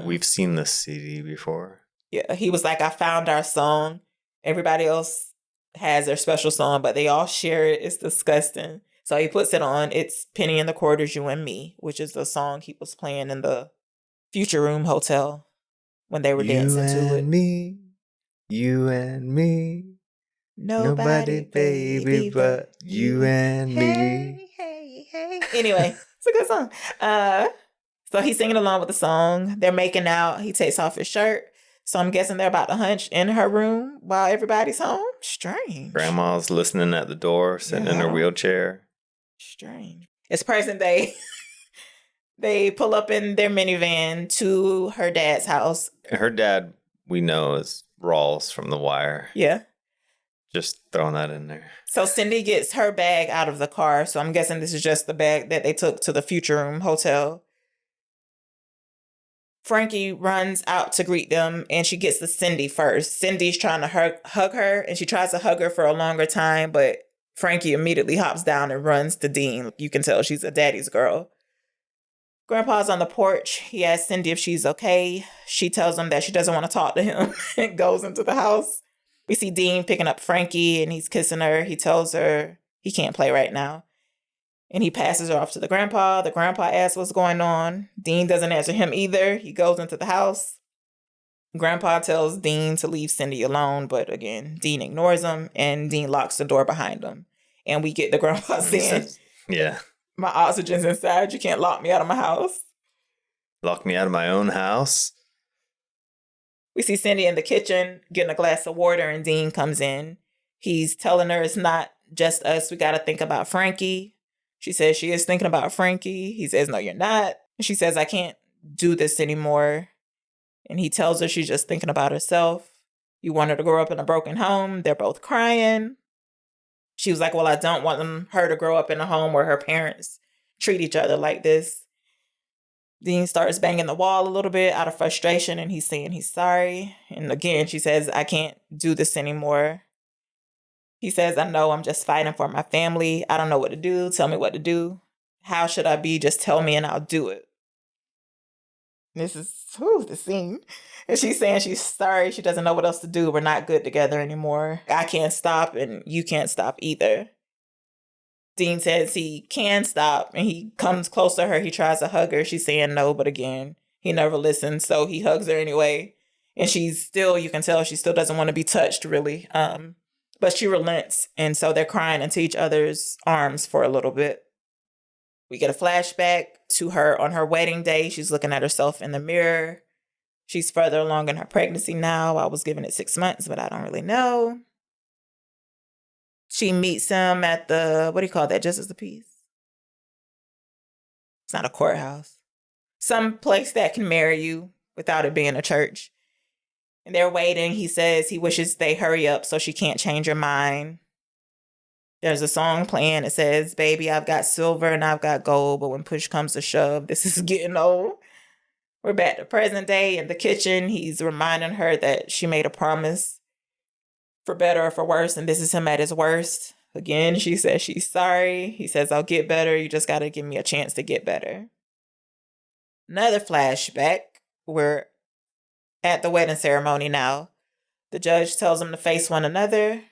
we've seen this CD before.
Yeah, he was like, I found our song. Everybody else has their special song, but they all share it. It's disgusting. So he puts it on. It's Penny in the Quarters, You and Me, which is the song he was playing in the Future Room Hotel when they were dancing to it.
You and me.
Nobody, baby, but
you and me.
Hey. Anyway, it's a good song. So he's singing along with the song. They're making out. He takes off his shirt. So I'm guessing they're about to hunch in her room while everybody's home. Strange.
Grandma's listening at the door, sitting in her wheelchair.
Strange. It's present day. They pull up in their minivan to her dad's house.
Her dad, we know, is Rawls from The Wire.
Yeah.
Just throwing that in there.
So Cindy gets her bag out of the car. So I'm guessing this is just the bag that they took to the Future Room Hotel. Frankie runs out to greet them, and she gets to Cindy first. Cindy's trying to hug her, and she tries to hug her for a longer time, but Frankie immediately hops down and runs to Dean. You can tell she's a daddy's girl. Grandpa's on the porch. He asks Cindy if she's okay. She tells him that she doesn't want to talk to him and goes into the house. We see Dean picking up Frankie, and he's kissing her. He tells her he can't play right now. And he passes her off to the grandpa. The grandpa asks what's going on. Dean doesn't answer him either. He goes into the house. Grandpa tells Dean to leave Cindy alone, but again, Dean ignores him, and Dean locks the door behind him. And we get the grandpa saying,
yeah,
My oxygen's inside. You can't lock me out of my house.
Lock me out of my own house?
We see Cindy in the kitchen getting a glass of water, and Dean comes in. He's telling her it's not just us. We got to think about Frankie. She says she is thinking about Frankie. He says, no, you're not. And she says, I can't do this anymore. And he tells her she's just thinking about herself. You want her to grow up in a broken home. They're both crying. She was like, well, I don't want her to grow up in a home where her parents treat each other like this. Dean starts banging the wall a little bit out of frustration, and he's saying he's sorry. And again, she says, I can't do this anymore. He says, I know, I'm just fighting for my family. I don't know what to do. Tell me what to do. How should I be? Just tell me and I'll do it. This is the scene. And she's saying she's sorry. She doesn't know what else to do. We're not good together anymore. I can't stop and you can't stop either. Dean says he can stop, and he comes close to her. He tries to hug her. She's saying no, but again, he never listens. So he hugs her anyway. And she's still, you can tell she still doesn't want to be touched really. But she relents. And so they're crying into each other's arms for a little bit. We get a flashback to her on her wedding day. She's looking at herself in the mirror. She's further along in her pregnancy now. I was giving it 6 months, but I don't really know. She meets him at the, what do you call that? Justice of the Peace? It's not a courthouse. Some place that can marry you without it being a church. And they're waiting. He says he wishes they hurry up so she can't change her mind. There's a song playing. It says, baby, I've got silver and I've got gold, but when push comes to shove, this is getting old. We're back to present day in the kitchen. He's reminding her that she made a promise for better or for worse, and this is him at his worst. Again, she says she's sorry. He says, I'll get better. You just got to give me a chance to get better. Another flashback. We're at the wedding ceremony now. The judge tells them to face one another.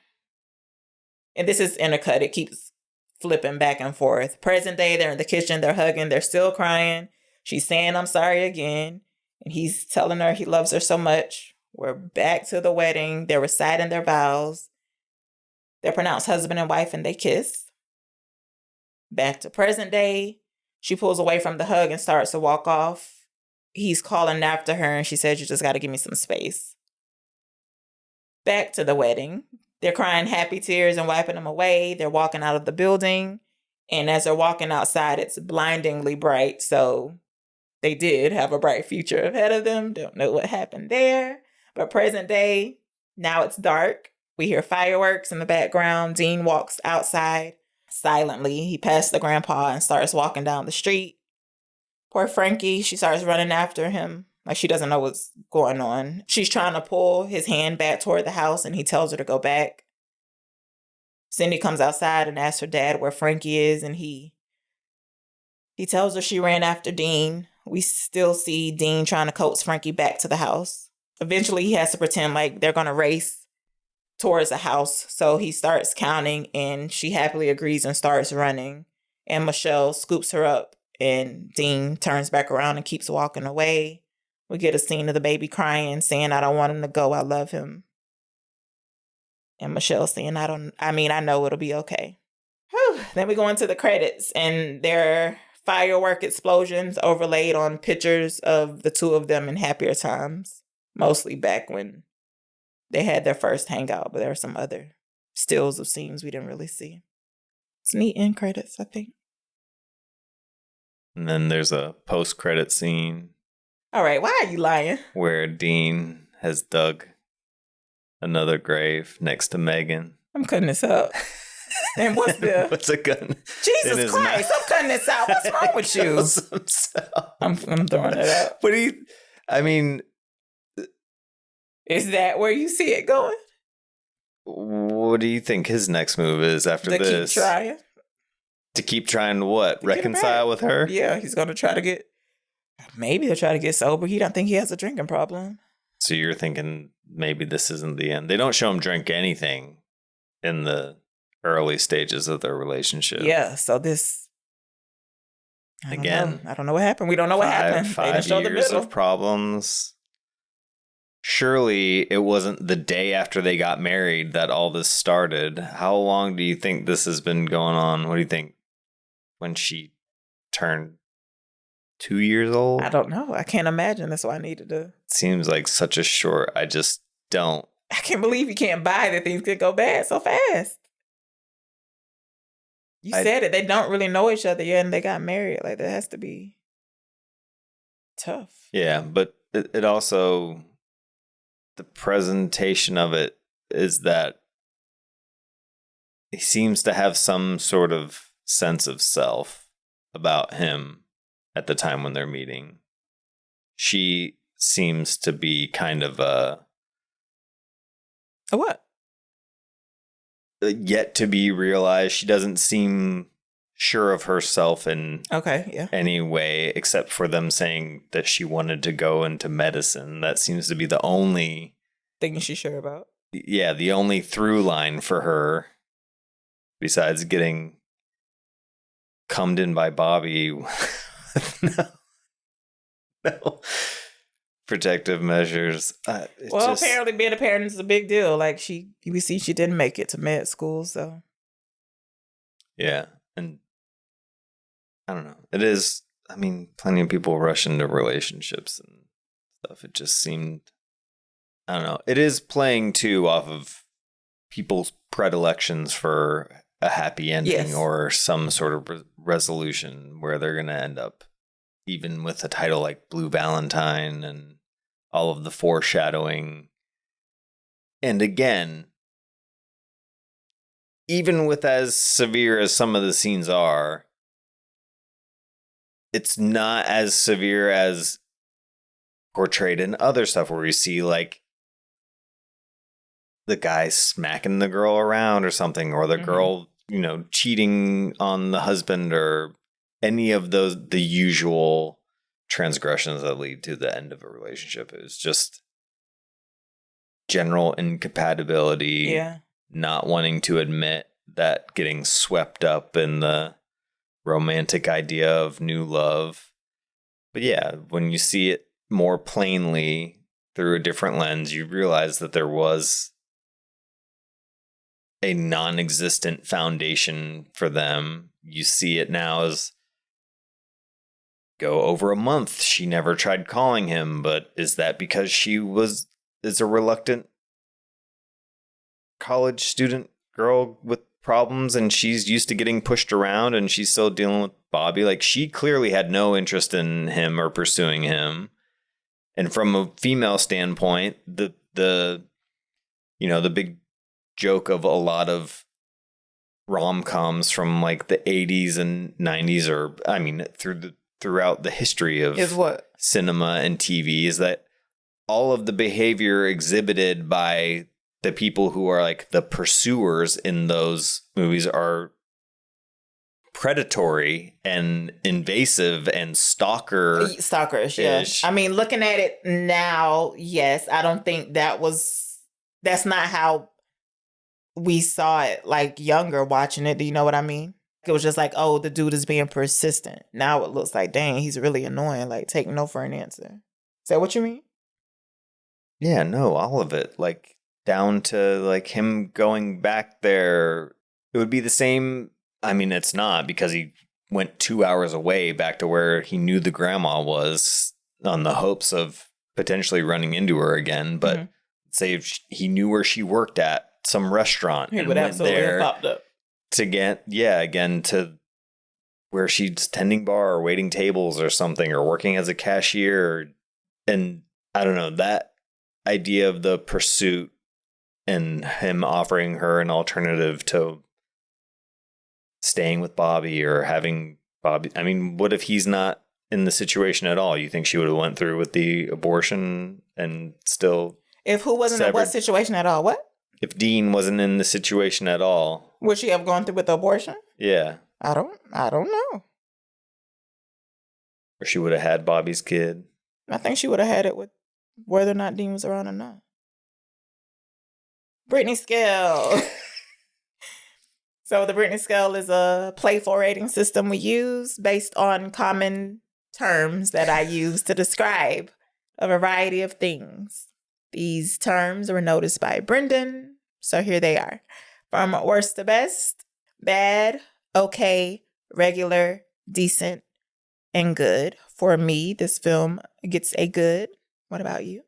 And this is intercut. It keeps flipping back and forth. Present day, they're in the kitchen. They're hugging. They're still crying. She's saying, I'm sorry again. And he's telling her he loves her so much. We're back to the wedding. They're reciting their vows. They're pronounced husband and wife, and they kiss. Back to present day. She pulls away from the hug and starts to walk off. He's calling after her, and she says, you just got to give me some space. Back to the wedding. They're crying happy tears and wiping them away. They're walking out of the building. And as they're walking outside, it's blindingly bright. So they did have a bright future ahead of them. Don't know what happened there. But present day, now it's dark. We hear fireworks in the background. Dean walks outside silently. He passes the grandpa and starts walking down the street. Poor Frankie, she starts running after him. Like she doesn't know what's going on. She's trying to pull his hand back toward the house, and he tells her to go back. Cindy comes outside and asks her dad where Frankie is, and he tells her she ran after Dean. We still see Dean trying to coax Frankie back to the house. Eventually, he has to pretend like they're going to race towards the house. So he starts counting, and she happily agrees and starts running. And Michelle scoops her up, and Dean turns back around and keeps walking away. We get a scene of the baby crying, saying, I don't want him to go. I love him. And Michelle saying, I know it'll be okay. Whew. Then we go into the credits, and there are firework explosions overlaid on pictures of the two of them in happier times. Mostly back when they had their first hangout, but there are some other stills of scenes we didn't really see. It's neat end credits, I think.
And then there's a post-credit scene.
All right, why are you lying?
Where Dean has dug another grave next to Megan.
I'm cutting this up. And what's the...
What's a gun?
Jesus Christ, I'm cutting this out. What's wrong with you? I'm throwing it out.
What do you... I mean...
Is that where you see it going?
What do you think his next move is after this?
To keep trying.
To keep trying what? Reconcile with her?
Yeah, he's going to try to get... Maybe he'll try to get sober. He don't think he has a drinking problem.
So you're thinking maybe this isn't the end. They don't show him drink anything in the early stages of their relationship.
Yeah, so this... I don't know what happened. We don't know what happened.
5 years of problems. Surely it wasn't the day after they got married that all this started. How long do you think this has been going on? What do you think? when she turned 2 years old.
I don't know. I can't imagine. That's why I needed to.
Seems like such a short. I just don't.
I can't believe you can't buy that things could go bad so fast. You said it. They don't really know each other yet, and they got married. Like, that has to be tough.
Yeah, but it also, the presentation of it is that he seems to have some sort of sense of self about him at the time when they're meeting. She seems to be kind of a
what?
Yet to be realized. She doesn't seem sure of herself in any way, except for them saying that she wanted to go into medicine. That seems to be the only
thing she's sure about.
Yeah, the only through line for her, besides getting cummed in by Bobby. no protective measures.
Apparently being a parent is a big deal. Like, we see she didn't make it to med school, so.
Yeah, and I don't know. It is, I mean, plenty of people rush into relationships and stuff. It just seemed, I don't know. It is playing, too, off of people's predilections for a happy ending or some sort of resolution where they're going to end up, even with a title like Blue Valentine and all of the foreshadowing. And again, even with as severe as some of the scenes are, it's not as severe as portrayed in other stuff where you see like the guy smacking the girl around or something, or the girl, cheating on the husband, or any of those, the usual transgressions that lead to the end of a relationship. It was just general incompatibility, not wanting to admit that, getting swept up in the romantic idea of new love. But yeah, when you see it more plainly through a different lens, you realize that there was a non-existent foundation for them. You see it now as go over a month. She never tried calling him, but is that because she is a reluctant college student girl with problems and she's used to getting pushed around and she's still dealing with Bobby? Like, she clearly had no interest in him or pursuing him. And from a female standpoint, the big joke of a lot of rom-coms from like the 80s and 90s, or I mean throughout the history of cinema and TV, is that all of the behavior exhibited by the people who are like the pursuers in those movies are predatory and invasive and stalkerish.
Yeah. I mean, looking at it now, yes, I don't think that's not how we saw it like younger watching it. Do you know what I mean? It was just like, oh, the dude is being persistent. Now it looks like, dang, he's really annoying. Like, take no for an answer. Is that what you mean?
Yeah, no, all of it. Like, down to like him going back there. It would be the same. I mean, it's not, because he went 2 hours away back to where he knew the grandma was on the hopes of potentially running into her again. But say if he knew where she worked at some restaurant,
he
and
would
went
absolutely
there
have popped up
to get, again, to where she's tending bar or waiting tables or something, or working as a cashier. And I don't know, that idea of the pursuit and him offering her an alternative to staying with Bobby or having Bobby. I mean, what if he's not in the situation at all? You think she would have went through with the abortion and still?
If who wasn't in what situation at all? What?
If Dean wasn't in the situation at all,
would she have gone through with the abortion?
Yeah.
I don't know.
Or she would have had Bobby's kid.
I think she would have had it with whether or not Dean was around or not. Brittany scale. So the Brittany scale is a playful rating system we use based on common terms that I use to describe a variety of things. These terms were noticed by Brendan, so here they are. From worst to best: bad, okay, regular, decent, and good. For me, this film gets a good. What about you?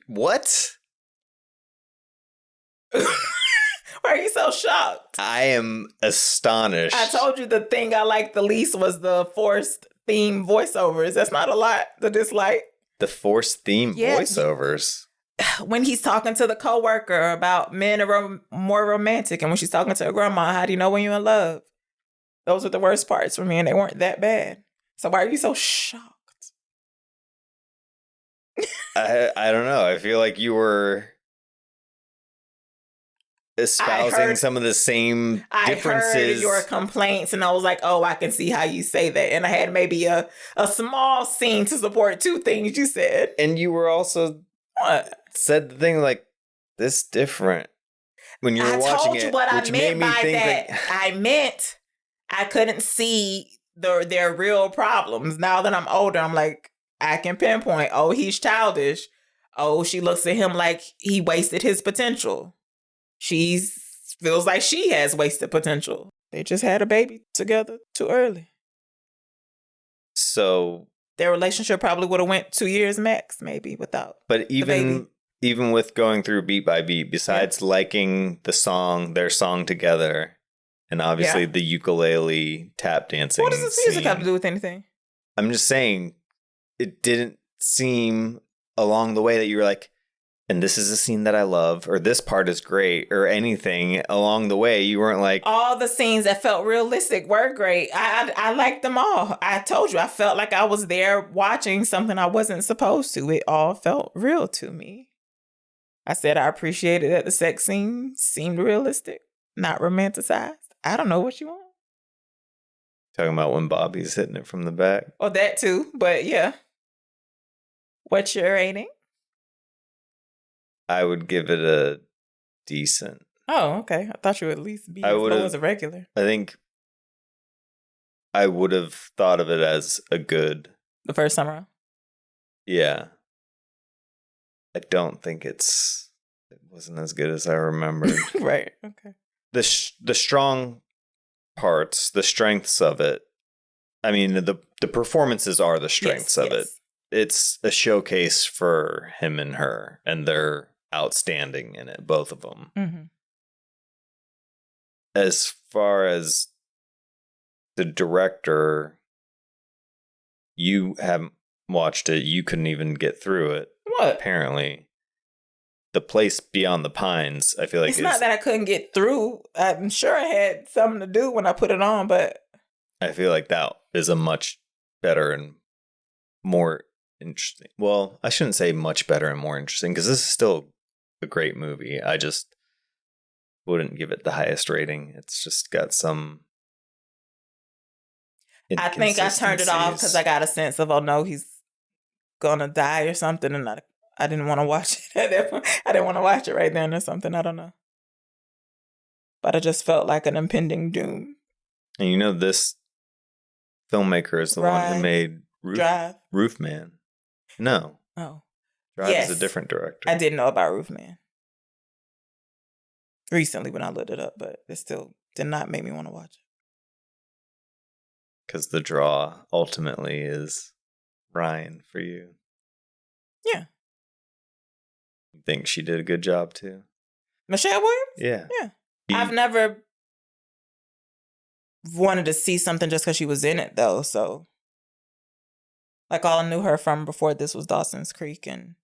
What?
Why are you so shocked?
I am astonished.
I told you the thing I liked the least was the forced theme voiceovers. That's not a lot to dislike.
The forced theme
Yeah.
voiceovers.
When he's talking to the coworker about men are more romantic, and when she's talking to her grandma, how do you know when you're in love? Those are the worst parts for me, and they weren't that bad. So why are you so shocked?
I don't know. I feel like you were espousing some of the same differences.
I heard your complaints, and I was like, oh, I can see how you say that. And I had maybe a small scene to support two things you said.
And you were also said the thing like, this different when you were watching it. I told you what I meant by that.
I meant I couldn't see their real problems. Now that I'm older, I'm like, I can pinpoint, oh, he's childish. Oh, she looks at him like he wasted his potential. She feels like she has wasted potential. They just had a baby together too early.
So
their relationship probably would have went 2 years max, maybe, without.
But even with going through beat by beat, besides liking their song together, and obviously the ukulele tap dancing.
What does this music have to do with anything?
I'm just saying, it didn't seem along the way that you were like, and this is a scene that I love, or this part is great, or anything along the way. You weren't like...
All the scenes that felt realistic were great. I liked them all. I told you, I felt like I was there watching something I wasn't supposed to. It all felt real to me. I said I appreciated that the sex scene seemed realistic, not romanticized. I don't know what you want.
Talking about when Bobby's hitting it from the back?
Oh, that too, but yeah. What's your rating?
I would give it a decent.
Oh, okay. I thought you would at least be as low as a regular.
I think I would have thought of it as a good.
The first time around?
Yeah. I don't think it wasn't as good as I remembered.
Right, okay.
The strong parts, the strengths of it, I mean, the performances are the strengths of it. It's a showcase for him and her, and they're outstanding in it, both of them.
Mm-hmm.
As far as the director, you haven't watched it. You couldn't even get through it.
What?
Apparently. The Place Beyond the Pines, I feel like
it's not that I couldn't get through. I'm sure I had something to do when I put it on, but
I feel like that is a much better and more interesting. Well, I shouldn't say much better and more interesting, because this is still a great movie. I just wouldn't give it the highest rating. It's just got some...
I think I turned it off because I got a sense of, oh no, he's gonna die or something, and I didn't want to watch it at that point. I didn't want to watch it right then or something. I don't know. But I just felt like an impending doom.
And you know, this filmmaker is the one who made Roof Man. No.
Oh.
Drive is a different director.
I didn't know about Roof Man recently when I looked it up, but it still did not make me want to watch it.
Because the draw ultimately is Ryan for you.
Yeah.
You think she did a good job too?
Michelle Williams?
Yeah.
Yeah. I've never wanted to see something just because she was in it, though. So, like, all I knew her from before this was Dawson's Creek, and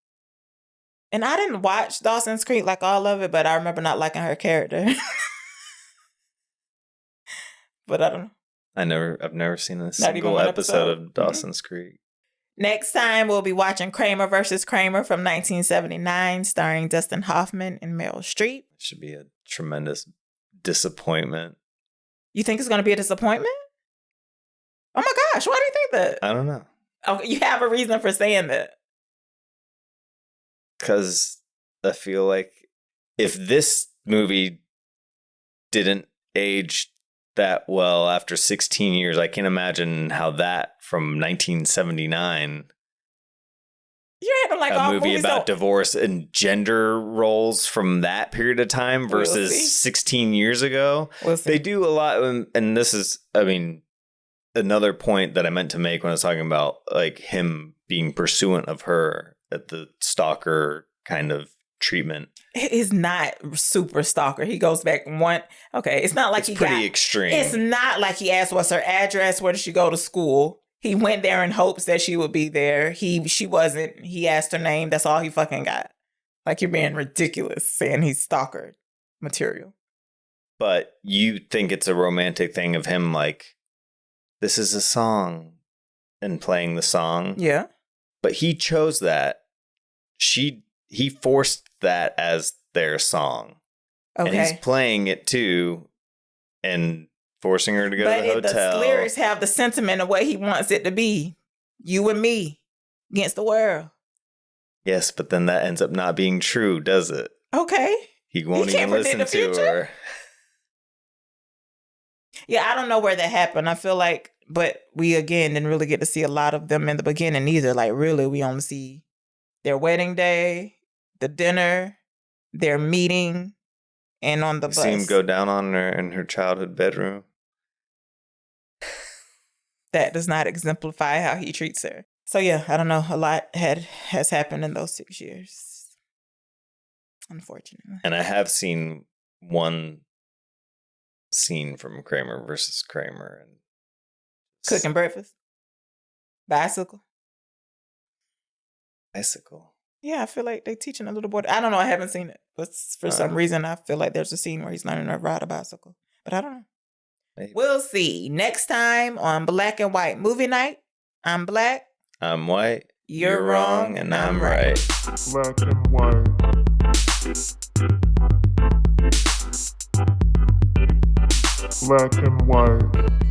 I didn't watch Dawson's Creek, like all of it, but I remember not liking her character. But I don't know.
I've never seen a single episode of Dawson's Creek.
Next time, we'll be watching Kramer versus Kramer from 1979, starring Dustin Hoffman and Meryl Streep.
It should be a tremendous disappointment.
You think it's going to be a disappointment? Oh my gosh, why do you think that?
I don't know.
Okay, you have a reason for saying that.
Because I feel like if this movie didn't age that well after 16 years, I can't imagine how that from 1979,
like
a movie about divorce and gender roles from that period of time versus 16 years ago.
We'll see.
They do a lot, and this is, I mean, another point that I meant to make when I was talking about like him being pursuant of her at the stalker kind of treatment.
It is not super stalker. He goes back one. Okay, it's not like
It's pretty extreme.
It's not like he asked what's her address, where does she go to school. He went there in hopes that she would be there. She wasn't. He asked her name. That's all he fucking got. Like, you're being ridiculous saying he's stalker material.
But you think it's a romantic thing of him like, this is a song and playing the song.
Yeah.
But he chose that. He forced that as their song.
Okay.
And he's playing it too and forcing her to go to the hotel.
The lyrics have the sentiment of what he wants it to be. You and me against the world.
Yes, but then that ends up not being true, does it?
Okay.
He won't even listen to her.
Yeah, I don't know where that happened. I feel like, but we again didn't really get to see a lot of them in the beginning either. Like, really, we only see their wedding day, the dinner, their meeting, and on the bus.
See him go down on her in her childhood bedroom.
That does not exemplify how he treats her. So yeah, I don't know. A lot has happened in those 6 years. Unfortunately.
And I have seen one scene from Kramer versus Kramer. And
cooking breakfast? Bicycle? Yeah, I feel like they're teaching a little boy. I don't know. I haven't seen it. But for some reason, I feel like there's a scene where he's learning to ride a bicycle. But I don't know. Maybe. We'll see. Next time on Black and White Movie Night, I'm black.
I'm white.
You're wrong.
And I'm right.
Black and white. Black and white.